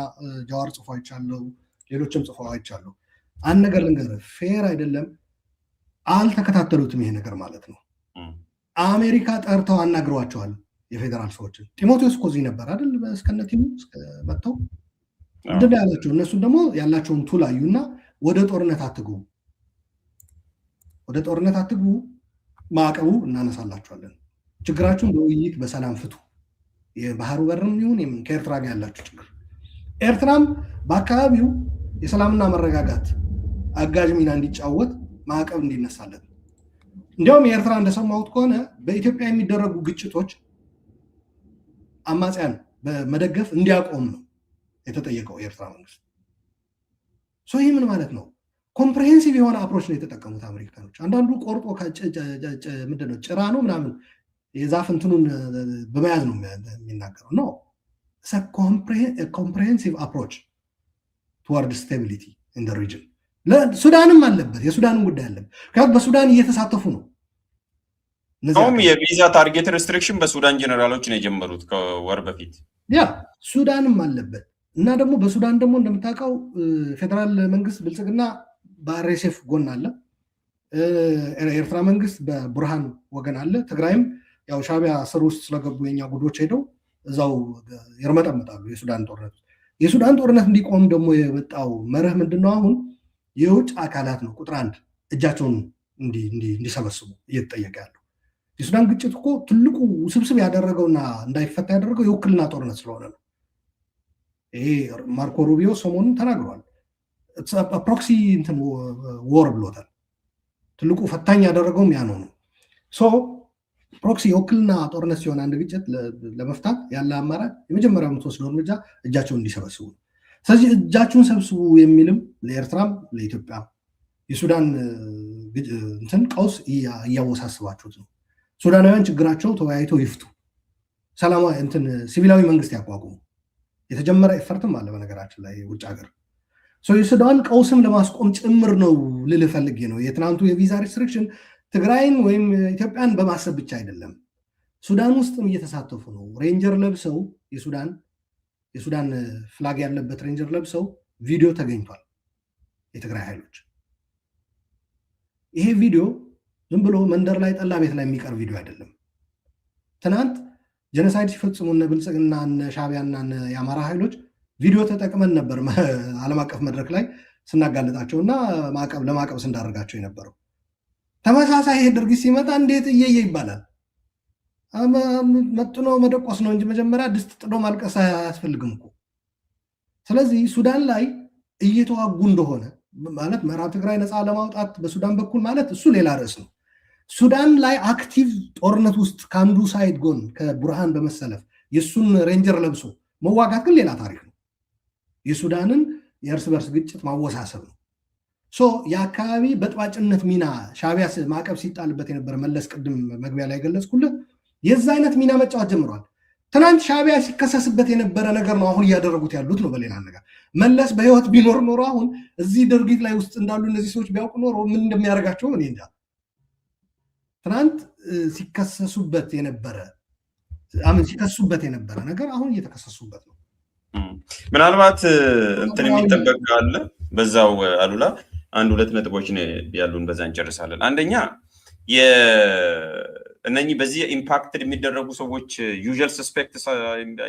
ጃዋር ጽፎ አይቻለሁ፣ ሌሎችም ጽፎ አይቻለሁ። አንድ ነገር ልንገርህ፣ ፌር አይደለም። አልተከታተሉትም ይሄ ነገር ማለት ነው። አሜሪካ ጠርተው አናግረዋቸዋል የፌዴራል ሰዎችን። ጢሞቴዎስ እኮ እዚህ ነበር አይደል? እስከነ ቲሙ መጥተው ምንድን ያላቸው፣ እነሱን ደግሞ ያላቸውን ቱል አዩና ወደ ጦርነት አትግቡ፣ ማዕቀቡ እናነሳላቸዋለን፣ ችግራችሁን በውይይት በሰላም ፍቱ፣ የባህሩ በርም ይሁን ከኤርትራ ጋር ያላችሁ ችግር፣ ኤርትራም በአካባቢው የሰላምና መረጋጋት አጋዥ ሚና እንዲጫወት ማዕቀብ እንዲነሳለን። እንዲያውም የኤርትራ እንደሰማሁት ከሆነ በኢትዮጵያ የሚደረጉ ግጭቶች አማጽያን በመደገፍ እንዲያቆም ነው የተጠየቀው የኤርትራ መንግስት። ይህ ምን ማለት ነው? ኮምፕሬሄንሲቭ የሆነ አፕሮች ነው የተጠቀሙት አሜሪካኖች። አንዳንዱ ቆርጦ ምንድነው ጭራ ነው ምናምን የዛፍ እንትኑን በመያዝ ነው የሚናገረው ነው። ኮምፕሬሄንሲቭ አፕሮች ቱዋርድ ስታቢሊቲ ኢን ዘ ሪጅን። ሱዳንም አለበት፣ የሱዳንም ጉዳይ አለበት። ምክንያቱም በሱዳን እየተሳተፉ ነው። አሁን የቪዛ ታርጌት ሬስትሪክሽን በሱዳን ጀነራሎች ነው የጀመሩት ከወር በፊት። ሱዳንም አለበት እና ደግሞ በሱዳን ደግሞ እንደምታውቀው ፌዴራል መንግስት ብልጽግና በአርኤስኤፍ ጎን አለ፣ ኤርትራ መንግስት በቡርሃን ወገን አለ። ትግራይም ያው ሻዕቢያ ስር ውስጥ ስለገቡ የኛ ጉዶች ሄደው እዛው ይርመጠመጣሉ። የሱዳን ጦርነት እንዲቆም ደግሞ የመጣው መርህ ምንድነው? አሁን የውጭ አካላት ነው ቁጥር አንድ እጃቸውን እንዲሰበስቡ እየተጠየቀ ያለው። የሱዳን ግጭት እኮ ትልቁ ውስብስብ ያደረገውና እንዳይፈታ ያደረገው የውክልና ጦርነት ስለሆነ ነው። ይሄ ማርኮ ሩቢዮ ሰሞኑን ተናግሯል። ፕሮክሲ ወር ብሎታል። ትልቁ ፈታኝ ያደረገውም ያ ነው። ፕሮክሲ የውክልና ጦርነት ሲሆን አንድ ግጭት ለመፍታት ያለ አማራጭ የመጀመሪያ የምትወስደው እርምጃ እጃቸውን እንዲሰበስቡ። ስለዚህ እጃችሁን ሰብስቡ የሚልም ለኤርትራም ለኢትዮጵያ የሱዳን እንትን ቀውስ እያወሳስባችሁት ነው። ሱዳናውያን ችግራቸው ተወያይተው ይፍቱ፣ ሰላማዊ እንትን ሲቪላዊ መንግስት ያቋቁሙ። የተጀመረ ኤፈርትም አለ በነገራችን ላይ ውጭ ሀገር የሱዳን ቀውስም ለማስቆም ጭምር ነው ልል ፈልጌ ነው። የትናንቱ የቪዛ ሪስትሪክሽን ትግራይን ወይም ኢትዮጵያን በማሰብ ብቻ አይደለም፣ ሱዳን ውስጥም እየተሳተፉ ነው። ሬንጀር ለብሰው የሱዳን ፍላግ ያለበት ሬንጀር ለብሰው ቪዲዮ ተገኝቷል የትግራይ ኃይሎች። ይሄ ቪዲዮ ዝም ብሎ መንደር ላይ ጠላ ቤት ላይ የሚቀር ቪዲዮ አይደለም። ትናንት ጀኖሳይድ ሲፈጽሙ እነ ብልጽግና እነ ሻዕቢያና እነ የአማራ ኃይሎች ቪዲዮ ተጠቅመን ነበር ዓለም አቀፍ መድረክ ላይ ስናጋልጣቸውና ለማዕቀብ ስንዳረጋቸው የነበረው። ተመሳሳይ ይሄ ድርጊት ሲመጣ እንዴት እየየ ይባላል? መጥኖ መደቆስ ነው እንጂ መጀመሪያ ድስት ጥዶ ማልቀስ አያስፈልግም እኮ። ስለዚህ ሱዳን ላይ እየተዋጉ እንደሆነ ማለት ምዕራብ ትግራይ ነፃ ለማውጣት በሱዳን በኩል ማለት እሱ ሌላ ርዕስ ነው። ሱዳን ላይ አክቲቭ ጦርነት ውስጥ ከአንዱ ሳይድ ጎን ከቡርሃን በመሰለፍ የእሱን ሬንጀር ለብሶ መዋጋት ግን ሌላ ታሪክ ነው። የሱዳንን የእርስ በርስ ግጭት ማወሳሰብ ነው። የአካባቢ በጥባጭነት ሚና ሻዕቢያ ማዕቀብ ሲጣልበት የነበረ መለስ ቅድም መግቢያ ላይ ገለጽኩልህ የዛ አይነት ሚና መጫወት ጀምሯል። ትናንት ሻዕቢያ ሲከሰስበት የነበረ ነገር ነው አሁን እያደረጉት ያሉት ነው። በሌላ ነገር መለስ በህይወት ቢኖር ኖሮ አሁን እዚህ ድርጊት ላይ ውስጥ እንዳሉ እነዚህ ሰዎች ቢያውቁ ኖሮ ምን እንደሚያደርጋቸው እኔ እንጃ። ትናንት ሲከሰሱበት የነበረ ነገር አሁን እየተከሰሱበት ነው። ምናልባት እንትን የሚጠበቅ ካለ በዛው አሉላ አንድ ሁለት ነጥቦች ያሉን በዛ እንጨርሳለን። አንደኛ እነኚህ በዚህ ኢምፓክትድ የሚደረጉ ሰዎች ዩዥዋል ሰስፔክትስ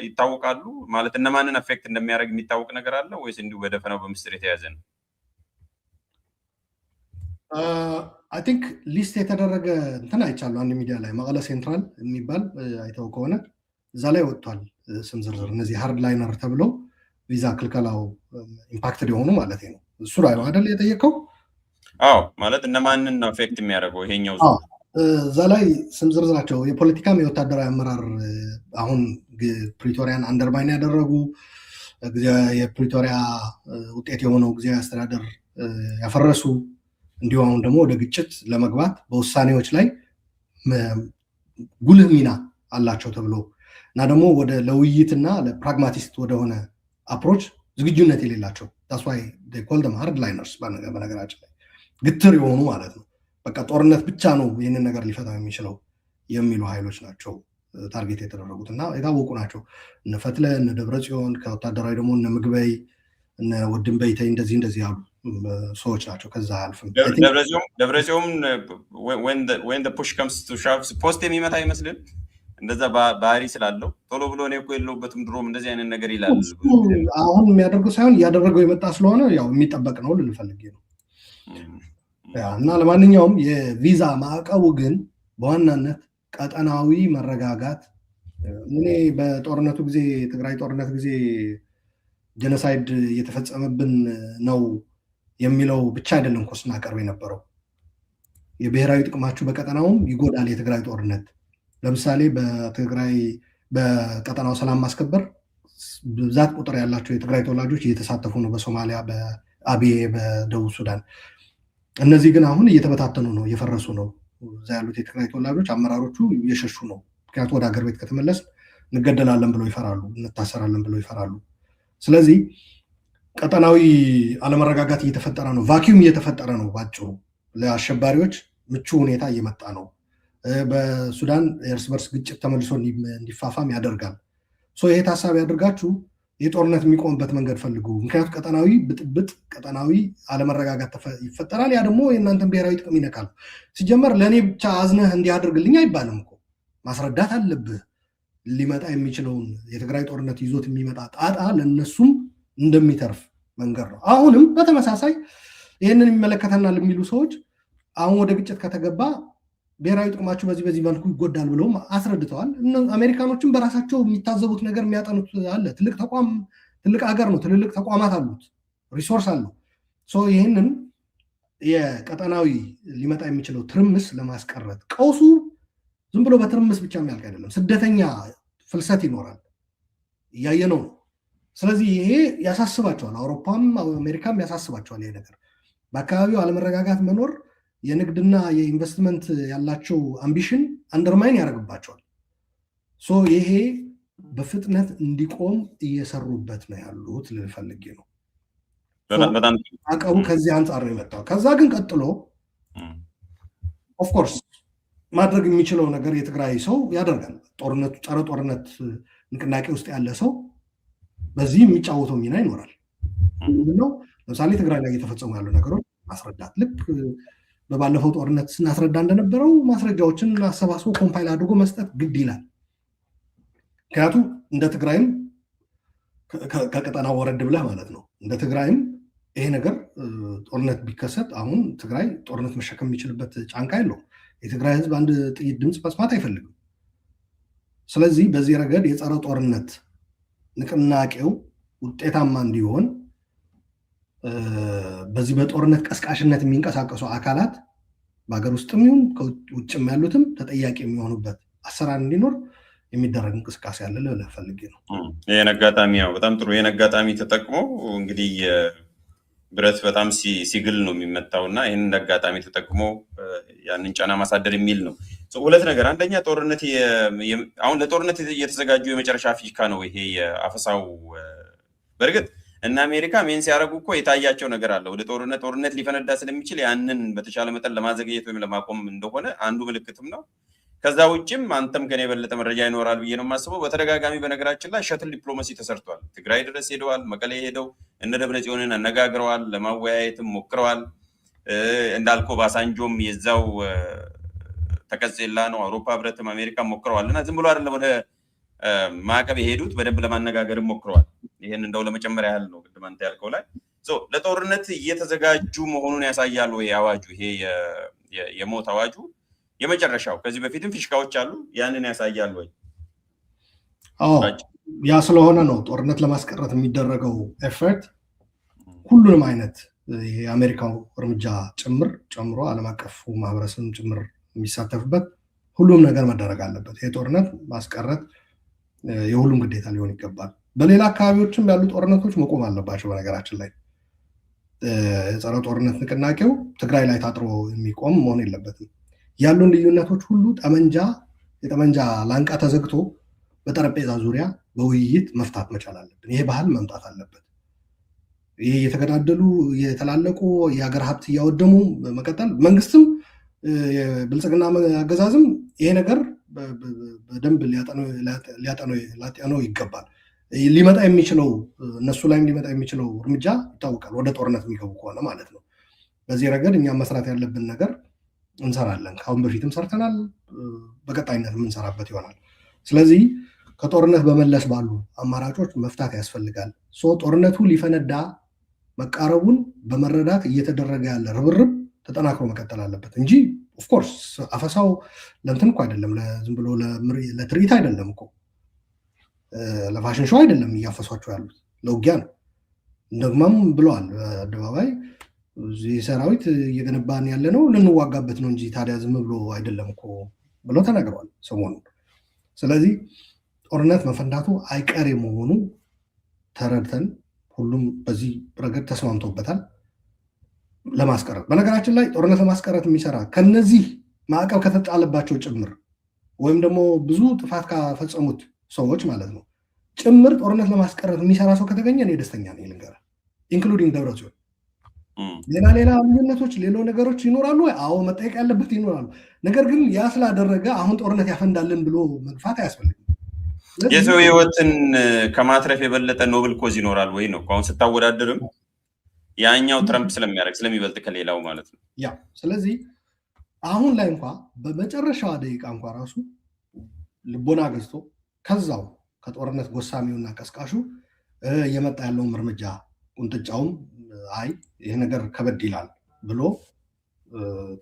ይታወቃሉ ማለት እነማንን አፌክት እንደሚያደርግ የሚታወቅ ነገር አለ ወይስ እንዲሁ በደፈናው በምስጢር የተያዘ ነው? አይ ቲንክ ሊስት የተደረገ እንትን አይቻለሁ አንድ ሚዲያ ላይ መቀለ ሴንትራል የሚባል አይተው ከሆነ እዛ ላይ ወጥቷል ስም ዝርዝር እነዚህ ሃርድ ላይነር ተብለው ቪዛ ክልከላው ኢምፓክትድ የሆኑ ማለት ነው። እሱ ላይ ነው አይደል የጠየቀው? አዎ ማለት እነማንን አፌክት የሚያደርገው ይሄኛው እዛ ላይ ስም ዝርዝራቸው የፖለቲካም የወታደራዊ አመራር አሁን ፕሪቶሪያን አንደርማይን ያደረጉ የፕሪቶሪያ ውጤት የሆነው ጊዜያዊ አስተዳደር ያፈረሱ እንዲሁ አሁን ደግሞ ወደ ግጭት ለመግባት በውሳኔዎች ላይ ጉልህ ሚና አላቸው ተብሎ እና ደግሞ ወደ ለውይይትና ለፕራግማቲስት ወደሆነ አፕሮች ዝግጁነት የሌላቸው that's why they call them hard liners በነገራችን ላይ ግትር የሆኑ ማለት ነው። በቃ ጦርነት ብቻ ነው ይህንን ነገር ሊፈታው የሚችለው የሚሉ ኃይሎች ናቸው ታርጌት የተደረጉት እና የታወቁ ናቸው። እነ ፈትለ እነ ደብረጽዮን ከወታደራዊ ደግሞ እነ ምግበይ እነ ወድንበይተይ እንደዚህ ያሉ ሰዎች ናቸው። ከዛ አልፍም ደብረጽዮን when the push comes to shove ፖስት የሚመታ አይመስልም እንደዛ ባህሪ ስላለው ቶሎ ብሎ ነው እኮ የለውበትም ድሮም እንደዚህ አይነት ነገር ይላል። አሁን የሚያደርገው ሳይሆን እያደረገው የመጣ ስለሆነ ያው የሚጠበቅ ነው ልንፈልግ ነው። እና ለማንኛውም የቪዛ ማዕቀቡ ግን በዋናነት ቀጠናዊ መረጋጋት እኔ በጦርነቱ ጊዜ ትግራይ ጦርነት ጊዜ ጀኖሳይድ እየተፈጸመብን ነው የሚለው ብቻ አይደለም እኮ ስናቀርብ የነበረው የብሔራዊ ጥቅማችሁ በቀጠናውም ይጎዳል የትግራይ ጦርነት። ለምሳሌ በትግራይ በቀጠናው ሰላም ማስከበር ብዛት ቁጥር ያላቸው የትግራይ ተወላጆች እየተሳተፉ ነው። በሶማሊያ በአብዬ በደቡብ ሱዳን እነዚህ ግን አሁን እየተበታተኑ ነው እየፈረሱ ነው። እዛ ያሉት የትግራይ ተወላጆች አመራሮቹ እየሸሹ ነው። ምክንያቱም ወደ ሀገር ቤት ከተመለስ እንገደላለን ብለው ይፈራሉ፣ እንታሰራለን ብለው ይፈራሉ። ስለዚህ ቀጠናዊ አለመረጋጋት እየተፈጠረ ነው፣ ቫኪዩም እየተፈጠረ ነው። ባጭሩ ለአሸባሪዎች ምቹ ሁኔታ እየመጣ ነው። በሱዳን የእርስ በርስ ግጭት ተመልሶ እንዲፋፋም ያደርጋል። ይሄ ታሳቢ ያደርጋችሁ የጦርነት የሚቆምበት መንገድ ፈልጉ። ምክንያቱም ቀጠናዊ ብጥብጥ ቀጠናዊ አለመረጋጋት ይፈጠራል። ያ ደግሞ የእናንተን ብሔራዊ ጥቅም ይነካል። ሲጀመር ለእኔ ብቻ አዝነህ እንዲያደርግልኝ አይባልም እኮ ማስረዳት አለብህ። ሊመጣ የሚችለውን የትግራይ ጦርነት ይዞት የሚመጣ ጣጣ ለእነሱም እንደሚተርፍ መንገድ ነው። አሁንም በተመሳሳይ ይህንን የሚመለከተናል የሚሉ ሰዎች አሁን ወደ ግጭት ከተገባ ብሔራዊ ጥቅማቸው በዚህ መልኩ ይጎዳል ብለውም አስረድተዋል። አሜሪካኖችም በራሳቸው የሚታዘቡት ነገር የሚያጠኑት አለ። ትልቅ ተቋም ትልቅ ሀገር ነው። ትልልቅ ተቋማት አሉት፣ ሪሶርስ አለው። ይህንን የቀጠናዊ ሊመጣ የሚችለው ትርምስ ለማስቀረት ቀውሱ ዝም ብሎ በትርምስ ብቻ የሚያልቅ አይደለም። ስደተኛ ፍልሰት ይኖራል፣ እያየነው ነው። ስለዚህ ይሄ ያሳስባቸዋል፣ አውሮፓም አሜሪካም ያሳስባቸዋል። ይሄ ነገር በአካባቢው አለመረጋጋት መኖር የንግድና የኢንቨስትመንት ያላቸው አምቢሽን አንደርማይን ያደርግባቸዋል። ሶ ይሄ በፍጥነት እንዲቆም እየሰሩበት ነው ያሉት ልፈልግ ነው። አቀቡ ከዚህ አንጻር ነው የመጣው። ከዛ ግን ቀጥሎ ኦፍኮርስ ማድረግ የሚችለው ነገር የትግራይ ሰው ያደርጋል። ጦርነቱ ጸረ ጦርነት ንቅናቄ ውስጥ ያለ ሰው በዚህ የሚጫወተው ሚና ይኖራል። ምንድነው? ለምሳሌ ትግራይ ላይ እየተፈጸሙ ያሉ ነገሮች ማስረዳት፣ ልክ በባለፈው ጦርነት ስናስረዳ እንደነበረው ማስረጃዎችን አሰባስቦ ኮምፓይል አድርጎ መስጠት ግድ ይላል። ምክንያቱም እንደ ትግራይም ከቀጠናው ወረድ ብለህ ማለት ነው፣ እንደ ትግራይም ይሄ ነገር ጦርነት ቢከሰት አሁን ትግራይ ጦርነት መሸከም የሚችልበት ጫንቃ የለውም። የትግራይ ህዝብ አንድ ጥይት ድምፅ መስማት አይፈልግም። ስለዚህ በዚህ ረገድ የጸረ ጦርነት ንቅናቄው ውጤታማ እንዲሆን በዚህ በጦርነት ቀስቃሽነት የሚንቀሳቀሱ አካላት በሀገር ውስጥም ይሁን ከውጭም ያሉትም ተጠያቂ የሚሆኑበት አሰራር እንዲኖር የሚደረግ እንቅስቃሴ ያለ ለፈልጌ ነው። ይህን አጋጣሚ በጣም ጥሩ ይህን አጋጣሚ ተጠቅሞ እንግዲህ ብረት በጣም ሲግል ነው የሚመታው እና ይህን አጋጣሚ ተጠቅሞ ያንን ጫና ማሳደር የሚል ነው። ሁለት ነገር፣ አንደኛ ጦርነት አሁን ለጦርነት እየተዘጋጁ የመጨረሻ ፊሽካ ነው ይሄ የአፈሳው። በእርግጥ እና አሜሪካ ሜን ሲያደርጉ እኮ የታያቸው ነገር አለ። ወደ ጦርነት ሊፈነዳ ስለሚችል ያንን በተሻለ መጠን ለማዘግየት ወይም ለማቆም እንደሆነ አንዱ ምልክትም ነው። ከዛ ውጭም አንተም ከኔ የበለጠ መረጃ ይኖራል ብዬ ነው የማስበው። በተደጋጋሚ በነገራችን ላይ ሸትል ዲፕሎማሲ ተሰርቷል። ትግራይ ድረስ ሄደዋል። መቀሌ ሄደው እነ ደብረጽዮንን አነጋግረዋል። ለማወያየትም ሞክረዋል። እንዳልኮ ባሳንጆም የዛው ተቀጽላ ነው። አውሮፓ ህብረትም አሜሪካም ሞክረዋል እና ዝም ብሎ አይደለም ወደ ማዕቀብ የሄዱት፣ በደንብ ለማነጋገርም ሞክረዋል። ይሄን እንደው ለመጨመር ያህል ነው። ቅድም አንተ ያልከው ላይ ለጦርነት እየተዘጋጁ መሆኑን ያሳያል ወይ አዋጁ? ይሄ የሞት አዋጁ የመጨረሻው፣ ከዚህ በፊትም ፊሽካዎች አሉ፣ ያንን ያሳያል ወይ? ያ ስለሆነ ነው ጦርነት ለማስቀረት የሚደረገው ኤፈርት ሁሉንም አይነት የአሜሪካው እርምጃ ጨምሮ ዓለም አቀፉ ማህበረሰብ ጭምር የሚሳተፍበት ሁሉም ነገር መደረግ አለበት። ይሄ ጦርነት ማስቀረት የሁሉም ግዴታ ሊሆን ይገባል። በሌላ አካባቢዎችም ያሉ ጦርነቶች መቆም አለባቸው። በነገራችን ላይ የጸረ ጦርነት ንቅናቄው ትግራይ ላይ ታጥሮ የሚቆም መሆን የለበትም። ያሉን ልዩነቶች ሁሉ የጠመንጃ ላንቃ ተዘግቶ በጠረጴዛ ዙሪያ በውይይት መፍታት መቻል አለብን። ይሄ ባህል መምጣት አለበት። ይሄ የተገዳደሉ የተላለቁ የሀገር ሀብት እያወደሙ መቀጠል፣ መንግስትም የብልጽግና አገዛዝም ይሄ ነገር በደንብ ሊያጠነው ይገባል። ሊመጣ የሚችለው እነሱ ላይም ሊመጣ የሚችለው እርምጃ ይታወቃል፣ ወደ ጦርነት የሚገቡ ከሆነ ማለት ነው። በዚህ ረገድ እኛም መስራት ያለብን ነገር እንሰራለን። ከአሁን በፊትም ሰርተናል፣ በቀጣይነት የምንሰራበት ይሆናል። ስለዚህ ከጦርነት በመለስ ባሉ አማራጮች መፍታት ያስፈልጋል። ጦርነቱ ሊፈነዳ መቃረቡን በመረዳት እየተደረገ ያለ ርብርብ ተጠናክሮ መቀጠል አለበት እንጂ ኦፍኮርስ አፈሳው ለእንትን እኮ አይደለም፣ ዝም ብሎ ለትርኢት አይደለም እኮ፣ ለፋሽን ሾው አይደለም እያፈሷቸው ያሉት፣ ለውጊያ ነው። ደግሞም ብለዋል በአደባባይ እዚህ ሰራዊት እየገነባን ያለ ነው ልንዋጋበት ነው እንጂ ታዲያ ዝም ብሎ አይደለም እኮ ብለው ተናግረዋል ሰሞኑን። ስለዚህ ጦርነት መፈንዳቱ አይቀሬ መሆኑ ተረድተን ሁሉም በዚህ ረገድ ተስማምቶበታል ለማስቀረት። በነገራችን ላይ ጦርነት ለማስቀረት የሚሰራ ከነዚህ ማዕቀብ ከተጣለባቸው ጭምር ወይም ደግሞ ብዙ ጥፋት ካፈጸሙት ሰዎች ማለት ነው ጭምር ጦርነት ለማስቀረት የሚሰራ ሰው ከተገኘ እኔ ደስተኛ ነኝ ልንገርህ፣ ኢንክሉዲንግ ደብረጽዮን። ሌላ ልዩነቶች ሌሎ ነገሮች ይኖራሉ፣ አዎ መጠየቅ ያለበት ይኖራሉ። ነገር ግን ያ ስላደረገ አሁን ጦርነት ያፈንዳልን ብሎ መግፋት አያስፈልግም። የሰው ህይወትን ከማትረፍ የበለጠ ኖብል ኮዝ ይኖራል ወይ ነው አሁን ስታወዳደርም ያኛው ትረምፕ ስለሚያደርግ ስለሚበልጥ ከሌላው ማለት ነው። ያ ስለዚህ አሁን ላይ እንኳ በመጨረሻዋ ደቂቃ እንኳ ራሱ ልቦና ገዝቶ ከዛው ከጦርነት ጎሳሚውና ቀስቃሹ እየመጣ ያለውም እርምጃ ቁንጥጫውም አይ ይሄ ነገር ከበድ ይላል ብሎ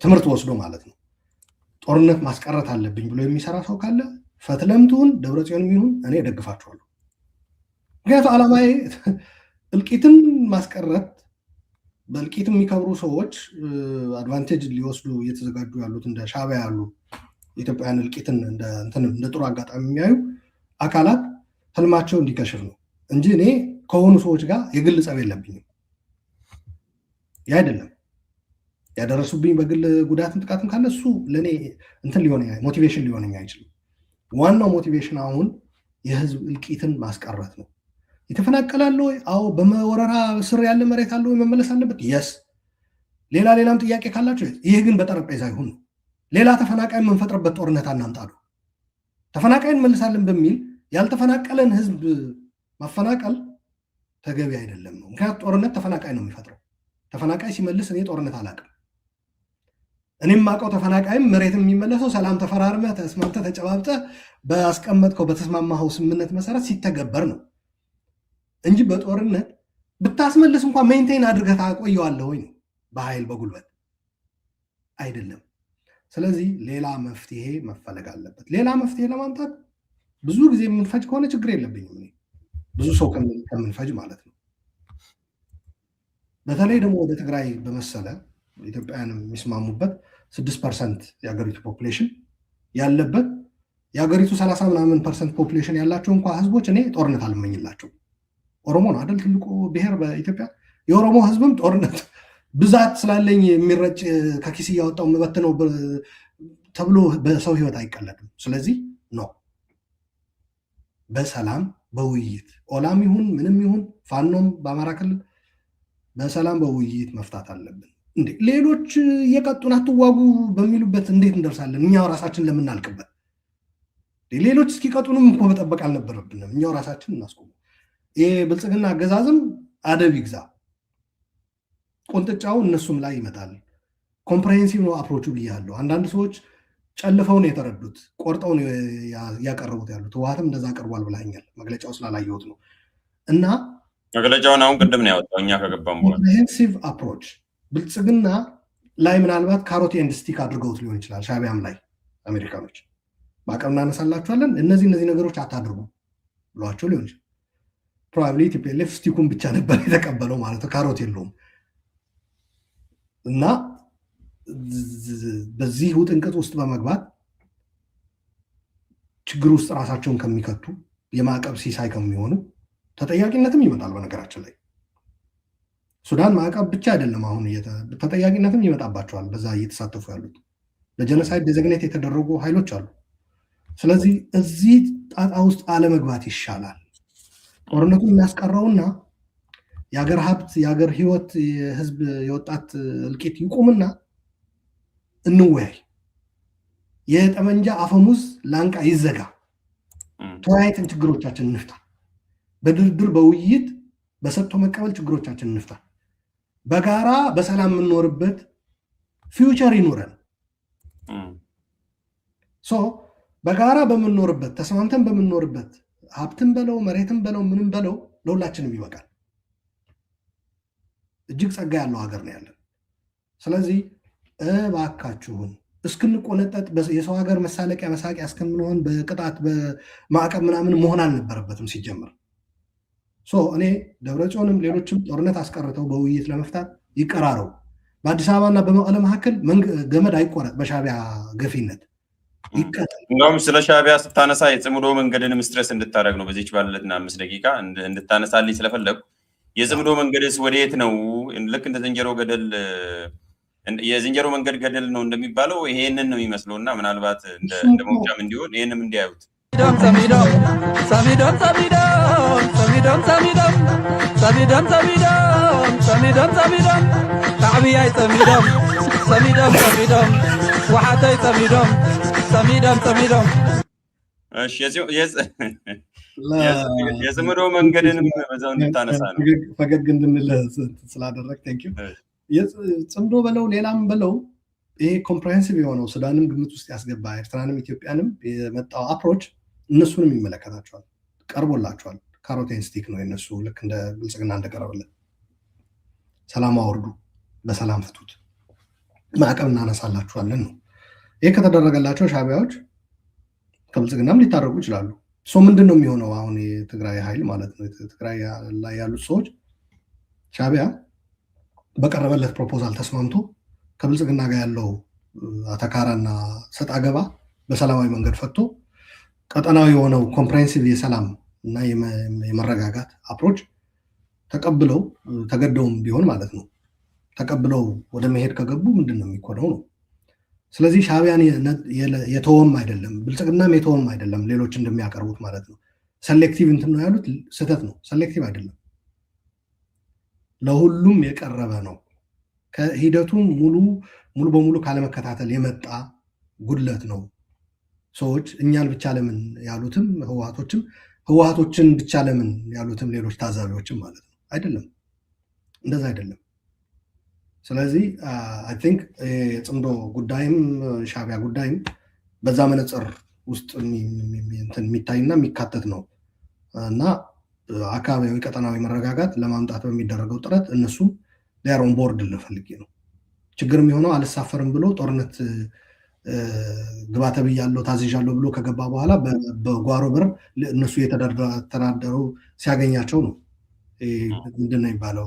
ትምህርት ወስዶ ማለት ነው ጦርነት ማስቀረት አለብኝ ብሎ የሚሰራ ሰው ካለ ፈትለምቱን ደብረጽዮን የሚሆን እኔ ደግፋቸዋለሁ። ምክንያቱም ዓላማዬ እልቂትን ማስቀረት፣ በእልቂት የሚከብሩ ሰዎች አድቫንቴጅ ሊወስዱ እየተዘጋጁ ያሉት እንደ ሻዕቢያ ያሉ ኢትዮጵያን እልቂትን እንደ ጥሩ አጋጣሚ የሚያዩ አካላት ህልማቸው እንዲከሽፍ ነው እንጂ እኔ ከሆኑ ሰዎች ጋር የግል ጸብ የለብኝም። ያ አይደለም ያደረሱብኝ በግል ጉዳትም ጥቃትም ካለ እሱ ለእኔ እንትን ሞቲቬሽን ሊሆነኝ አይችልም። ዋናው ሞቲቬሽን አሁን የህዝብ እልቂትን ማስቀረት ነው። የተፈናቀላለ ወይ? አዎ። በመወረራ ስር ያለ መሬት አለ ወይ? መመለስ አለበት። የስ ሌላም ጥያቄ ካላቸው ይሄ ግን በጠረጴዛ ይሁን ነው። ሌላ ተፈናቃይ የምንፈጥርበት ጦርነት አናምጣሉ። ተፈናቃይ እንመልሳለን በሚል ያልተፈናቀለን ህዝብ ማፈናቀል ተገቢ አይደለም ነው። ምክንያቱም ጦርነት ተፈናቃይ ነው የሚፈጥረው። ተፈናቃይ ሲመልስ እኔ ጦርነት አላውቅም። እኔም ማውቀው ተፈናቃይም መሬት የሚመለሰው ሰላም ተፈራርመህ ተስማምተህ ተጨባብጠህ በአስቀመጥከው በተስማማኸው ስምምነት መሰረት ሲተገበር ነው እንጂ በጦርነት ብታስመልስ እንኳን ሜንቴን አድርገህ ታቆየዋለህ ወይ ነው፣ በኃይል በጉልበት አይደለም። ስለዚህ ሌላ መፍትሄ መፈለግ አለበት። ሌላ መፍትሄ ለማምጣት ብዙ ጊዜ የምንፈጅ ከሆነ ችግር የለብኝም እኔ ብዙ ሰው ከምንፈጅ ማለት ነው። በተለይ ደግሞ ወደ ትግራይ በመሰለ ኢትዮጵያውያን የሚስማሙበት 6% የሀገሪቱ ፖፕሌሽን ያለበት የሀገሪቱ 30 ምናምን ፐርሰንት ፖፕሌሽን ያላቸው እንኳ ህዝቦች እኔ ጦርነት አልመኝላቸው። ኦሮሞ ነው አይደል ትልቁ ብሔር በኢትዮጵያ። የኦሮሞ ህዝብም ጦርነት ብዛት ስላለኝ የሚረጭ ከኪስ እያወጣው የምበትነው ተብሎ በሰው ህይወት አይቀለድም። ስለዚህ ነው በሰላም በውይይት ኦላም ይሁን ምንም ይሁን ፋኖም በአማራ ክልል በሰላም በውይይት መፍታት አለብን። እንዴ ሌሎች እየቀጡን አትዋጉ በሚሉበት እንዴት እንደርሳለን? እኛው ራሳችን ለምናልቅበት ሌሎች እስኪቀጡንም እኮ መጠበቅ አልነበረብንም። እኛው ራሳችን እናስቆሙ። ይሄ ብልጽግና አገዛዝም አደብ ይግዛ። ቁንጥጫው እነሱም ላይ ይመጣል። ኮምፕሬሄንሲቭ ነው አፕሮቹ ብያለሁ። አንዳንድ ሰዎች ጨልፈው ነው የተረዱት፣ ቆርጠው ነው ያቀረቡት ያሉት። ህወሓትም እንደዛ አቅርቧል ብላኛል። መግለጫው ስላላየሁት ነው። እና መግለጫውን አሁን ቅድም ነው ያወጣው እኛ ከገባም በኋላ ኮምፕሬሄንሲቭ አፕሮች ብልጽግና ላይ ምናልባት ካሮት ኤንድ ስቲክ አድርገውት ሊሆን ይችላል። ሻዕቢያም ላይ አሜሪካኖች ማዕቀብ እናነሳላችኋለን እነዚህ ነገሮች አታድርጉ ብሏቸው ሊሆን ይችላል። ፕሮባብሊ ቲፒኤልኤፍ ስቲኩን ብቻ ነበር የተቀበለው ማለት ነው፣ ካሮት የለውም። እና በዚህ ውጥንቅጥ ውስጥ በመግባት ችግር ውስጥ ራሳቸውን ከሚከቱ የማዕቀብ ሲሳይ ከሚሆኑ ተጠያቂነትም ይመጣል። በነገራችን ላይ ሱዳን ማዕቀብ ብቻ አይደለም፣ አሁን ተጠያቂነትም ይመጣባቸዋል። በዛ እየተሳተፉ ያሉት በጀኖሳይድ ዴዚግኔት የተደረጉ ኃይሎች አሉ። ስለዚህ እዚህ ጣጣ ውስጥ አለመግባት ይሻላል። ጦርነቱን የሚያስቀረውና የሀገር ሀብት፣ የሀገር ህይወት፣ የህዝብ የወጣት እልቂት ይቁምና እንወያይ። የጠመንጃ አፈሙዝ ላንቃ ይዘጋ። ተወያይተን ችግሮቻችን እንፍታ። በድርድር በውይይት በሰጥቶ መቀበል ችግሮቻችን እንፍታ። በጋራ በሰላም የምንኖርበት ፊውቸር ይኖረን። በጋራ በምንኖርበት ተስማምተን በምንኖርበት ሀብትን በለው መሬትን በለው ምንም በለው ለሁላችንም ይበቃል። እጅግ ጸጋ ያለው ሀገር ነው ያለን። ስለዚህ እባካችሁን እስክንቆነጠጥ የሰው ሀገር መሳለቂያ መሳቂያ እስከምንሆን በቅጣት በማዕቀብ ምናምን መሆን አልነበረበትም ሲጀምር። እኔ ደብረጽዮንም ሌሎችም ጦርነት አስቀርተው በውይይት ለመፍታት ይቀራረው። በአዲስ አበባና በመቀለ መካከል ገመድ አይቆረጥ በሻዕቢያ ገፊነት ይቀጣል። እንደውም ስለ ሻዕቢያ ስታነሳ የጽምዶ መንገድን ስትረስ እንድታደርግ ነው በዚች ባለለትና 5 ደቂቃ እንድታነሳልኝ ስለፈለጉ። የጽምዶ መንገድስ ወዴት ነው? ልክ እንደ ዝንጀሮ ገደል የዝንጀሮ መንገድ ገደል ነው እንደሚባለው ይሄንን ነው የሚመስለው እና ምናልባት እንደ መውጫም እንዲሆን ይሄንም እንዲያዩት የጽምዶ መንገድንም በዛው እንድታነሳ ነው። ፈገግ እንድንል ስላደረግ ቴንኪው። ጽምዶ በለው ሌላም በለው ይሄ ኮምፕሬሄንሲቭ የሆነው ሱዳንም ግምት ውስጥ ያስገባ ኤርትራንም ኢትዮጵያንም የመጣው አፕሮች እነሱንም ይመለከታቸዋል፣ ቀርቦላቸዋል። ካሮቴን ስቲክ ነው የነሱ። ልክ እንደ ብልጽግና እንደቀረበለት ሰላም አወርዱ፣ በሰላም ፍቱት፣ ማዕቀብ እናነሳላችኋለን ነው። ይህ ከተደረገላቸው ሻዕቢያዎች ከብልጽግናም ሊታረቁ ይችላሉ። ምንድን ነው የሚሆነው? አሁን የትግራይ ኃይል ማለት ነው ትግራይ ላይ ያሉት ሰዎች ሻዕቢያ በቀረበለት ፕሮፖዛል ተስማምቶ ከብልጽግና ጋር ያለው አተካራና ሰጥ አገባ በሰላማዊ መንገድ ፈቶ ቀጠናዊ የሆነው ኮምፕሬሄንሲቭ የሰላም እና የመረጋጋት አፕሮች ተቀብለው ተገደውም ቢሆን ማለት ነው ተቀብለው ወደ መሄድ ከገቡ ምንድነው የሚኮነው ነው። ስለዚህ ሻዕቢያን የተወም አይደለም ብልጽግናም የተወም አይደለም ሌሎች እንደሚያቀርቡት ማለት ነው። ሰሌክቲቭ እንትን ነው ያሉት ስህተት ነው። ሰሌክቲቭ አይደለም፣ ለሁሉም የቀረበ ነው። ከሂደቱ ሙሉ በሙሉ ካለመከታተል የመጣ ጉድለት ነው። ሰዎች እኛን ብቻ ለምን ያሉትም ህወሓቶችን ብቻ ለምን ያሉትም ሌሎች ታዛቢዎችም ማለት ነው። አይደለም፣ እንደዛ አይደለም። ስለዚህ አይ ቲንክ የጽምዶ ጉዳይም ሻዕቢያ ጉዳይም በዛ መነጽር ውስጥ የሚታይና የሚካተት ነው እና አካባቢያዊ ቀጠናዊ መረጋጋት ለማምጣት በሚደረገው ጥረት እነሱም ሊያር ኦን ቦርድ ልፈልጌ ነው። ችግር የሚሆነው አልሳፈርም ብሎ ጦርነት ግባተ ብያለሁ ታዝዣለሁ ብሎ ከገባ በኋላ በጓሮ በር እነሱ የተደራደሩ ሲያገኛቸው ነው። ምንድነው የሚባለው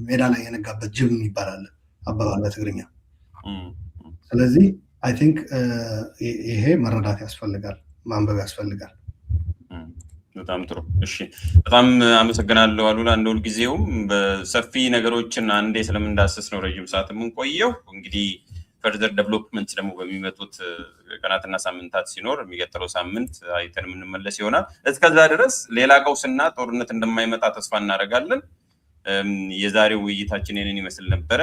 ሜዳ ላይ የነጋበት ጅብ ይባላል አባባል በትግርኛ። ስለዚህ አይ ቲንክ ይሄ መረዳት ያስፈልጋል፣ ማንበብ ያስፈልጋል። በጣም ጥሩ። እሺ፣ በጣም አመሰግናለሁ አሉላ። እንደ ሁልጊዜውም በሰፊ ነገሮችን አንዴ ስለምንዳስስ ነው ረጅም ሰዓት የምንቆየው። እንግዲህ ፈርዘር ዴቨሎፕመንት ደግሞ በሚመጡት ቀናትና ሳምንታት ሲኖር የሚቀጥለው ሳምንት አይተን የምንመለስ ይሆናል። እስከዛ ድረስ ሌላ ቀውስና ጦርነት እንደማይመጣ ተስፋ እናደርጋለን። የዛሬው ውይይታችን ይህንን ይመስል ነበረ።